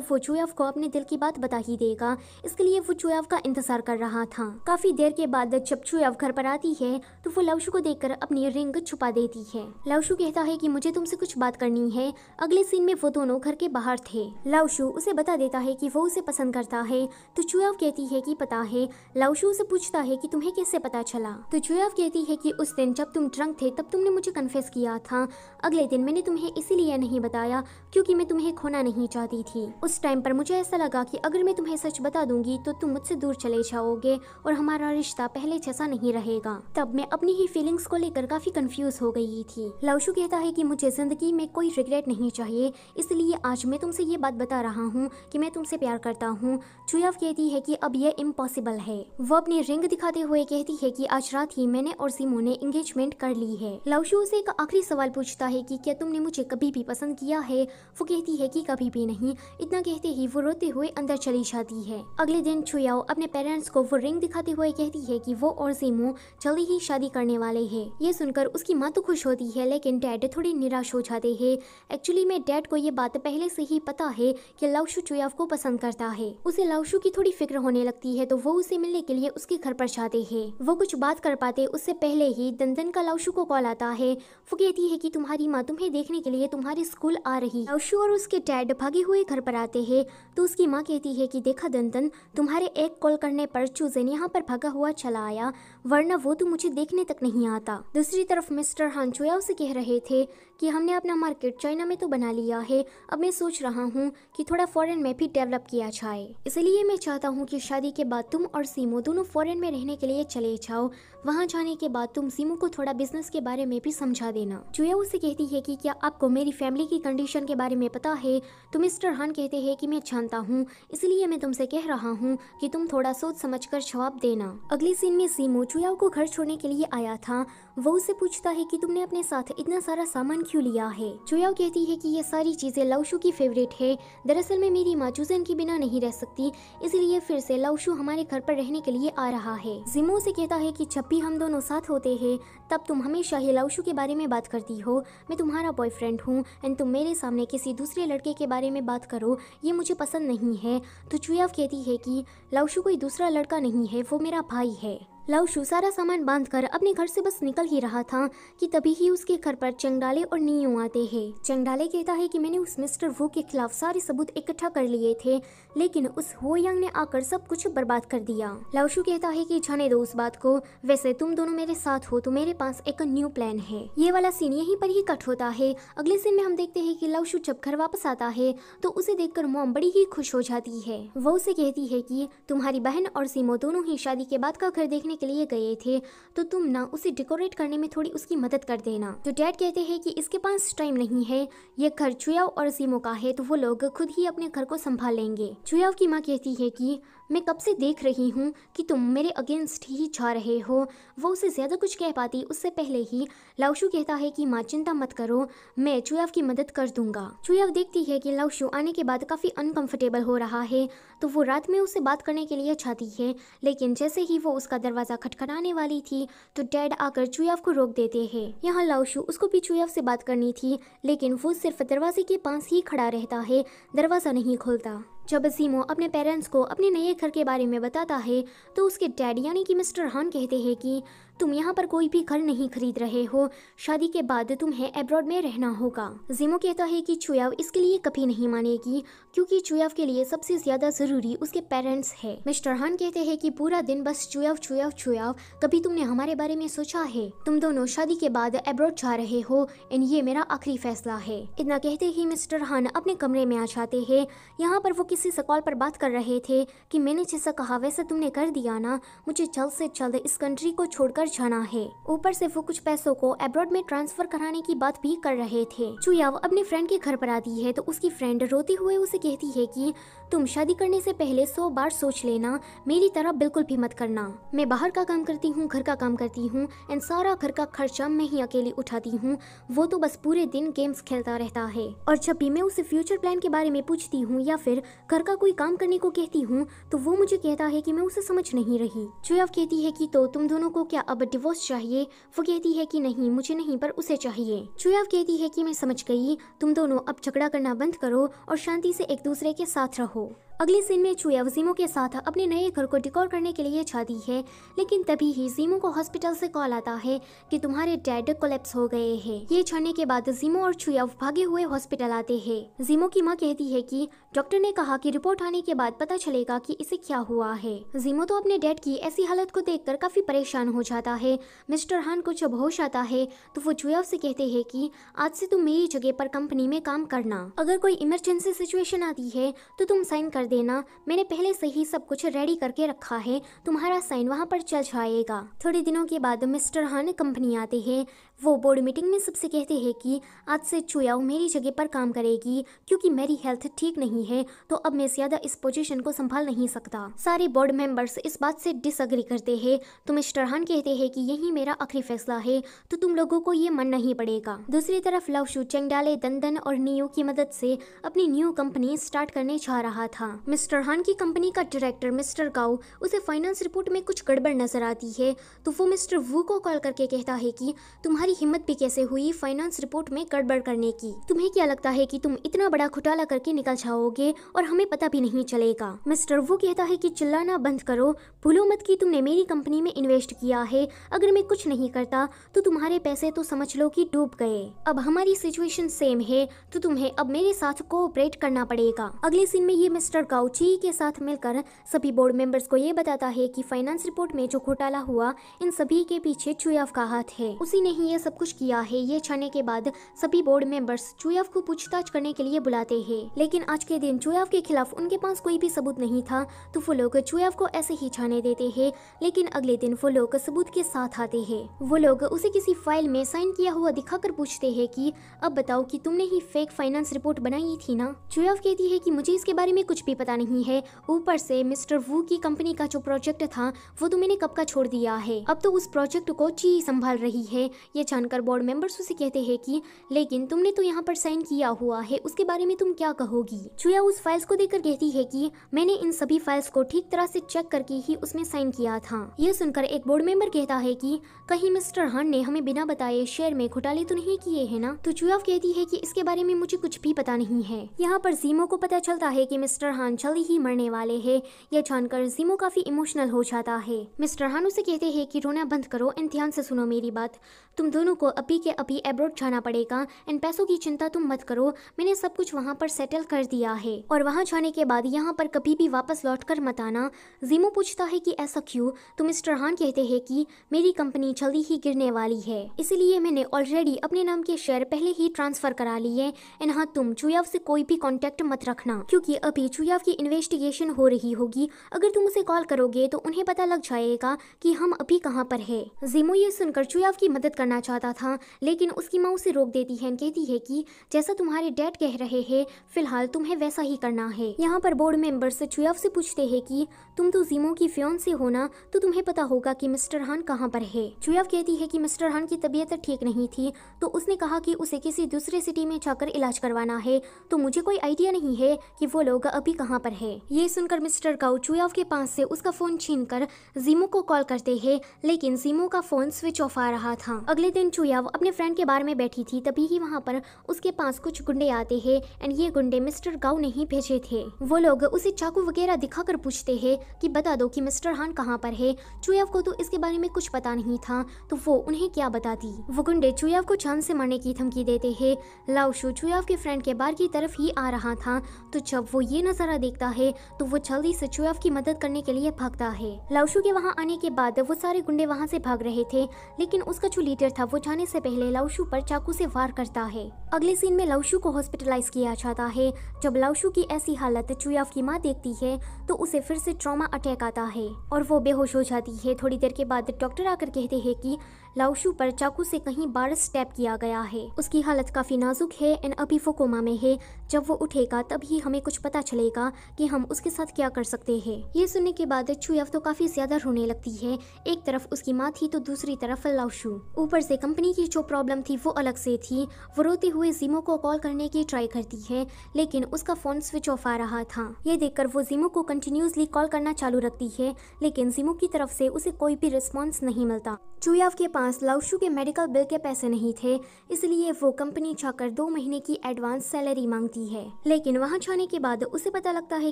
वो चुयाव को अपने दिल की बात बता ही देगा, इसके लिए वो चुयाव का इंतजार कर रहा था। काफी देर के बाद जब चुयाव घर पर आती है तो वो लाओशू को देखकर अपनी रिंग छुपा देती है। लाओशू कहता है कि मुझे तुमसे कुछ बात करनी है। अगले सीन में वो दोनों घर के बाहर थे। लाओशू उसे बता देता है कि वो उसे पसंद करता है तो चुयाव कहती है कि पता है। लाओशू उसे पूछता है कि तुम्हें कैसे पता चला तो चुयाव कहती है कि उस दिन जब तुम ड्रंक थे तब तुमने मुझे कन्फेस किया था। अगले दिन मैंने तुम्हें इसीलिए नहीं बताया क्योंकि मैं तुम्हें खोना नहीं चाहती थी। उस टाइम पर मुझे ऐसा लगा कि अगर मैं तुम्हें सच बता दूंगी तो तुम मुझसे दूर चले जाओगे और हमारा रिश्ता पहले जैसा नहीं रहेगा। तब मैं अपनी ही फीलिंग्स को लेकर काफी कंफ्यूज हो गई थी। लाओशू कहता है कि मुझे जिंदगी में कोई रिग्रेट नहीं चाहिए, इसलिए आज मैं तुमसे ये बात बता रहा हूँ कि मैं तुमसे प्यार करता हूँ। चुयाव कहती है कि अब ये इम्पॉसिबल है। वो अपनी रिंग दिखाते हुए कहती है कि आज रात ही मैंने और सीमो ने एंगेजमेंट कर ली है। लाओशू उसे एक आखिरी सवाल पूछता है कि क्या तुमने मुझे कभी भी पसंद किया है। वो कहती है कि कभी भी नहीं। इतना कहते ही वो रोते हुए अंदर चली जाती है। अगले दिन चुयाव अपने पेरेंट्स को वो रिंग दिखाते हुए कहती है कि वो और सीमो जल्दी ही शादी करने वाले हैं। ये सुनकर उसकी माँ तो खुश होती है लेकिन डैड थोड़े निराश हो जाते हैं। एक्चुअली में डैड को ये बात पहले से ही पता है कि लाओशू चुयाव को पसंद करता है। उसे लाओशू की थोड़ी फिक्र होने लगती है तो वो उसे मिलने के लिए उसके घर पर जाते हैं। वो कुछ बात कर पाते उससे पहले ही दंदन का लाओशू को कॉल आता है। वो कहती है कि तुम्हारी माँ तुम्हें देखने के लिए तुम्हारे स्कूल आ रही। लाओशू और उसके डैड भागे हुए घर पर आते हैं तो उसकी माँ कहती है कि देखा दंदन, तुम्हारे एक कॉल करने पर चूजन यहाँ पर भागा हुआ चला आया, वरना वो तो मुझे देखने तक नहीं आता। दूसरी तरफ मिस्टर हान चुयाव से कह रहे थे कि हमने अपना मार्केट चाइना में तो बना लिया है, अब मैं सोच रहा हूँ कि थोड़ा फॉरेन में भी डेवलप किया जाए। इसलिए मैं चाहता हूँ कि शादी के बाद तुम और सीमो दोनों फॉरेन में रहने के लिए चले जाओ। वहाँ जाने के बाद तुम सीमो को थोड़ा बिजनेस के बारे में भी समझा देना। चुयाव उसे कहती है कि क्या आपको मेरी फैमिली की कंडीशन के बारे में पता है। तो मिस्टर हान कहते हैं कि मैं जानता हूँ, इसलिए मैं तुमसे कह रहा हूँ कि तुम थोड़ा सोच समझ कर जवाब देना। अगले सीन में सीमो चुयाव को घर छोड़ने के लिए आया था। वो उससे पूछता है कि तुमने अपने साथ इतना सारा सामान क्यों लिया है। चुयाव कहती है कि ये सारी चीजें लाओशू की फेवरेट है। दरअसल में मेरी माँ चूजन के बिना नहीं रह सकती, इसलिए फिर से लाओशू हमारे घर पर रहने के लिए आ रहा है। जिमो से कहता है कि जब भी हम दोनों साथ होते हैं तब तुम हमेशा ही लाओशू के बारे में बात करती हो। मैं तुम्हारा बॉयफ्रेंड हूँ एंड तुम मेरे सामने किसी दूसरे लड़के के बारे में बात करो, ये मुझे पसंद नहीं है। तो चुयाव कहती है कि लाओशू कोई दूसरा लड़का नहीं है, वो मेरा भाई है। लाओशू सारा सामान बांधकर अपने घर से बस निकल ही रहा था कि तभी ही उसके घर पर चंगडाले और नीयू आते हैं। चंगडाले कहता है कि मैंने उस मिस्टर वू के खिलाफ सारे सबूत इकट्ठा कर लिए थे, लेकिन उस हो यंग ने आकर सब कुछ बर्बाद कर दिया। लाओशू कहता है कि जाने दो उस बात को, वैसे तुम दोनों मेरे साथ हो तो मेरे पास एक न्यू प्लान है। ये वाला सीन यहीं पर ही कट होता है। अगले सीन में हम देखते हैं कि लाओशू जब घर वापस आता है तो उसे देखकर मॉम बड़ी ही खुश हो जाती है। वो उसे कहती है कि तुम्हारी बहन और सीमो दोनों ही शादी के बाद का घर देखने के लिए गए थे, तो तुम ना उसे डेकोरेट करने में थोड़ी उसकी मदद कर देना। तो डैड कहते हैं कि इसके पास टाइम नहीं है, ये घर चुयाव और सीमो का है तो वो लोग खुद ही अपने घर को संभाल लेंगे। चुयाव की माँ कहती है कि मैं कब से देख रही हूँ कि तुम मेरे अगेंस्ट ही जा रहे हो। वो उसे ज्यादा कुछ कह पाती उससे पहले ही लाओशू कहता है कि माँ चिंता मत करो, मैं चुयाव की मदद कर दूंगा। चुयाव देखती है कि लाओशू आने के बाद काफी अनकंफर्टेबल हो रहा है तो वो रात में उससे बात करने के लिए चाहती है, लेकिन जैसे ही वो उसका दरवाजा खटखटाने वाली थी तो डैड आकर चुयाव को रोक देते हैं। यहाँ लाओशू उसको भी चुयाव से बात करनी थी, लेकिन वो सिर्फ दरवाजे के पास ही खड़ा रहता है, दरवाजा नहीं खोलता। जब सीमो अपने पेरेंट्स को अपने नए घर के बारे में बताता है तो उसके डैड यानी कि मिस्टर हान कहते हैं कि तुम यहाँ पर कोई भी घर नहीं खरीद रहे हो, शादी के बाद तुम्हें अब्रॉड में रहना होगा। जिमो कहता है कि चुयाव इसके लिए कभी नहीं मानेगी क्योंकि चुयाव के लिए सबसे ज्यादा जरूरी उसके पेरेंट्स है। मिस्टर हान कहते हैं कि पूरा दिन बस चुयाव चुयाव चुयाव, कभी तुमने हमारे बारे में सोचा है? तुम दोनों शादी के बाद अब्रॉड जा रहे हो एंड ये मेरा आखिरी फैसला है। इतना कहते ही मिस्टर हान अपने कमरे में आ जाते हैं। यहाँ पर वो किसी से कॉल पर बात कर रहे थे कि मैंने जैसा कहा वैसा तुमने कर दिया ना, मुझे जल्द से जल्द इस कंट्री को छोड़कर घर जाना है। ऊपर से वो कुछ पैसों को अब्रॉड में ट्रांसफर कराने की बात भी कर रहे थे। चुयाव अपने फ्रेंड के घर पर आती है तो उसकी फ्रेंड रोते हुए उसे कहती है कि तुम शादी करने से पहले 100 बार सोच लेना, मेरी तरह बिल्कुल भी मत करना। मैं बाहर का काम करती हूँ, घर का काम करती हूँ एंड सारा घर का खर्चा मैं ही अकेली उठाती हूँ, वो तो बस पूरे दिन गेम्स खेलता रहता है। और जब भी मैं उसे फ्यूचर प्लान के बारे में पूछती हूँ या फिर घर का कोई काम करने को कहती हूँ तो वो मुझे कहता है कि मैं उसे समझ नहीं रही। चुयाव कहती है कि तो तुम दोनों को क्या अब डिवोर्स चाहिए? वो कहती है कि नहीं, मुझे नहीं पर उसे चाहिए। चुयाव कहती है कि मैं समझ गई, तुम दोनों अब झगड़ा करना बंद करो और शांति से एक दूसरे के साथ रहो। अगले सीन में चुयाव जीमो के साथ अपने नए घर को डिकोर करने के लिए जाती है, लेकिन तभी ही जीमो को हॉस्पिटल से कॉल आता है कि तुम्हारे डैड कोलैप्स हो गए हैं। ये जानने के बाद जीमो और चुयाव भागे हुए हॉस्पिटल आते हैं। जीमो की माँ कहती है कि डॉक्टर ने कहा कि रिपोर्ट आने के बाद पता चलेगा कि इसे क्या हुआ है। जीमो तो अपने डैड की ऐसी हालत को देखकर काफी परेशान हो जाता है। मिस्टर हान को जब होश आता है तो वो चुयाव से कहते हैं कि आज से तुम मेरी जगह पर कंपनी में काम करना, अगर कोई इमरजेंसी सिचुएशन आती है तो तुम साइन कर देना, मैंने पहले से ही सब कुछ रेडी करके रखा है, तुम्हारा साइन वहाँ पर चल जाएगा। थोड़े दिनों के बाद मिस्टर हान कंपनी आते हैं। वो बोर्ड मीटिंग में सबसे कहते हैं कि आज से चुयाव मेरी जगह पर काम करेगी क्योंकि मेरी हेल्थ ठीक नहीं है, तो अब मैं ज्यादा इस पोजीशन को संभाल नहीं सकता। सारे बोर्ड मेंबर्स इस बात से डिसएग्री करते हैं तो मिस्टर हान कहते हैं कि यही मेरा आखिरी फैसला है, तो तुम लोगों को ये मन नहीं पड़ेगा। दूसरी तरफ लवशु चेंगडाले दंदन और नियो की मदद से अपनी न्यू कंपनी स्टार्ट करने जा रहा था। मिस्टर हान की कंपनी का डायरेक्टर मिस्टर गाओ उसे फाइनेंस रिपोर्ट में कुछ गड़बड़ नजर आती है, तो वो मिस्टर वू को कॉल करके कहता है कि तुम्हारी हिम्मत भी कैसे हुई फाइनेंस रिपोर्ट में गड़बड़ करने की, तुम्हें क्या लगता है कि तुम इतना बड़ा घोटाला करके निकल जाओगे और हमें पता भी नहीं चलेगा। मिस्टर वू कहता है कि चिल्लाना बंद करो, भूलो मत कि तुमने मेरी कंपनी में इन्वेस्ट किया है, अगर मैं कुछ नहीं करता तो तुम्हारे पैसे तो समझ लो कि डूब गए। अब हमारी सिचुएशन सेम है तो तुम्हें अब मेरे साथ कोऑपरेट करना पड़ेगा। अगले सीन में ये मिस्टर गाओ ची के साथ मिलकर सभी बोर्ड मेंबर्स को ये बताता है कि फाइनेंस रिपोर्ट में जो घोटाला हुआ इन सभी के पीछे चुयाव का हाथ है, उसी ने ही ये सब कुछ किया है। ये जानने के बाद सभी बोर्ड मेंबर्स चुयाव को पूछताछ करने के लिए बुलाते हैं, लेकिन आज के दिन चुयाव के खिलाफ उनके पास कोई भी सबूत नहीं था, तो वो लोग चुयाव को ऐसे ही जाने देते हैं। लेकिन अगले दिन वो लोग सबूत के साथ आते हैं। वो लोग उसे किसी फाइल में साइन किया हुआ दिखाकर पूछते हैं कि अब बताओ कि तुमने ही फेक फाइनेंस रिपोर्ट बनाई थी ना। चुयाव कहती है कि मुझे इसके बारे में कुछ भी पता नहीं है, ऊपर से मिस्टर वू की कंपनी का जो प्रोजेक्ट था वो तो मैंने कब का छोड़ दिया है, अब तो उस प्रोजेक्ट को ची संभाल रही है। ये जानकर बोर्ड मेंबर्स उसे कहते हैं कि लेकिन तुमने तो यहाँ पर साइन किया हुआ है, उसके बारे में तुम क्या कहोगी। चुया उस फाइल्स को देखकर कहती है कि मैंने इन सभी फाइल्स को ठीक तरह से चेक करके ही उसमें साइन किया था। यह सुनकर एक बोर्ड मेंबर कहता है कि कहीं मिस्टर हान ने हमें बिना बताए शेयर में घोटाले तो नहीं किए हैं ना। तो चुयाव कहती है कि इसके बारे में मुझे कुछ भी पता नहीं है। यहाँ पर जीमो को पता चलता है कि मिस्टर हान जल्दी ही मरने वाले हैं। यह जानकर जीमो काफी इमोशनल हो जाता है। मिस्टर हान उसे कहते हैं कि रोना बंद करो एंड ध्यान से सुनो मेरी बात, तुम दोनों को अभी के अभी एब्रॉड जाना पड़ेगा एंड पैसों की चिंता तुम मत करो, मैंने सब कुछ वहाँ पर सेटल कर दिया है और वहाँ जाने के बाद यहाँ पर कभी भी वापस लौट कर मत आना। जीमो पूछता है कि ऐसा क्यों, तो मिस्टर हान कहते हैं कि मेरी कंपनी जल्दी ही गिरने वाली है, इसलिए मैंने ऑलरेडी अपने नाम के शेयर पहले ही ट्रांसफर करा लिए एंड हाँ, तुम चुयाव से कोई भी कॉन्टेक्ट मत रखना क्योंकि अभी चुयाव की इन्वेस्टिगेशन हो रही होगी, अगर तुम उसे कॉल करोगे तो उन्हें पता लग जाएगा कि हम अभी कहाँ पर है। जीमो ये सुनकर चुयाव की मदद करना चाहता था, लेकिन उसकी माँ उसे रोक देती है, कहती है कि जैसा तुम्हारे डैड कह रहे हैं फिलहाल तुम्हें वैसा ही करना है। यहाँ पर बोर्ड मेंबर्स चुयाव से पूछते हैं कि तुम तो जीमो की फियांसे हो ना, तो तुम्हें पता होगा कि मिस्टर हान कहाँ पर है। चुयाव कहती है कि मिस्टर हान की तबीयत ठीक नहीं थी, तो उसने कहा कि उसे किसी दूसरे सिटी में जाकर इलाज करवाना है, तो मुझे कोई आइडिया नहीं है कि वो लोग अभी कहाँ पर है। ये सुनकर मिस्टर गाओ चुयाव के पास से उसका फोन छीनकर जीमो को कॉल करते हैं, लेकिन जीमो का फोन स्विच ऑफ आ रहा था। अगले दिन चुयाव अपने फ्रेंड के बार में बैठी थी, तभी ही वहाँ पर उसके पास कुछ गुंडे आते हैं एंड ये गुंडे मिस्टर गाओ ने ही भेजे थे। वो लोग उसे चाकू वगैरह दिखाकर पूछते हैं कि बता दो कि मिस्टर हान कहाँ पर है। चुयाव को तो इसके बारे में कुछ पता नहीं था, तो वो उन्हें क्या बताती। वो गुंडे चुयाव को जान से मारने की धमकी देते हैं। लाओशु चुयाव के फ्रेंड के बार की तरफ ही आ रहा था, तो जब वो ये नजर सारा देखता है तो वो जल्दी से चुयाव की मदद करने के लिए भागता है। लाउशु के वहाँ आने के बाद वो सारे गुंडे वहाँ से भाग रहे थे, लेकिन उसका जो लीडर था वो जाने से पहले लाउशु पर चाकू से वार करता है। अगले सीन में लाउशु को हॉस्पिटलाइज किया जाता है। जब लाउशु की ऐसी हालत चुयाव की माँ देखती है तो उसे फिर से ट्रॉमा अटैक आता है और वो बेहोश हो जाती है। थोड़ी देर के बाद डॉक्टर आकर कहते हैं कि लाउशु पर चाकू से कहीं 12 स्टैब किया गया है। उसकी हालत काफी नाजुक है एंड अभी वो कोमा में है। जब वो उठेगा तभी हमें कुछ पता चलेगा कि हम उसके साथ क्या कर सकते हैं। ये सुनने के बाद चुयाव तो काफी ज्यादा रोने लगती है। एक तरफ उसकी माँ थी तो दूसरी तरफ लाउशु। ऊपर से कंपनी की जो प्रॉब्लम थी वो अलग से थी। वो रोते हुए जीमो को कॉल करने की ट्राई करती है, लेकिन उसका फोन स्विच ऑफ आ रहा था। ये देखकर वो जीमो को कंटिन्यूसली कॉल करना चालू रखती है, लेकिन जीमो की तरफ से उसे कोई भी रिस्पॉन्स नहीं मिलता। चुयाव के पास लाउशु के मेडिकल बिल के पैसे नहीं थे, इसलिए वो कंपनी जाकर 2 महीने की एडवांस सैलरी मांगती है। लेकिन वहां जाने के बाद उसे पता लगता है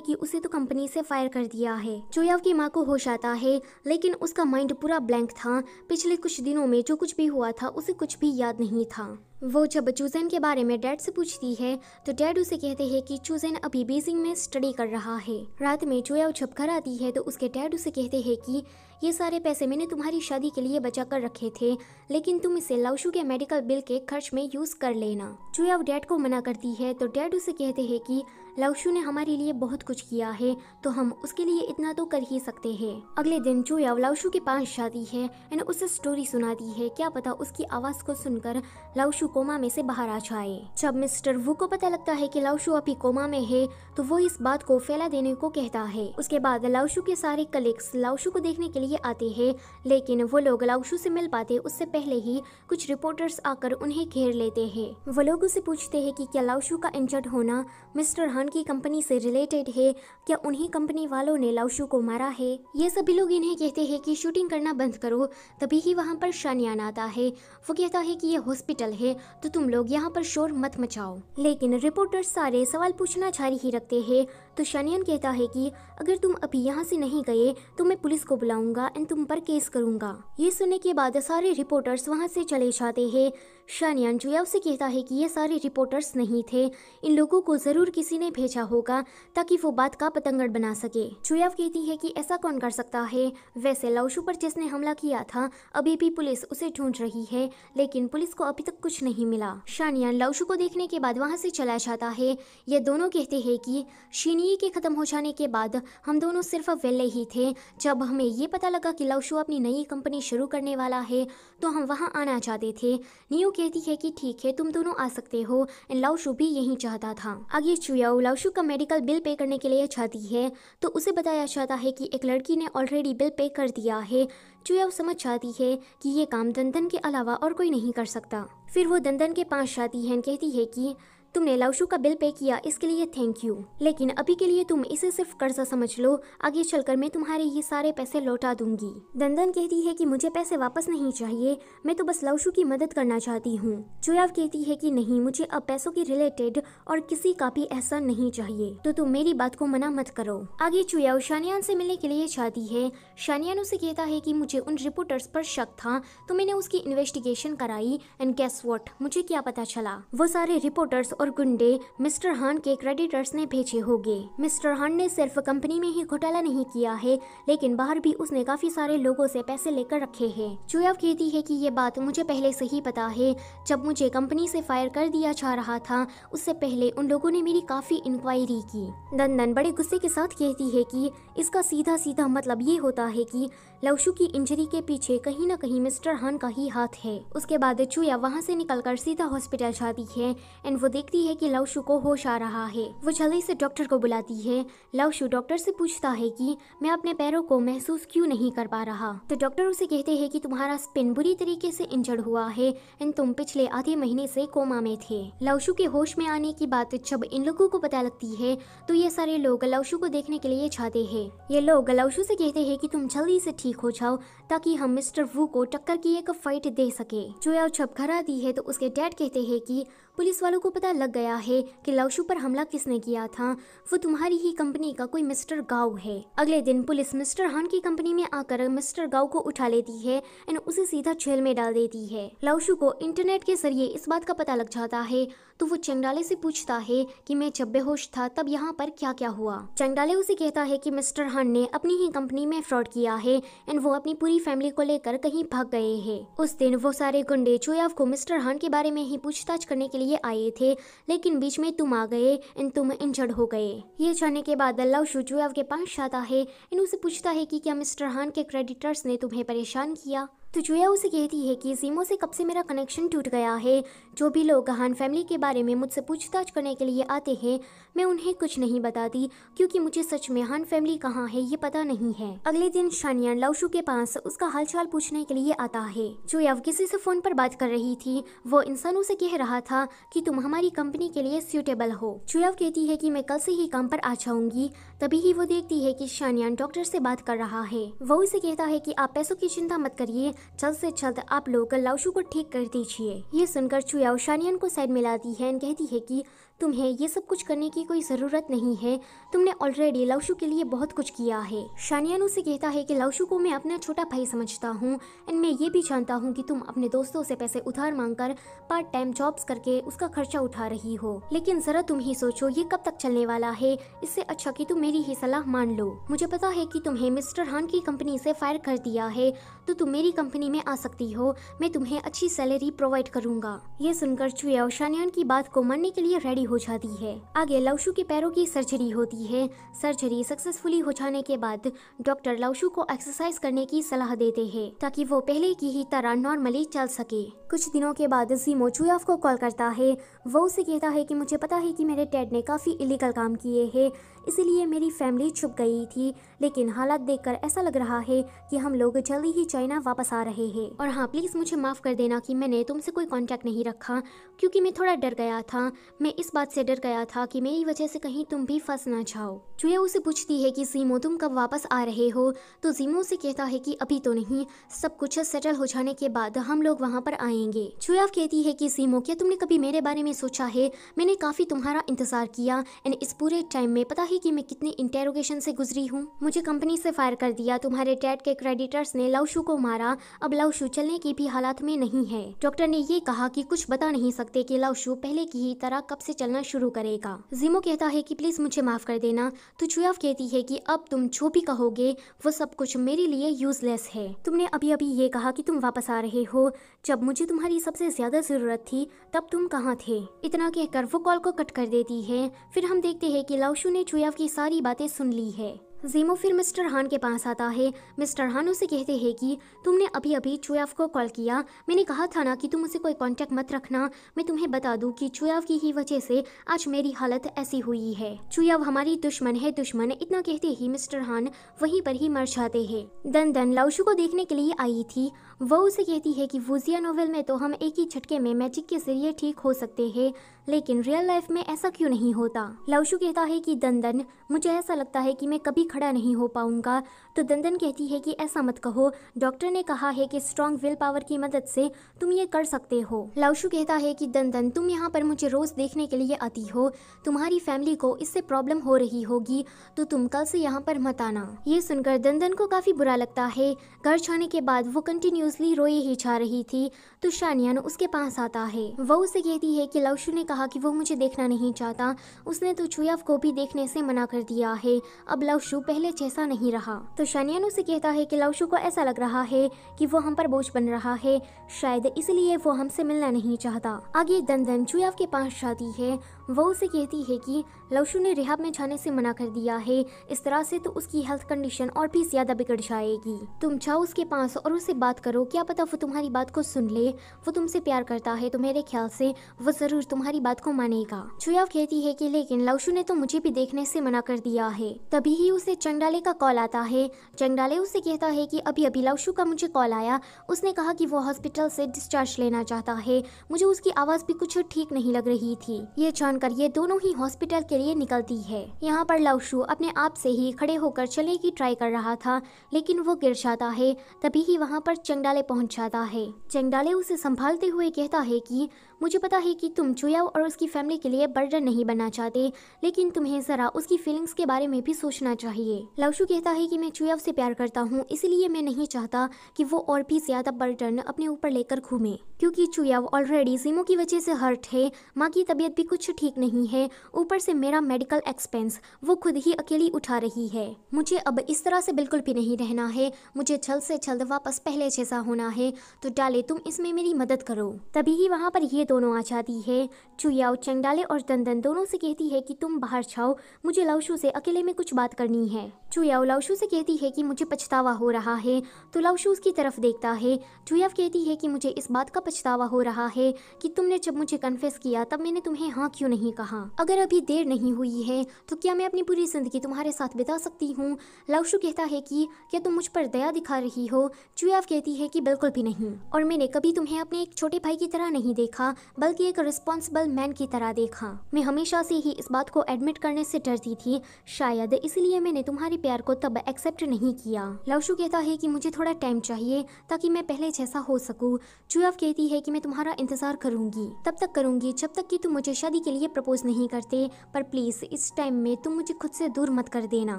कि उसे तो कंपनी से फायर कर दिया है। चुयाव की माँ को होश आता है, लेकिन उसका माइंड पूरा ब्लैंक था। पिछले कुछ दिनों में जो कुछ भी हुआ था उसे कुछ भी याद नहीं था। वो जब चूजेन के बारे में डैड से पूछती है तो डैड उसे कहते हैं कि चूजेन अभी बीजिंग में स्टडी कर रहा है। रात में चुयाव जब घर आती है तो उसके डैड उसे कहते हैं कि ये सारे पैसे मैंने तुम्हारी शादी के लिए बचा कर रखे थे, लेकिन तुम इसे लाउशु के मेडिकल बिल के खर्च में यूज कर लेना। चुयाव डैड को मना करती है तो डैड उसे कहते हैं कि लाउशु ने हमारे लिए बहुत कुछ किया है तो हम उसके लिए इतना तो कर ही सकते हैं। अगले दिन चुयाव लाउशु के पास जाती है एंड उसे स्टोरी सुनाती है। क्या पता उसकी आवाज को सुनकर लाउशु कोमा में से बाहर आ जाए। जब मिस्टर वू को पता लगता है कि लाउशु अभी कोमा में है तो वो इस बात को फैला देने को कहता है। उसके बाद लाउशु के सारे कलीग्स लाउशु को देखने के लिए आते हैं, लेकिन वो लोग लाउशु से मिल पाते उससे पहले ही कुछ रिपोर्टर्स आकर उन्हें घेर लेते हैं। वो लोग उसे पूछते हैं कि क्या लाउशु का इंजर्ड होना मिस्टर हान की कंपनी से रिलेटेड है, क्या उन्हीं कंपनी वालों ने लाउशु को मारा है। ये सभी लोग इन्हें कहते हैं कि शूटिंग करना बंद करो। तभी ही वहाँ पर शानियान आता है। वो कहता है कि ये हॉस्पिटल है तो तुम लोग यहाँ पर शोर मत मचाओ, लेकिन रिपोर्टर्स सारे सवाल पूछना जारी ही रखते हैं। तो शानियान कहता है कि अगर तुम अभी यहाँ से नहीं गए तो मैं पुलिस को बुलाऊंगा एंड तुम पर केस करूंगा। ये सुनने के बाद सारे रिपोर्टर्स वहाँ से चले जाते हैं। शानियान चुयाव से कहता है कि ये सारे रिपोर्टर्स नहीं थे, इन लोगों को जरूर किसी ने भेजा होगा ताकि वो बात का पतंगड़ बना सके। चुयाव कहती है कि ऐसा कौन कर सकता है। वैसे लाउशु पर जिसने हमला किया था अभी भी पुलिस उसे ढूंढ रही है, लेकिन पुलिस को अभी तक कुछ नहीं मिला। शानियान लाउशु को देखने के बाद वहाँ से चला जाता है। ये दोनों कहते हैं कि शिनिये के खत्म हो जाने के बाद हम दोनों सिर्फ वेले ही थे। जब हमें ये पता लगा कि लाउशु अपनी नई कंपनी शुरू करने वाला है तो हम वहाँ आना चाहते थे। नियो कहती है कि ठीक है तुम दोनों आ सकते हो एंड लाउशु भी यही चाहता था। आगे चुयाओ लाउशु का मेडिकल बिल पे करने के लिए जाती है तो उसे बताया जाता है कि एक लड़की ने ऑलरेडी बिल पे कर दिया है। चुयाओ समझ जाती है कि ये काम दंदन के अलावा और कोई नहीं कर सकता। फिर वो दंदन के पास जाती है, कहती है कि तुमने लाउशु का बिल पे किया इसके लिए थैंक यू, लेकिन अभी के लिए तुम इसे सिर्फ कर्जा समझ लो, आगे चलकर मैं तुम्हारे ये सारे पैसे लौटा दूंगी। दंदन कहती है कि मुझे पैसे वापस नहीं चाहिए, मैं तो बस लाउशु की मदद करना चाहती हूँ। चुयाव कहती है कि नहीं, मुझे अब पैसों के रिलेटेड और किसी का भी एहसान नहीं चाहिए, तो तुम मेरी बात को मना मत करो। आगे चुयाव शानियान से मिलने के लिए जाती है। शानियान उसे कहता है कि मुझे उन रिपोर्टर्स पर शक था तो मैंने उसकी इन्वेस्टिगेशन कराई एंड गेस व्हाट, मुझे क्या पता चला, वो सारे रिपोर्टर्स और गुंडे मिस्टर हान के क्रेडिटर्स ने भेजे होंगे। मिस्टर हान ने सिर्फ कंपनी में ही घोटाला नहीं किया है, लेकिन बाहर भी उसने काफी सारे लोगों से पैसे लेकर रखे हैं। चुयाव कहती है कि ये बात मुझे पहले से ही पता है। जब मुझे कंपनी से फायर कर दिया जा रहा था उससे पहले उन लोगों ने मेरी काफी इंक्वायरी की। दंदन बड़े गुस्से के साथ कहती है कि इसका सीधा सीधा मतलब ये होता है कि लाउशु की इंजरी के पीछे कहीं ना कहीं मिस्टर हान का ही हाथ है। उसके बाद चुया वहाँ से निकलकर सीधा हॉस्पिटल जाती है एंड वो देखती है कि लाउशु को होश आ रहा है। वो जल्दी से डॉक्टर को बुलाती है। लाउशु डॉक्टर से पूछता है कि मैं अपने पैरों को महसूस क्यों नहीं कर पा रहा। तो डॉक्टर उसे कहते हैं कि तुम्हारा स्पिन बुरी तरीके से इंजर्ड हुआ है एंड तुम पिछले आधे महीने से कोमा में थे। लाउशु के होश में आने की बात जब इन लोगों को पता लगती है तो ये सारे लोग लाउशु को देखने के लिए जाते हैं। ये लोग लाउशु से कहते हैं कि तुम जल्दी से ठीक हो जाओ ताकि हम मिस्टर वू को टक्कर की एक फाइट दे सके। चुयाओ जब घर आती है तो उसके डैड कहते हैं कि पुलिस वालों को पता लग गया है कि लाओशू पर हमला किसने किया था। वो तुम्हारी ही कंपनी का कोई मिस्टर गाओ है। अगले दिन पुलिस मिस्टर हान की कंपनी में आकर मिस्टर गाओ को उठा लेती है एंड उसे सीधा जेल में डाल देती है। लाओशू को इंटरनेट के जरिए इस बात का पता लग जाता है तो वो चंगडाले से पूछता है कि मैं जब बेहोश था तब यहाँ पर क्या क्या हुआ। चंगडाले उसे कहता है कि मिस्टर हान ने अपनी ही कंपनी में फ्रॉड किया है एंड वो अपनी पूरी फैमिली को लेकर कहीं भाग गए हैं। उस दिन वो सारे गुंडे चुयाव को मिस्टर हान के बारे में ही पूछताछ करने के लिए आए थे, लेकिन बीच में तुम आ गए एंड तुम इंजर्ड हो गए। ये जानने के बाद लाओशू चुयाव के पास जाता है एंड उसे पूछता है कि क्या मिस्टर हान के क्रेडिटर्स ने तुम्हें परेशान किया। तो चुया उसे कहती है कि जीमो से कब से मेरा कनेक्शन टूट गया है। जो भी लोग हान फैमिली के बारे में मुझसे पूछताछ करने के लिए आते हैं मैं उन्हें कुछ नहीं बताती, क्योंकि मुझे सच में हान फैमिली कहाँ है ये पता नहीं है। अगले दिन शानियान लाओशू के पास उसका हालचाल पूछने के लिए आता है। चुया किसी से फोन पर बात कर रही थी। वो इंसानों से कह रहा था कि तुम हमारी कंपनी के लिए सूटेबल हो। चुया कहती है कि मैं कल से ही काम पर आ जाऊंगी। तभी ही वो देखती है कि शानियान डॉक्टर से बात कर रहा है। वो उसे कहता है कि आप पैसों की चिंता मत करिए, जल्द से जल्द आप लोग लाओशू को ठीक कर दीजिए। ये सुनकर चुयाओ शानियान को साइड में लाती है और कहती है कि तुम्हें ये सब कुछ करने की कोई जरूरत नहीं है, तुमने ऑलरेडी लाओशू के लिए बहुत कुछ किया है। शानियान उसे कहता है कि लाओशू को मैं अपना छोटा भाई समझता हूँ एंड मैं ये भी जानता हूँ कि तुम अपने दोस्तों से पैसे उधार मांगकर पार्ट टाइम जॉब्स करके उसका खर्चा उठा रही हो, लेकिन जरा तुम ही सोचो ये कब तक चलने वाला है। इससे अच्छा कि तुम मेरी ही सलाह मान लो। मुझे पता है कि तुम्हें मिस्टर हान की कंपनी से फायर कर दिया है, तो तुम मेरी कंपनी में आ सकती हो, मैं तुम्हें अच्छी सैलरी प्रोवाइड करूंगा। ये सुनकर चुया शानियान की बात को मानने के लिए रेडी हो जाती है। आगे लाओशू के पैरों की सर्जरी होती है। सर्जरी सक्सेसफुली हो जाने के बाद डॉक्टर लाओशू को एक्सरसाइज करने की सलाह देते हैं ताकि वो पहले की ही तरह नॉर्मली चल सके। कुछ दिनों के बाद जीमो चुयाव को कॉल करता है। वो उसे कहता है कि मुझे पता है कि मेरे डैड ने काफी इलीगल काम किए हैं, इसीलिए मेरी फैमिली छुप गई थी, लेकिन हालात देखकर ऐसा लग रहा है कि हम लोग जल्दी ही चाइना वापस आ रहे हैं। और हाँ, प्लीज मुझे माफ कर देना कि मैंने तुमसे कोई कांटेक्ट नहीं रखा, क्योंकि मैं थोड़ा डर गया था। मैं इस बात से डर गया था कि मेरी वजह से कहीं तुम भी फंस ना जाओ। चुया उसे पूछती है कि जीमो तुम कब वापस आ रहे हो, तो जीमो से कहता है कि अभी तो नहीं, सब कुछ सेटल हो जाने के बाद हम लोग वहाँ पर आएंगे। चुया कहती है कि जीमो क्या तुमने कभी मेरे बारे में सोचा है, मैंने काफी तुम्हारा इंतजार किया एंड इस पूरे टाइम में पता है कि मैं कितनी इंटेरोगेशन से गुजरी हूँ। मुझे कंपनी से फायर कर दिया, तुम्हारे डैड के क्रेडिटर्स ने लाओशू को मारा, अब लाओशू चलने की भी हालात में नहीं है। डॉक्टर ने ये कहा कि कुछ बता नहीं सकते कि लाओशू पहले की ही तरह कब से चलना शुरू करेगा। जीमो कहता है कि प्लीज मुझे माफ कर देना, तो चुयाव कहती है कि अब तुम जो भी कहोगे वो सब कुछ मेरे लिए यूजलेस है। तुमने अभी अभी ये कहा कि तुम वापस आ रहे हो, जब मुझे तुम्हारी सबसे ज्यादा जरूरत थी तब तुम कहाँ थे। इतना कहकर वो कॉल को कट कर देती है। फिर हम देखते हैं कि लाओशू ने चुयाव की सारी बातें सुन ली है। जीमो फिर मिस्टर हान के पास आता है। मिस्टर हान उसे कहते हैं कि तुमने अभी अभी चुयाव को कॉल किया, मैंने कहा था ना कि तुम उसे कोई कांटेक्ट मत रखना। मैं तुम्हें बता दूं कि चुयाव की ही वजह से आज मेरी हालत ऐसी हुई है। चुयाव हमारी दुश्मन है दुश्मन। इतना कहते ही मिस्टर हान वहीं पर ही मर जाते हैं। दन लाओशू को देखने के लिए आई थी। वो उसे कहती है कि वुजिया नोवेल में तो हम एक ही झटके में मैजिक के जरिए ठीक हो सकते हैं, लेकिन रियल लाइफ में ऐसा क्यों नहीं होता। लाओशू कहता है कि दन मुझे ऐसा लगता है कि मैं कभी खड़ा नहीं हो पाऊंगा। तो दन कहती है कि ऐसा मत कहो, डॉक्टर ने कहा है कि स्ट्रॉन्ग विल पावर की मदद से तुम ये कर सकते हो। लाओशू कहता है कि दन तुम यहाँ पर मुझे रोज देखने के लिए आती हो, तुम्हारी फैमिली को इससे प्रॉब्लम हो रही होगी, तो तुम कल से यहाँ पर मत आना। ये सुनकर दन को काफी बुरा लगता है। घर जाने के बाद वो कंटिन्यूसली रोए ही जा रही थी। तो शानियान उसके पास आता है। वो उसे कहती है कि लाओशू ने कहा कि वो मुझे देखना नहीं चाहता, उसने तो चुयाव को भी देखने से मना कर दिया है। अब लाओशू पहले जैसा नहीं रहा। तो शानियान उसे कहता है कि लाओशू को ऐसा लग रहा है कि वो हम पर बोझ बन रहा है, शायद इसलिए वो हमसे मिलना नहीं चाहता। आगे दन चुयाव के पास जाती है। वो उसे कहती है कि लाओशू ने रिहाब में जाने से मना कर दिया है, इस तरह से तो उसकी हेल्थ कंडीशन और भी ज्यादा बिगड़ जाएगी। तुम जाओ उसके पास और उससे बात करो, क्या पता वो तुम्हारी बात को सुन ले। वो तुमसे प्यार करता है तो मेरे ख्याल से वो जरूर तुम्हारी बात को मानेगा। चुयाव कहती है कि लेकिन लाओशू ने तो मुझे भी देखने से मना कर दिया है। तभी ही उसे चंगडाले का कॉल आता है। चंगडाले उससे कहता है कि अभी अभी लाओशू का मुझे कॉल आया, उसने कहा कि वो हॉस्पिटल से डिस्चार्ज लेना चाहता है। मुझे उसकी आवाज़ भी कुछ ठीक नहीं लग रही थी। ये जानकर ये दोनों ही हॉस्पिटल के लिए निकलती है। यहाँ पर लाओशू अपने आप से ही खड़े होकर चलने की ट्राई कर रहा था, लेकिन वो गिर जाता है। तभी ही वहाँ पर चंगडाले पहुँच जाता है। चंगडाले उसे संभालते हुए कहता है कि मुझे पता है कि तुम चुयाओ और उसकी फैमिली के लिए बर्डन नहीं बनना चाहते, लेकिन तुम्हें जरा उसकी फीलिंग्स के बारे में भी सोचना चाहिए। लाओशू कहता है कि मैं चुयाओ से प्यार करता हूँ, इसलिए मैं नहीं चाहता कि वो और भी ज्यादा बर्डन अपने ऊपर लेकर घूमे, क्योंकि चुयाओ ऑलरेडी जीमो की वजह से हर्ट है। माँ की तबीयत भी कुछ ठीक नहीं है, ऊपर से मेरा मेडिकल एक्सपेंस वो खुद ही अकेली उठा रही है। मुझे अब इस तरह से बिल्कुल भी नहीं रहना है, मुझे जल्द से जल्द वापस पहले जैसा होना है। तो डाले तुम इसमें मेरी मदद करो। तभी ही वहाँ पर ये दोनों आ जाती है। चुयाओ चंगडाले और दंदन दोनों से कहती है कि तुम बाहर जाओ, मुझे लाओशू से अकेले में कुछ बात करनी है। चुयाओ लाओशू से कहती है कि मुझे पछतावा हो रहा है, तो लाओशू उसकी तरफ देखता है। चुयाओ कहती है कि मुझे इस बात का पछतावा हो रहा है कि तुमने जब मुझे कन्फेस किया तब मैंने तुम्हें हाँ क्यों नहीं कहा। अगर अभी देर नहीं हुई है तो क्या मैं अपनी पूरी जिंदगी तुम्हारे साथ बिता सकती हूँ। लाओशू कहता है कि क्या तुम मुझ पर दया दिखा रही हो। चुयाओ कहती है कि बिल्कुल भी नहीं, और मैंने कभी तुम्हें अपने एक छोटे भाई की तरह नहीं देखा, बल्कि एक रिस्पॉन्सिबल मैन की तरह देखा। मैं हमेशा से ही इस बात को एडमिट करने से डरती थी, शायद इसलिए मैंने तुम्हारे प्यार को तब एक्सेप्ट नहीं किया। लाओशू कहता है कि मुझे थोड़ा टाइम चाहिए ताकि मैं पहले जैसा हो सकूं। चुयाओ कहती है कि मैं तुम्हारा इंतजार करूंगी, तब तक करूंगी जब तक कि तुम मुझे शादी के लिए प्रपोज नहीं करते, पर प्लीज इस टाइम में तुम मुझे खुद से दूर मत कर देना।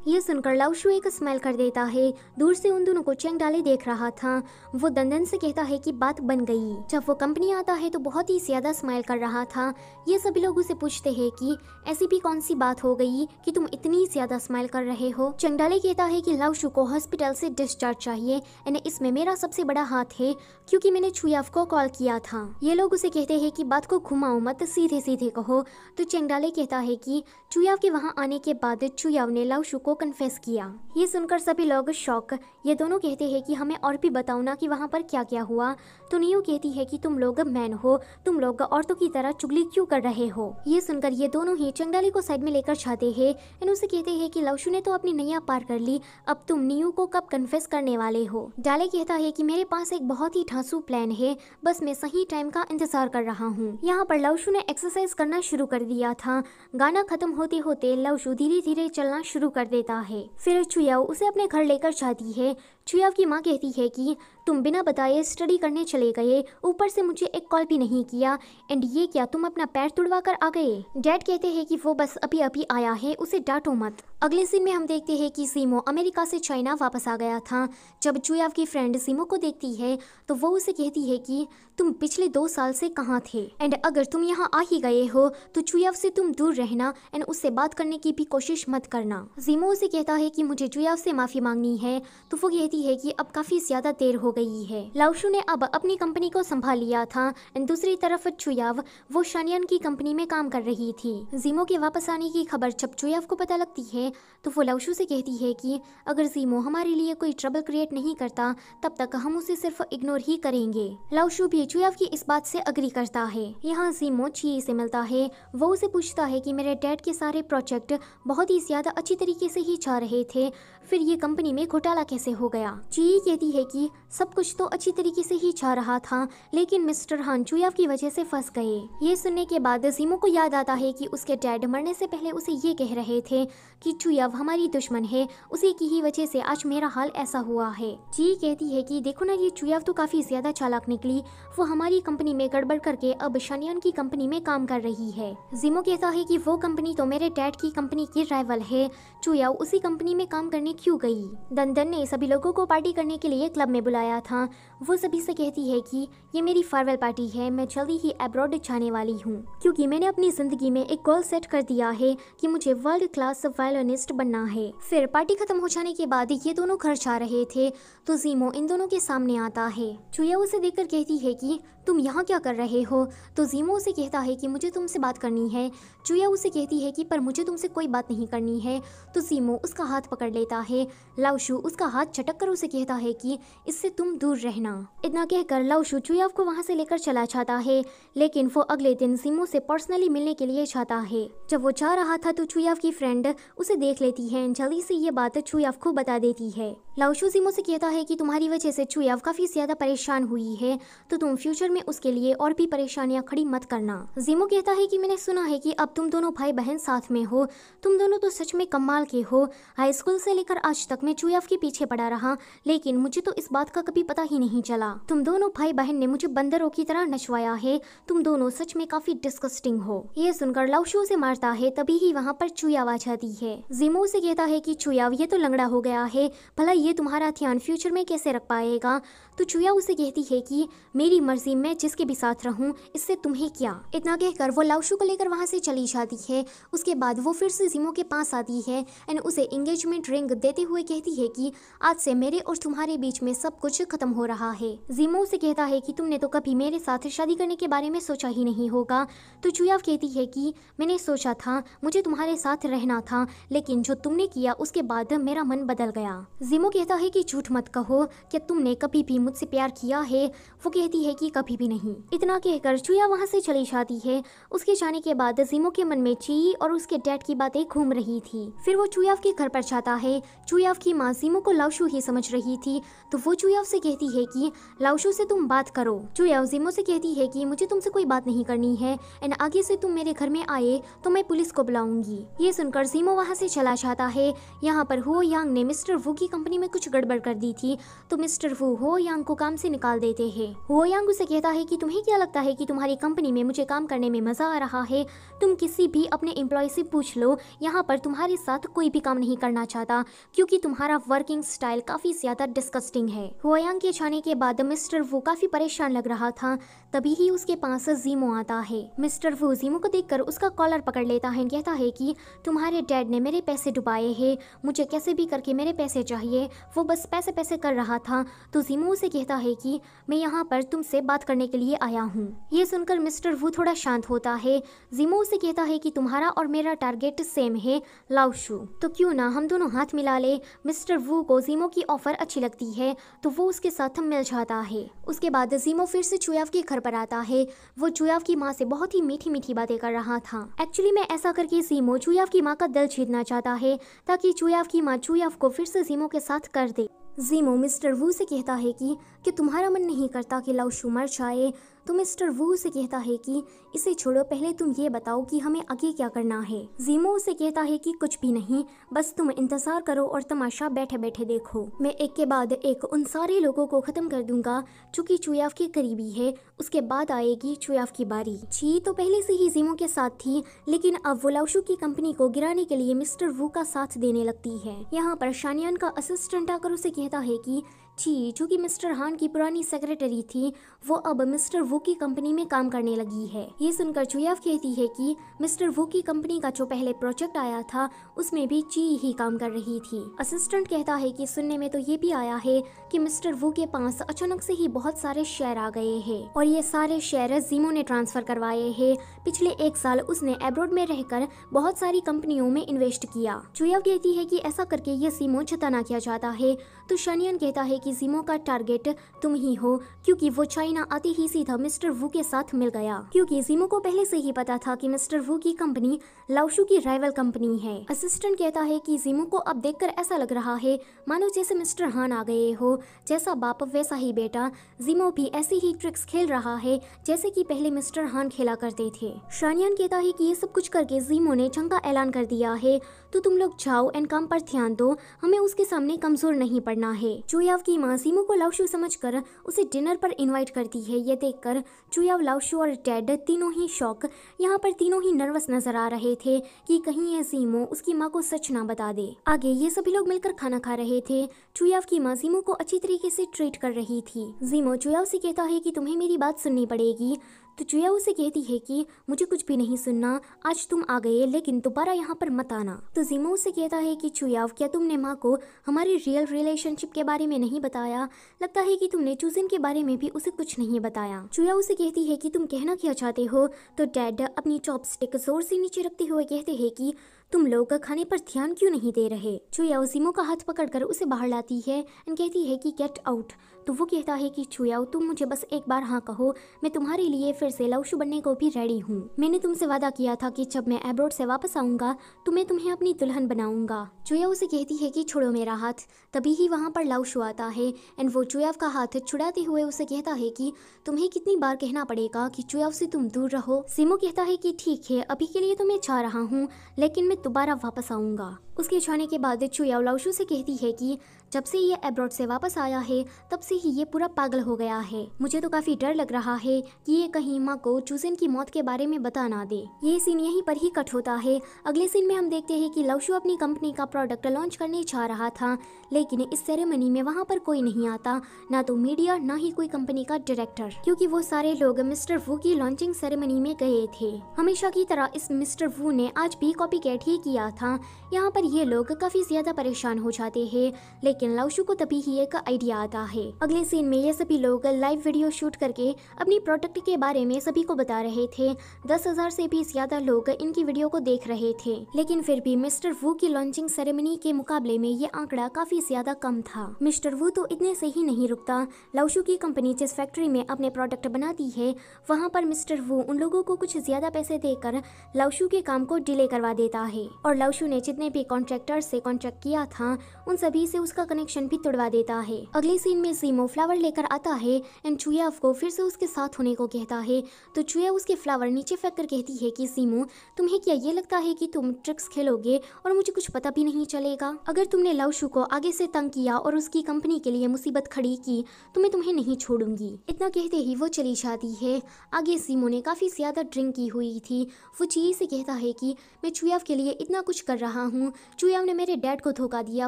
ये सुनकर लाओशू एक स्माइल कर देता है। दूर से उन दोनों को चंगडाले देख रहा था। वो दंदन से कहता है कि बात बन गई। जब वो कंपनी आता है तो बहुत ही ज्यादा स्माइल कर रहा था। ये सभी लोग उसे पूछते हैं कि ऐसी भी कौन सी बात हो गई कि तुम इतनी ज्यादा स्माइल कर रहे हो। चंगडाले कहता है कि लाओशू को हॉस्पिटल से डिस्चार्ज चाहिए एंड इसमें मेरा सबसे बड़ा हाथ है, क्योंकि मैंने चुयाव को कॉल किया था। ये लोग उसे कहते हैं कि बात को घुमाओ मत, सीधे सीधे कहो। तो चंगडाले कहता है कि चुयाव के वहाँ आने के बाद चुयाव ने लाओशू को कन्फेस किया। ये सुनकर सभी लोग शॉक। ये दोनों कहते हैं कि हमें और भी बताओ ना कि वहाँ पर क्या क्या हुआ। तो नियो कहती है कि तुम लोग मैन हो, तुम लोग औरतों की तरह चुगली क्यों कर रहे हो। ये सुनकर ये दोनों ही चंगडाले को साइड में लेकर जाते हैं एंड उसे कहते हैं कि लाओशू ने तो अपनी नैया पार कर ली, अब तुम नियो को कब कन्फेस करने वाले हो। डाले कहता है कि मेरे पास एक बहुत ही ठासू प्लान है, बस मैं सही टाइम का इंतजार कर रहा हूँ। यहाँ पर लाओशू ने एक्सरसाइज करना शुरू कर दिया था। गाना खत्म होते होते लाओशू धीरे धीरे चलना शुरू कर देता है। फिर चुयाओ उसे अपने घर लेकर जाती है। चुयाव की माँ कहती है कि तुम बिना बताए स्टडी करने चले गए, ऊपर से मुझे एक कॉल भी नहीं किया, एंड ये क्या तुम अपना पैर तुड़वा कर आ गए। डैड कहते हैं कि वो बस अभी अभी आया है, उसे डांटो मत। अगले सीन में हम देखते हैं कि जीमो अमेरिका से चाइना वापस आ गया था। जब चुयाव की फ्रेंड जीमो को देखती है तो वो उसे कहती है कि तुम पिछले 2 साल से कहाँ थे, एंड अगर तुम यहाँ आ ही गए हो तो चुयाव से तुम दूर रहना एंड उससे बात करने की भी कोशिश मत करना। जीमो उसे कहता है कि मुझे चुयाव से माफी मांगनी है, तो वो कहती है कि अब काफी ज्यादा देर हो गई है। लाओशू ने अब अपनी कंपनी को संभाल लिया था एंड दूसरी तरफ चुयाव वो शानियन की कंपनी में काम कर रही थी। जीमो के वापस आने की खबर जब चुयाव को पता लगती है तो वो लाओशू से कहती है कि अगर जीमो हमारे लिए कोई ट्रबल क्रिएट नहीं करता तब तक हम उसे सिर्फ इग्नोर ही करेंगे। लाओशू भी चुयाव की इस बात से अग्री करता है। यहाँ जीमो ची से मिलता है। वो उसे पूछता है कि मेरे डैड के सारे प्रोजेक्ट बहुत ही ज्यादा अच्छी तरीके से ही जा रहे थे, फिर ये कंपनी में घोटाला कैसे हो गया। ची कहती है कि सब कुछ तो अच्छी तरीके से ही जा रहा था, लेकिन मिस्टर हान चुयाव की वजह से फंस गए। ये सुनने के बाद जीमो को याद आता है कि उसके डैड मरने से पहले उसे ये कह रहे थे कि चुयाव हमारी दुश्मन है, उसी की ही वजह से आज मेरा हाल ऐसा हुआ है। ची कहती है कि देखो ना, ये चुयाव तो काफी ज्यादा चालाक निकली, वो हमारी कंपनी में गड़बड़ करके अब शानियन की कंपनी में काम कर रही है। जीमो कहता है कि वो कंपनी तो मेरे डैड की कंपनी की राइवल है, चुयाव उसी कंपनी में काम करने क्यों गई। दंदन ने सभी लोगों को पार्टी करने के लिए क्लब में बुलाया था। वो सभी से कहती है कि ये मेरी फेयरवेल पार्टी है, मैं जल्दी ही अब्रॉड जाने वाली हूँ, क्योंकि मैंने अपनी जिंदगी में एक गोल सेट कर दिया है कि मुझे वर्ल्ड क्लास वायलिनिस्ट बनना है। फिर पार्टी खत्म हो जाने के बाद ये दोनों घर जा रहे थे तो जीमो इन दोनों के सामने आता है। चुया उसे देखकर कहती है कि तुम यहाँ क्या कर रहे हो? तो जीमो उसे कहता है कि मुझे तुमसे बात करनी है। चुया उसे कहती है कि पर मुझे तुमसे कोई बात नहीं करनी है। तो जीमो उसका हाथ पकड़ लेता है। लाओशु उसका हाथ झटक कर उसे कहता है कि इससे तुम दूर रहना। इतना कहकर लाओशु चुयाव को वहाँ से लेकर चला जाता है, लेकिन वो अगले दिन जीमो से पर्सनली मिलने के लिए जाता है। जब वो जा रहा था तो चुयाव की फ्रेंड उसे देख लेती है। जल्दी से ये बात चुयाव को बता देती है। लाओशु जीमो से कहता है कि तुम्हारी वजह से चुयाव काफी ज्यादा परेशान हुई है, तो तुम फ्यूचर में उसके लिए और भी परेशानियां खड़ी मत करना। जीमो कहता है कि मैंने सुना है कि अब तुम दोनों भाई बहन साथ में हो। तुम दोनों तो सच में कमाल के हो। हाई स्कूल से लेकर आज तक मैं चुयाव के पीछे पड़ा रहा, लेकिन मुझे तो इस बात का कभी पता ही नहीं चला। तुम दोनों भाई बहन ने मुझे बंदरों की तरह नचवाया है। तुम दोनों सच में काफी डिस्गस्टिंग हो। ये सुनकर लाओशु उसे मारता है। तभी ही वहाँ पर चुयाव आ जाती है। जीमो उसे कहता है कि चुयाव ये तो लंगड़ा हो गया है, भला ये तुम्हारा ध्यान फ्यूचर में कैसे रख पाएगा? तो चुया उसे कहती है कि मेरी मर्जी, मैं जिसके भी साथ रहूं, इससे तुम्हें क्या। इतना कहकर वो लाओशु को लेकर वहां से चली जाती है। उसके बाद वो फिर से जीमो के पास आती है एंड उसे एंगेजमेंट रिंग देते हुए कहती है कि आज से मेरे और तुम्हारे बीच में सब कुछ खत्म हो रहा है। जीमो उसे कहता है कि तुमने तो कभी मेरे साथ शादी करने के बारे में सोचा ही नहीं होगा। तो चुया कहती है कि मैंने सोचा था, मुझे तुम्हारे साथ रहना था, लेकिन जो तुमने किया उसके बाद मेरा मन बदल गया। जीमो कहता है कि झूठ मत कहो, क्या तुमने कभी भी मुझसे प्यार किया है? वो कहती है कि कभी भी नहीं। इतना कहकर चुया वहाँ से चली जाती है। उसके जाने के बाद जीमो के मन में ची और उसके डैड की बातें घूम रही थी। फिर वो चुयाव के घर पर जाता है। चुयाव की माँ जीमो को लाओशु ही समझ रही थी, तो वो चुयाव से कहती है कि लाओशु से तुम बात करो। चुयाव जीमो से कहती है कि मुझे तुमसे कोई बात नहीं करनी है एंड आगे से तुम मेरे घर में आए तो मैं पुलिस को बुलाऊंगी। ये सुनकर जीमो वहाँ से चला जाता है। यहाँ पर हो यांग ने मिस्टर वू की कंपनी में कुछ गड़बड़ कर दी थी, तो मिस्टर वू हो यांग को काम से निकाल देते हैं। हो यांग उसे कहता है कि तुम्हें क्या लगता है कि तुम्हारी कंपनी में मुझे काम करने में मजा आ रहा है? तुम किसी भी अपने एम्प्लॉय से पूछ लो, यहाँ पर तुम्हारे साथ कोई भी काम नहीं करना चाहता, क्योंकि तुम्हारा वर्किंग स्टाइल काफी ज्यादा डिस्गस्टिंग है। हो यांग के जाने के बाद मिस्टर वू काफी परेशान लग रहा था। तभी ही उसके पास जीमो आता है। मिस्टर वू जीमो को देखकर उसका कॉलर पकड़ लेता है, कहता है कि तुम्हारे डैड ने मेरे पैसे डुबाए हैं, मुझे कैसे भी करके मेरे पैसे चाहिए। वो बस पैसे पैसे कर रहा था। तो जीमो उसे कहता है कि मैं यहाँ पर तुमसे बात करने के लिए आया हूँ। ये सुनकर मिस्टर वू थोड़ा शांत होता है। जीमो उसे कहता है कि तुम्हारा और मेरा टारगेट सेम है, लाओशु, तो क्यों ना हम दोनों हाथ मिला ले। मिस्टर वू को जीमो की ऑफर अच्छी लगती है, तो वो उसके साथ मिल जाता है। उसके बाद जीमो फिर से चुयाव के घर पर आता है। वो चुयाव की माँ से बहुत ही मीठी मीठी बातें कर रहा था। एक्चुअली में ऐसा करके जीमो चुयाव की माँ का दिल जीतना चाहता है, ताकि चुयाव की माँ चुयाव को फिर से जीमो के साथ कर दे। जीमो मिस्टर वू से कहता है कि तुम्हारा मन नहीं करता कि लाओशु मर जाए। तो मिस्टर वू से कहता है कि इसे छोड़ो, पहले तुम ये बताओ कि हमें आगे क्या करना है। जीमो उसे कहता है कि कुछ भी नहीं, बस तुम इंतजार करो और तमाशा बैठे बैठे देखो। मैं एक के बाद एक उन सारे लोगों को खत्म कर दूंगा जो कि चुयाव के करीबी है। उसके बाद आएगी चुयाव की बारी। ची तो पहले से ही जीमो के साथ थी, लेकिन अब वो लाओशु की कंपनी को गिराने के लिए मिस्टर वू का साथ देने लगती है। यहाँ पर शानियान का असिस्टेंट आकर उसे कहता है कि ची, जो कि मिस्टर हान की पुरानी सेक्रेटरी थी, वो अब मिस्टर वू की कंपनी में काम करने लगी है। ये सुनकर चुयाव कहती है कि मिस्टर वू की कंपनी का जो पहले प्रोजेक्ट आया था उसमें भी ची ही काम कर रही थी। असिस्टेंट कहता है कि सुनने में तो ये भी आया है कि मिस्टर वू के पास अचानक से ही बहुत सारे शेयर आ गए हैं और ये सारे शेयर जीमो ने ट्रांसफर करवाए हैं। पिछले 1 साल उसने एब्रोड में रहकर बहुत सारी कंपनियों में इन्वेस्ट किया। चुयाव कहती है कि ऐसा करके ये जीमो जताना किया जाता है। तो शानियन कहता है कि जीमो का टारगेट तुम ही हो, क्योंकि वो चाइना आते ही सीधा मिस्टर वू के साथ मिल गया, क्योंकि जीमो को पहले से ही पता था कि मिस्टर वू की कंपनी लाओशु की राइवल कंपनी है। असिस्टेंट कहता है कि जीमो को अब देखकर ऐसा लग रहा है मानो जैसे मिस्टर हान आ गए हो, जैसा बाप वैसा ही बेटा। जीमो भी ऐसी ही ट्रिक्स खेल रहा है जैसे कि पहले मिस्टर हान खेला करते थे। शानियन कहता है कि ये सब कुछ करके जीमो ने जंग का ऐलान कर दिया है, तो तुम लोग जाओ एंड काम पर ध्यान दो, हमें उसके सामने कमजोर नहीं पड़ना है। चुयाव की माँ जीमो को लाओशु समझकर उसे डिनर पर इनवाइट करती है। ये देखकर चुयाव, लाओशु और डैड तीनों ही शॉक, यहाँ पर तीनों ही नर्वस नजर आ रहे थे कि कहीं ये जीमो उसकी माँ को सच ना बता दे। आगे ये सभी लोग मिलकर खाना खा रहे थे। चुयाव की माँ जीमो को अच्छी तरीके से ट्रीट कर रही थी। जीमो चुयाव से कहता है कि तुम्हें मेरी बात सुननी पड़ेगी, तो चुया उसे कहती है कि मुझे कुछ भी नहीं सुनना, आज तुम आ गए लेकिन दोबारा यहाँ पर मत आना। तो जीमो उसे कहता है कि चुयाव, क्या तुमने माँ को हमारे रियल रिलेशनशिप के बारे में नहीं बताया? लगता है कि तुमने चूजिन के बारे में भी उसे कुछ नहीं बताया। चुया उसे कहती है कि तुम कहना क्या चाहते हो? तो डैड अपनी चॉपस्टिक जोर से नीचे रखते हुए कहते हैं कि तुम लोग खाने पर ध्यान क्यों नहीं दे रहे? चुयाओ जीमो का हाथ पकड़कर उसे बाहर लाती है एंड कहती है कि गेट आउट। तो वो कहता है कि चुयाओ, तुम मुझे बस एक बार हाँ कहो, मैं तुम्हारे लिए फिर से लाओशु बनने को भी रेडी हूँ। मैंने तुमसे वादा किया था कि जब मैं एब्रोड से वापस आऊंगा तो मैं तुम्हें अपनी दुल्हन बनाऊंगा। चुया उसे कहती है कि छोड़ो मेरा हाथ। तभी ही वहाँ पर लाओशु आता है एंड वो चुयाव का हाथ छुड़ाते हुए उसे कहता है कि तुम्हें कितनी बार कहना पड़ेगा कि चुयाव से तुम दूर रहो। जीमो कहता है कि ठीक है, अभी के लिए तो मैं जा रहा हूँ, लेकिन मैं दोबारा वापस आऊंगा। उसके जाने के बाद चुयाव लाओशु से कहती है कि जब से ये एब्रॉड से वापस आया है तब से ही ये पूरा पागल हो गया है। मुझे तो काफी डर लग रहा है कि ये कहीं माँ को चूजिन की मौत के बारे में बता ना दे। ये सीन यहीं पर ही कट होता है। अगले सीन में हम देखते हैं कि लाओशु अपनी कंपनी का प्रोडक्ट लॉन्च करने जा रहा था, लेकिन इस सेरेमनी में वहाँ पर कोई नहीं आता, ना तो मीडिया ना ही कोई कंपनी का डायरेक्टर, क्योंकि वो सारे लोग मिस्टर वू की लॉन्चिंग सेरेमनी में गए थे। हमेशा की तरह इस मिस्टर वू ने आज भी कॉपी कैट ही किया था। यहाँ पर ये लोग काफी ज्यादा परेशान हो जाते हैं, लेकिन लाओशु को तभी ही एक आइडिया आता है। अगले सीन में ये सभी लोग लाइव वीडियो शूट करके अपनी प्रोडक्ट के बारे में सभी को बता रहे थे। 10,000 से भी ज्यादा लोग इनकी वीडियो को देख रहे थे, लेकिन फिर भी मिस्टर वू की लॉन्चिंग सेरेमनी के मुकाबले में ये आंकड़ा काफी ज्यादा कम था। मिस्टर वू तो इतने से ही नहीं रुकता। लाओशु की कंपनी जिस फैक्ट्री में अपने प्रोडक्ट बनाती है, वहाँ पर मिस्टर वू उन लोगों को कुछ ज्यादा पैसे देकर लाओशु के काम को डिले करवा देता है और लाओशु ने जितने भी कॉन्ट्रैक्टर से कॉन्ट्रैक्ट किया था उन सभी से उसका कनेक्शन भी तोड़वा देता है। अगले सीन में जीमो फ्लावर लेकर आता है एंड चुया को फिर से उसके साथ होने को कहता है। तो चुया उसके फ्लावर नीचे फेंक कर कहती है कि जीमो, तुम्हें क्या ये लगता है कि तुम ट्रिक्स खेलोगे और मुझे कुछ पता भी नहीं चलेगा? अगर तुमने लाओशु को आगे से तंग किया और उसकी कंपनी के लिए मुसीबत खड़ी की तो मैं तुम्हें नहीं छोड़ूंगी। इतना कहते ही वो चली जाती है। आगे जीमो ने काफी ज्यादा ड्रिंक की हुई थी। वो चुई से कहता है कि मैं चुयाव के लिए इतना कुछ कर रहा हूँ, चुयाव ने मेरे डैड को धोखा दिया,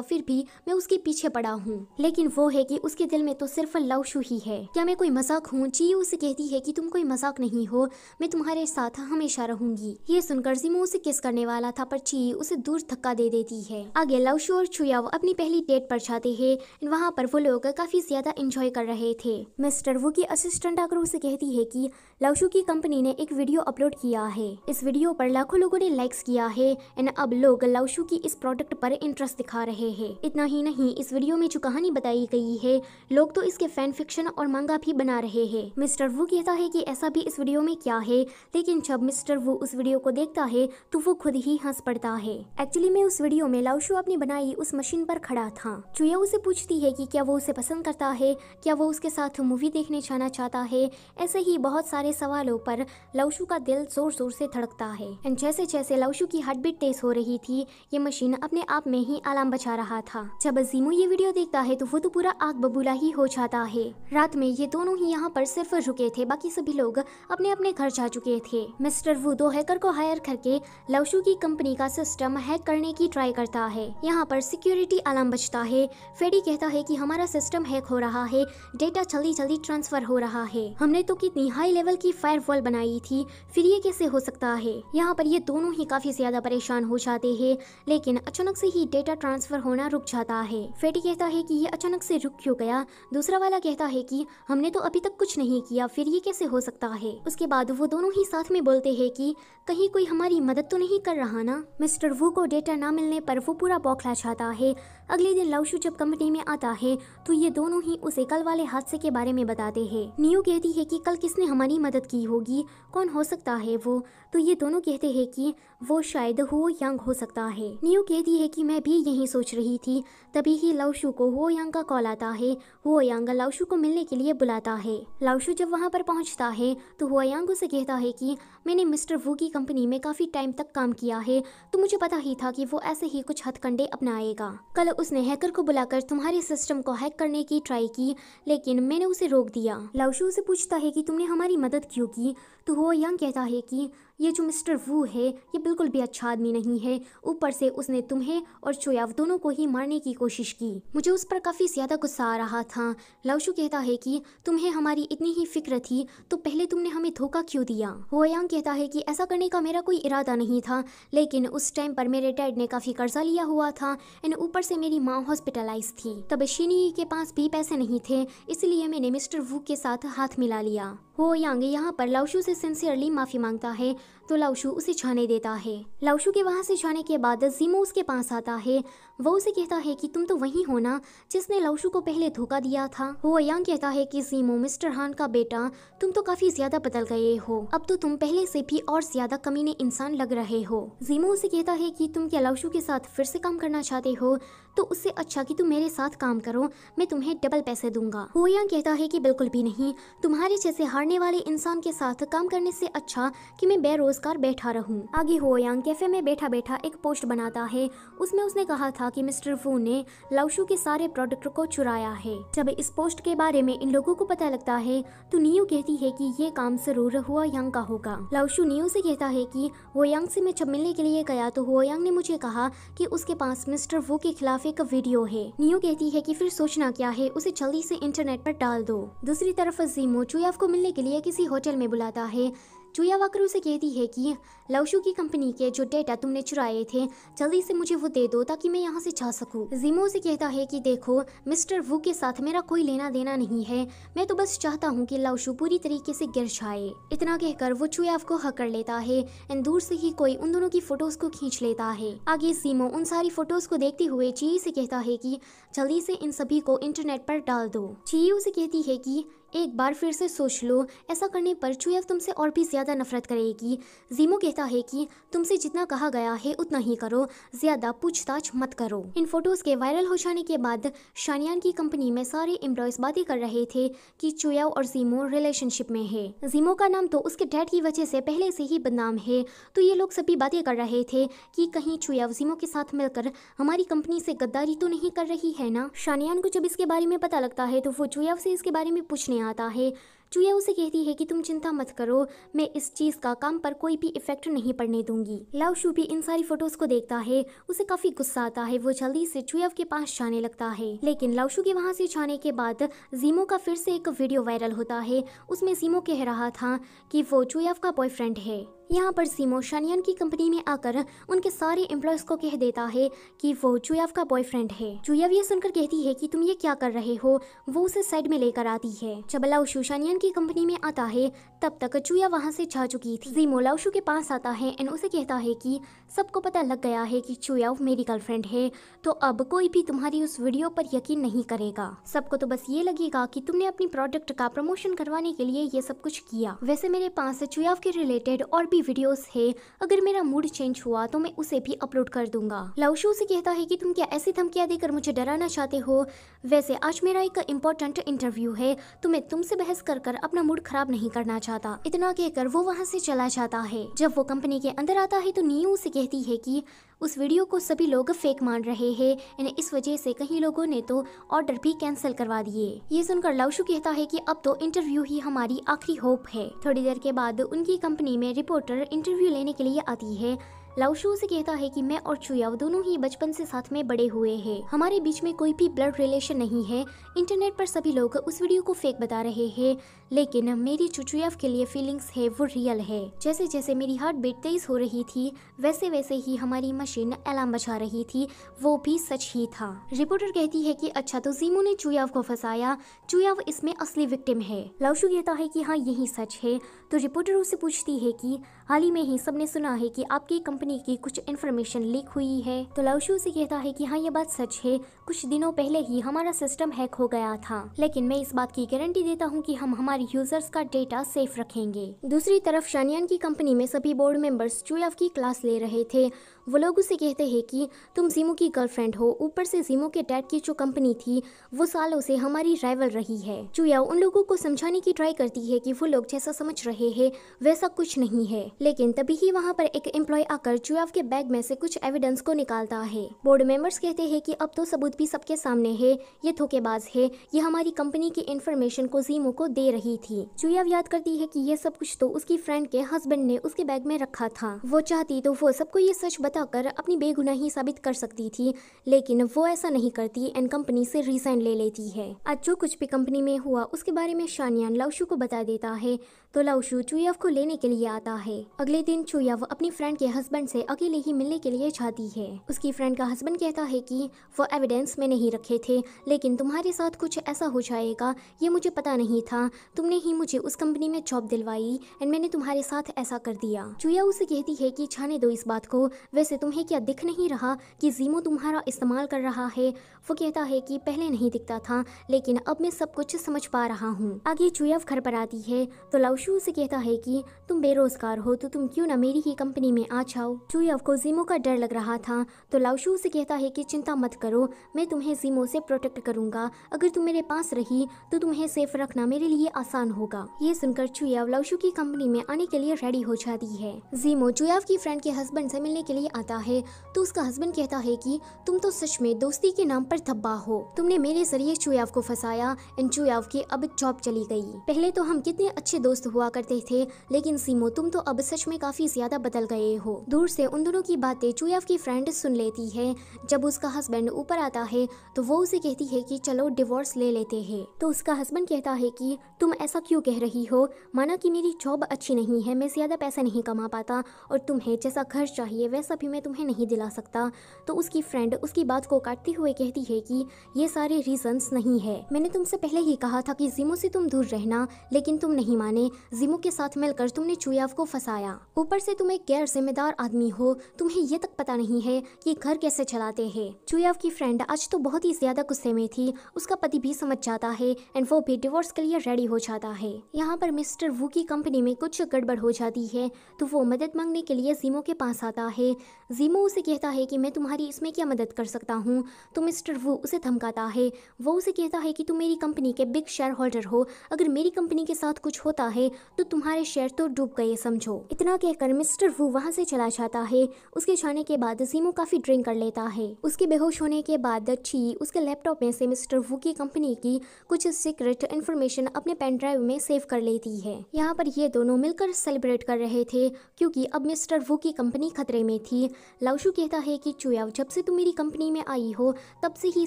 फिर भी मैं उसके पीछे पड़ा हूँ, लेकिन वो है कि उसके दिल में तो सिर्फ लाओशु ही है। क्या मैं कोई मजाक हूँ? ची उसे कहती है कि तुम कोई मजाक नहीं हो, मैं तुम्हारे साथ हमेशा रहूंगी। ये सुनकर जीमो उसे किस करने वाला था, पर ची उसे दूर धक्का दे देती है। आगे लाओशु और चुयाव अपनी पहली डेट पर जाते हैं। वहाँ पर वो लोग काफी ज्यादा एंजॉय कर रहे थे। मिस्टर वू की असिस्टेंट आकर उसे कहती है कि लाओशु की कंपनी ने एक वीडियो अपलोड किया है। इस वीडियो पर लाखों लोगों ने लाइक्स किया है एंड अब लोग लाओशु की इस प्रोडक्ट पर इंटरेस्ट दिखा रहे हैं। इतना ही नहीं, इस वीडियो में जो कहानी बताई गई है, लोग तो इसके फैन फिक्शन और मांगा भी बना रहे हैं। मिस्टर वू कहता है कि ऐसा भी इस वीडियो में क्या है, लेकिन जब मिस्टर वू उस वीडियो को देखता है तो वो खुद ही हंस पड़ता है। एक्चुअली में उस वीडियो में लाओशु अपनी बनाई उस मशीन पर खड़ा था। चुया उसे पूछती है कि क्या वो उसे पसंद करता है, क्या वो उसके साथ मूवी देखने जाना चाहता है। ऐसे ही बहुत सारे सवालों पर लाओशु का दिल जोर जोर से धड़कता है एंड जैसे जैसे लाओशु की हार्ट बीट तेज हो रही थी, ये मशीन अपने आप में ही अलार्म बजा रहा था। जब जीमो ये वीडियो देखता है तो वो तो पूरा आग बबूला ही हो जाता है। रात में ये दोनों ही यहाँ पर सिर्फ रुके थे, बाकी सभी लोग अपने अपने घर जा चुके थे। मिस्टर वू 2 हैकर को हायर करके लाओशु की कंपनी का सिस्टम हैक करने की ट्राई करता है। यहाँ पर सिक्योरिटी अलार्म बजता है। फेडी कहता है कि हमारा सिस्टम हैक हो रहा है, डेटा जल्दी जल्दी ट्रांसफर हो रहा है। हमने तो कितनी हाई लेवल की फायरवॉल बनाई थी, फिर ये कैसे हो सकता है? यहाँ पर ये दोनों ही काफी ज्यादा परेशान हो जाते हैं, लेकिन अचानक से ही डेटा ट्रांसफर होना रुक जाता है। फेडी कहता है कि ये अचानक से रुक क्यों गया? दूसरा वाला कहता है कि हमने तो अभी तक कुछ नहीं किया, फिर ये कैसे हो सकता है? उसके बाद वो दोनों ही साथ में बोलते हैं कि कहीं कोई हमारी मदद तो नहीं कर रहा ना। मिस्टर वू को डेटा ना मिलने पर वो पूरा बौखला जाता है। अगले दिन लाओशु जब कंपनी में आता है तो ये दोनों ही उसे कल वाले हादसे के बारे में बताते हैं। नियो कहती है कि कल किसने हमारी मदद की होगी, कौन हो सकता है वो? तो ये दोनों कहते हैं कि वो शायद हो यांग हो सकता है। नियो कहती है कि मैं भी यही सोच रही थी। तभी ही लाओशु को हो यांग का कॉल आता है। हो यांग लाओशु को मिलने के लिए बुलाता है। लाओशु जब वहाँ पर पहुँचता है तो हो यांग उसे कहता है कि मैंने मिस्टर वू की कंपनी में काफी टाइम तक काम किया है, तो मुझे पता ही था कि वो ऐसे ही कुछ हथकंडे अपनाएगा। कल उसने हैकर को बुलाकर तुम्हारे सिस्टम को हैक करने की ट्राई की, लेकिन मैंने उसे रोक दिया। लाओशु उसे पूछता है कि तुमने हमारी मदद क्यों की? तो हो यांग कहता है कि ये जो मिस्टर वू है ये बिल्कुल भी अच्छा आदमी नहीं है, ऊपर से उसने तुम्हें और चुयाव दोनों को ही मारने की कोशिश की। मुझे उस पर काफ़ी ज़्यादा गुस्सा आ रहा था। लाओशू कहता है कि तुम्हें हमारी इतनी ही फिक्र थी तो पहले तुमने हमें धोखा क्यों दिया। हुआयांग कहता है कि ऐसा करने का मेरा कोई इरादा नहीं था, लेकिन उस टाइम पर मेरे डैड ने काफ़ी कर्जा लिया हुआ था एंड ऊपर से मेरी माँ हॉस्पिटलाइज थी। तब शिनी के पास भी पैसे नहीं थे, इसलिए मैंने मिस्टर वू के साथ हाथ मिला लिया। हुआयांग यहाँ पर लाओशू से सिंसियरली माफ़ी मांगता है तो लाओशू उसे जाने देता है। लाओशू के वहाँ से जाने के बाद जीमो उसके पास आता है। वो उसे कहता है कि तुम तो वही हो ना जिसने लाओशू को पहले धोखा दिया था। हुआयांग कहता है कि जीमो मिस्टर हान का बेटा, तुम तो काफी ज्यादा बदल गए हो, अब तो तुम पहले से भी और ज्यादा कमीने इंसान लग रहे हो। जीमो उसे कहता है कि तुम क्या लाओशू के साथ फिर से काम करना चाहते हो, तो उससे अच्छा कि तुम मेरे साथ काम करो, मैं तुम्हें डबल पैसे दूंगा। हुआयांग कहता है कि बिल्कुल भी नहीं, तुम्हारे जैसे हारने वाले इंसान के साथ काम करने से अच्छा कि मैं बेरोजगार बैठा रहूं। आगे हुआयांग कैफे में बैठा बैठा एक पोस्ट बनाता है। उसमें उसने कहा था कि मिस्टर वू ने लाओशू के सारे प्रोडक्ट को चुराया है। जब इस पोस्ट के बारे में इन लोगों को पता लगता है तो नियो कहती है कि ये काम जरूर हुआयांग का होगा। लाओशू नियो से कहता है कि हुआयांग से मैं जब मिलने के लिए गया तो हुआयांग ने मुझे कहा कि उसके पास मिस्टर वू के खिलाफ एक वीडियो है। नियो कहती है कि फिर सोचना क्या है, उसे जल्दी से इंटरनेट पर डाल दो। दूसरी तरफ जीमो चुयाव को मिलने के लिए किसी होटल में बुलाता है। चुयाव आकर उसे कहती है कि लाओशू की कंपनी के जो डेटा तुमने चुराए थे जल्दी से मुझे वो दे दो ताकि मैं यहाँ से जा सकूं। जीमो से कहता है कि देखो मिस्टर वू के साथ मेरा कोई लेना देना नहीं है, मैं तो बस चाहता हूँ कि लाओशू पूरी तरीके से गिर जाए। इतना कहकर वो चुयाव को हक कर लेता है एंड दूर से ही कोई उन दोनों की फोटोज को खींच लेता है। आगे जीमो उन सारी फोटोज को देखते हुए ची से कहता है कि जल्दी से इन सभी को इंटरनेट पर डाल दो। ची उसे कहती है कि एक बार फिर से सोच लो, ऐसा करने पर चुयाव तुमसे और भी ज्यादा नफरत करेगी। जीमो कहता है कि तुमसे जितना कहा गया है उतना ही करो, ज्यादा पूछताछ मत करो। इन फोटोज के वायरल हो जाने के बाद शानियान की कंपनी में सारे एम्प्लॉयज बातें कर रहे थे कि चुयाव और जीमो रिलेशनशिप में है। जीमो का नाम तो उसके डैड की वजह से पहले से ही बदनाम है, तो ये लोग सभी बातें कर रहे थे कि कहीं चुयाव जीमो के साथ मिलकर हमारी कंपनी से गद्दारी तो नहीं कर रही है ना। शानियान को जब इसके बारे में पता लगता है तो वो चुयाव से इसके बारे में पूछने आता है। चुया उसे कहती है कि तुम चिंता मत करो, मैं इस चीज का काम पर कोई भी इफेक्ट नहीं पड़ने दूंगी। लाओशू भी इन सारी फोटोज को देखता है, उसे काफी गुस्सा आता है। वो जल्दी से चुयाव के पास जाने लगता है, लेकिन लाओशू के वहां से जाने के बाद जीमो का फिर से एक वीडियो वायरल होता है। उसमें जीमो कह रहा था कि वो चुयाव का बॉयफ्रेंड है। यहाँ पर जीमो शानियान की कंपनी में आकर उनके सारे एम्प्लॉयज को कह देता है कि वो चुयाव का बॉयफ्रेंड है। चुयाव ये सुनकर कहती है कि तुम ये क्या कर रहे हो, वो उसे साइड में लेकर आती है। जब लाओशू शानियान की कंपनी में आता है तब तक चुया वहाँ से जा चुकी थी। जीमो लाओशू के पास आता है एंड उसे कहता है कि सबको पता लग गया है कि चुयाव मेरी गर्लफ्रेंड है, तो अब कोई भी तुम्हारी उस वीडियो पर यकीन नहीं करेगा। सबको तो बस ये लगेगा कि तुमने अपनी प्रोडक्ट का प्रमोशन करवाने के लिए ये सब कुछ किया। वैसे मेरे पास चुयाव के रिलेटेड और भी वीडियोस है, अगर मेरा मूड चेंज हुआ तो मैं उसे भी अपलोड कर दूंगा। लाओशू से कहता है कि तुम क्या ऐसी धमकियां देकर मुझे डराना चाहते हो? वैसे आज मेरा एक इम्पोर्टेंट इंटरव्यू है, तो मैं तुमसे बहस कर अपना मूड खराब नहीं करना चाहता। इतना कहकर वो वहाँ से चला जाता है। जब वो कंपनी के अंदर आता है तो नियो से कहती है कि उस वीडियो को सभी लोग फेक मान रहे हैं एंड इस वजह से कई लोगों ने तो ऑर्डर भी कैंसिल करवा दिए। ये सुनकर लाओशू कहता है कि अब तो इंटरव्यू ही हमारी आखिरी होप है। थोड़ी देर के बाद उनकी कंपनी में रिपोर्टर इंटरव्यू लेने के लिए आती है। लाओशू से कहता है कि मैं और चुयाव दोनों ही बचपन से साथ में बड़े हुए हैं, हमारे बीच में कोई भी ब्लड रिलेशन नहीं है। इंटरनेट पर सभी लोग उस वीडियो को फेक बता रहे हैं, लेकिन मेरी चुयाव के लिए फीलिंग्स है वो रियल है। जैसे जैसे मेरी हार्ट बीट तेज हो रही थी वैसे वैसे ही हमारी मशीन अलार्म बजा रही थी, वो भी सच ही था। रिपोर्टर कहती है कि अच्छा तो जीमो ने चुयाव को फंसाया, चुयाव इसमें असली विक्टिम है। लाओशू कहता है कि हाँ यही सच है। तो रिपोर्टर उससे पूछती है कि हाल ही में ही सबने सुना है कि आपकी कंपनी की कुछ इन्फॉर्मेशन लीक हुई है। तो लाओशू से कहता है कि हाँ ये बात सच है, कुछ दिनों पहले ही हमारा सिस्टम हैक हो गया था, लेकिन मैं इस बात की गारंटी देता हूँ कि हम हमारे यूजर्स का डेटा सेफ रखेंगे। दूसरी तरफ शानियान की कंपनी में सभी बोर्ड मेंबर्स चुयाव की क्लास ले रहे थे। वो लोग उसे कहते हैं कि तुम जीमो की गर्लफ्रेंड हो, ऊपर से जीमो के डैड की जो कंपनी थी वो सालों से हमारी राइवल रही है। चुयाव उन लोगों को समझाने की ट्राई करती है कि वो लोग जैसा समझ रहे हैं वैसा कुछ नहीं है, लेकिन तभी ही वहाँ पर एक एम्प्लॉय आकर जाकर चुयाव के बैग में से कुछ एविडेंस को निकालता है। बोर्ड मेंबर्स कहते हैं कि अब तो सबूत भी सबके सामने है, ये धोखेबाज है, ये हमारी कंपनी की इंफॉर्मेशन को जीमो को दे रही थी। चुयाव याद करती है कि ये सब कुछ तो उसकी फ्रेंड के हस्बैंड ने उसके बैग में रखा था। वो चाहती तो वो सबको ये सच बताकर अपनी बेगुनाही साबित कर सकती थी, लेकिन वो ऐसा नहीं करती एंड कंपनी से रिजाइन ले लेती है। आज जो कुछ भी कंपनी में हुआ उसके बारे में शानयान लाओशू को बता देता है, तो लाओशू चुयाव को लेने के लिए आता है। अगले दिन चुयाव अपनी फ्रेंड के हस्बैंड से अकेले ही मिलने के लिए जाती है। उसकी फ्रेंड का हस्बैंड कहता है कि वो एविडेंस में नहीं रखे थे, लेकिन तुम्हारे साथ कुछ ऐसा हो जाएगा ये मुझे पता नहीं था, तुमने ही मुझे उस कंपनी में जॉब दिलवाई एंड मैंने तुम्हारे साथ ऐसा कर दिया। चुया उसे कहती है कि छाने दो इस बात को, वैसे तुम्हें क्या दिख नहीं रहा कि जीमो तुम्हारा इस्तेमाल कर रहा है। वो कहता है कि पहले नहीं दिखता था, लेकिन अब मैं सब कुछ समझ पा रहा हूँ। आगे चुयाव घर पर आती है तो लाओशू उसे कहता है कि तुम बेरोजगार हो तो तुम क्यों ना मेरी ही कंपनी में आ जाओ। चुयाव को जीमो का डर लग रहा था तो लाओशू उसे कहता है कि चिंता मत करो, मैं तुम्हें जीमो से प्रोटेक्ट करूंगा, अगर तुम मेरे पास रही तो तुम्हें सेफ रखना मेरे लिए आसान होगा। ये सुनकर चुयाव लाओशू की कंपनी में आने के लिए रेडी हो जाती है। जीमो चुयाव की फ्रेंड के हस्बैंड से मिलने के लिए आता है तो उसका हस्बैंड कहता है कि तुम तो सच में दोस्ती के नाम पर धब्बा हो, तुमने मेरे जरिए चुयाव को फंसाया एंड चुयाव की अब जॉब चली गई। पहले तो हम कितने अच्छे दोस्त हुआ करते थे, लेकिन जीमो तुम तो अब सच में काफी ज्यादा बदल गए हो। दूर से उन दोनों की बातें चुयाव की फ्रेंड सुन लेती है। जब उसका हस्बैंड ऊपर आता है तो वो उसे कहती है कि चलो डिवोर्स ले लेते हैं। तो उसका हस्बैंड कहता है कि तुम ऐसा क्यों कह रही हो, माना कि मेरी जॉब अच्छी नहीं है, मैं ज्यादा पैसा नहीं कमा पाता और तुम्हें जैसा घर चाहिए वैसा भी मैं तुम्हें नहीं दिला सकता। तो उसकी फ्रेंड उसकी बात को काटते हुए कहती है कि ये सारे रीजंस नहीं है, मैंने तुमसे पहले ही कहा था कि जीमो से तुम दूर रहना, लेकिन तुम नहीं माने। जीमो के साथ मिलकर तुमने चुयाव को फंसाया, ऊपर से तुम एक गैर जिम्मेदार आदमी हो, तुम्हें ये तक पता नहीं है कि घर कैसे चलाते हैं। चुयाव की फ्रेंड आज तो बहुत ही ज्यादा गुस्से में थी, उसका पति भी समझ जाता है एंड वो भी डिवोर्स के लिए रेडी हो जाता है। यहाँ पर मिस्टर वू की कंपनी में कुछ गड़बड़ हो जाती है तो वो मदद मांगने के लिए जीमो के पास आता है। जीमो उसे कहता है कि मैं तुम्हारी इसमें क्या मदद कर सकता हूँ, तो मिस्टर वू उसे धमकाता है। वो उसे कहता है कि तुम मेरी कंपनी के बिग शेयर होल्डर हो, अगर मेरी कंपनी के साथ कुछ होता है तो तुम्हारे शेयर तो डूब गए समझो। इतना कहकर मिस्टर वू वहाँ से चला जाता है। उसके जाने के बाद जीमो काफी ड्रिंक कर लेता है। उसके बेहोश होने के बाद ची उसके लैपटॉप में से मिस्टर वू की कंपनी की कुछ सीक्रेट इन्फॉर्मेशन अपने पेन ड्राइव में सेव कर लेती है। यहाँ पर ये दोनों मिलकर सेलिब्रेट कर रहे थे क्योंकि अब मिस्टर वू की कंपनी खतरे में थी। लाओशू कहता है कि चुयाव जब से तुम मेरी कंपनी में आई हो तब से ही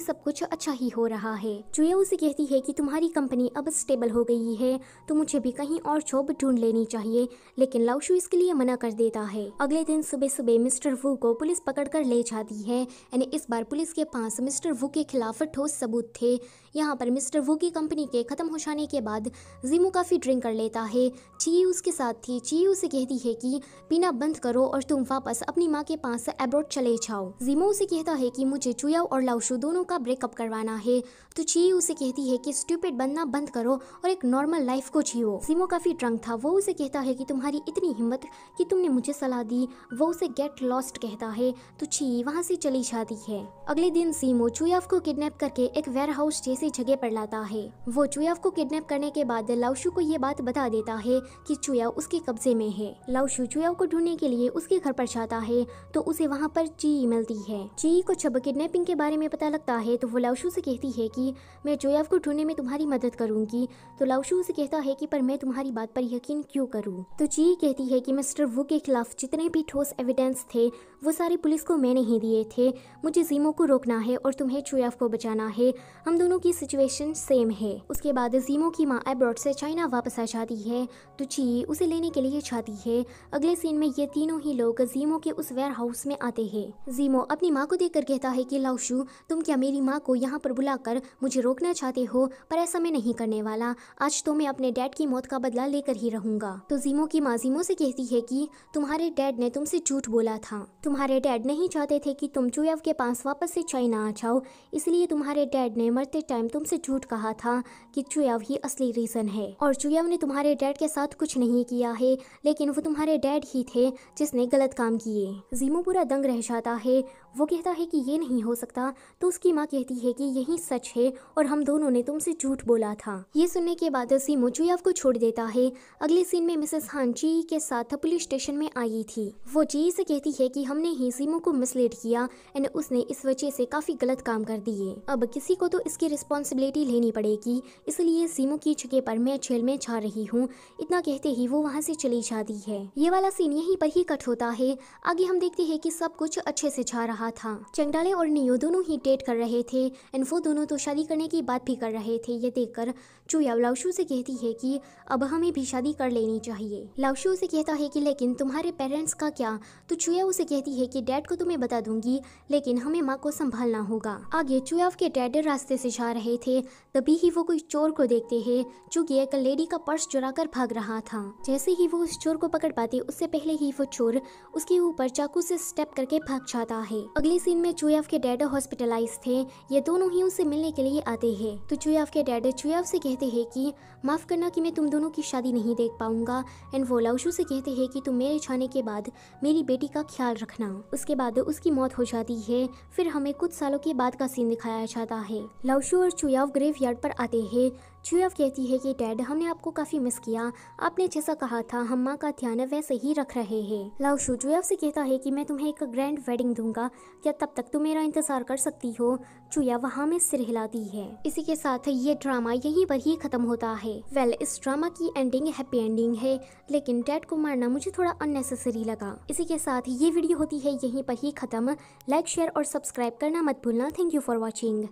सब कुछ अच्छा ही हो रहा है। चुयाव उसे कहती है कि तुम्हारी कंपनी अब स्टेबल हो गई है तो मुझे भी कहीं और जॉब ढूंढ लेनी चाहिए, लेकिन लाओशू इसके लिए मना कर देता है। अगले दिन सुबह सुबह मिस्टर वू को पुलिस पकड़ कर ले जाती है यानी इस बार पुलिस के पास मिस्टर वू के खिलाफ ठोस सबूत थे। यहाँ पर मिस्टर वू की कंपनी के खत्म हो जाने के बाद जीमो काफी ड्रिंक कर लेता है। ची उसके साथ थी। ची उसे कहती है कि पीना बंद करो और तुम वापस अपनी माँ के पास अब्रॉड चले जाओ। जीमो उसे कहता है कि मुझे चुयाव और लाओशू दोनों का ब्रेकअप करवाना है, तो ची उसे कहती है कि स्टूपिड बनना बंद करो और एक नॉर्मल लाइफ को जियो। जीमो काफी ड्रंक था। वो उसे कहता है कि तुम्हारी इतनी हिम्मत कि तुमने मुझे सलाह दी। वो उसे गेट लॉस्ट कहता है तो ची वहाँ से चली जाती है। अगले दिन जीमो चुयाव को किडनैप करके एक वेयर हाउस जैसी जगह पर लाता है। वो चुयाव को किडनैप करने के बाद लाओशू को ये बात बता देता है कि चुयाव उसके कब्जे में है। लाओशू चुयाव को ढूंढने के लिए उसके घर पर जाता है तो उसे वहाँ पर ची मिलती है। ची को जब किडनैपिंग के बारे में पता लगता है तो वो लाओशू से कहती है कि मैं चुयाव को ढूंढने में तुम्हारी मदद करूंगी। तो लाओशू से कहता है कि पर मैं तुम्हारी बात पर यकीन क्यों करूं। तो ची कहती है कि मिस्टर वू के खिलाफ जितने भी ठोस एविडेंस थे वो सारे पुलिस को मैंने ही दिए थे। मुझे जीमो को रोकना है और तुम्हें चुयाव को बचाना है, हम दोनों की सिचुएशन सेम है। उसके बाद जीमो की माँ अब्रॉड से चाइना वापस आ जाती है तो ची उसे लेने के लिए जाती है। अगले सीन में ये तीनों ही लोग जीमो के उस वेयर हाउस में आते हैं। जीमो अपनी माँ को देखकर कहता है कि लाओशू तुम क्या मेरी माँ को यहाँ पर बुलाकर मुझे रोकना चाहते हो, पर ऐसा मैं नहीं करने वाला। आज तो मैं अपने डैड की मौत का बदला लेकर ही रहूंगा। तो जीमो की माँ जीमो से कहती है कि तुम्हारे डैड ने तुमसे झूठ बोला था, तुम्हारे डैड नहीं चाहते थे कि तुम चुयाव के पास वापस से चाइना आ जाओ, इसलिए तुम्हारे डैड ने मरते टाइम तुमसे झूठ कहा था कि चुयाव ही असली रीजन है। और चुयाव ने तुम्हारे डैड के साथ कुछ नहीं किया है, लेकिन वो तुम्हारे डैड ही थे जिसने गलत काम किए। जीमो पूरा दंग रह जाता है। वो कहता है कि ये नहीं हो सकता, तो उसकी माँ कहती है कि यही सच है और हम दोनों ने तुमसे झूठ बोला था। ये सुनने के बाद सीमो चुयाव को छोड़ देता है। अगले सीन में मिसेस हान जी के साथ पुलिस स्टेशन में आई थी। वो जी से कहती है कि हमने ही सीमो को मिसलीड किया एंड उसने इस वजह से काफी गलत काम कर दिए। अब किसी को तो इसकी रिस्पॉन्सिबिलिटी लेनी पड़ेगी, इसलिए सीमो की जगह पर मैं जेल में जा रही हूँ। इतना कहते ही वो वहाँ से चली जाती है। ये वाला सीन यहीं पर ही कट होता है। आगे हम देखते हैं कि सब कुछ अच्छे से जा रहा था। चंगडाले और नियो दोनों ही डेट कर रहे थे एंड वो दोनों तो शादी करने की बात भी कर रहे थे। ये देखकर चुया लाओशु से कहती है कि अब हमें भी शादी कर लेनी चाहिए। लाओशु उसे कहता है कि लेकिन तुम्हारे पेरेंट्स का क्या? तो चुया उसे कहती है कि डैड को तुम्हें बता दूंगी, लेकिन हमें माँ को संभालना होगा। आगे चुयाव के डैड रास्ते से जा रहे थे, तभी ही वो कोई चोर को देखते हैं जो कि एक लेडी का पर्स चुराकर भाग रहा था। जैसे ही वो उस चोर को पकड़ पाते, उससे पहले ही वो चोर उसके ऊपर चाकू से स्टेप करके भाग जाता है। अगले सीन में चुयाव के डैड हॉस्पिटलाइज थे। ये दोनों ही उससे मिलने के लिए आते हैं। तो चुयाव के डैड चुयाव से कहते हैं कि माफ करना कि मैं तुम दोनों की शादी नहीं देख पाऊंगा एंड वो लाओशु से कहते हैं कि तुम मेरे जाने के बाद मेरी बेटी का ख्याल रखना। उसके बाद उसकी मौत हो जाती है। फिर हमें कुछ सालों के बाद का सीन दिखाया जाता है। लाओशु और चुयाव ग्रेवयार्ड पर आते हैं। चुयाव कहती है कि डैड हमने आपको काफी मिस किया, आपने जैसा कहा था हम माँ का ध्यान वैसे ही रख रहे हैं। लाओशु चुयाव से कहता है कि मैं तुम्हें एक ग्रैंड वेडिंग दूंगा, क्या तब तक तुम मेरा इंतजार कर सकती हो? चुया वहाँ में सिर हिलाती है। इसी के साथ ये ड्रामा यहीं पर ही खत्म होता है। वेल, इस ड्रामा की एंडिंग हैप्पी एंडिंग है, लेकिन डैड को मारना मुझे थोड़ा अननेसेसरी लगा। इसी के साथ ये वीडियो होती है यहीं पर ही खत्म। लाइक, शेयर और सब्सक्राइब करना मत भूलना। Thank you for watching.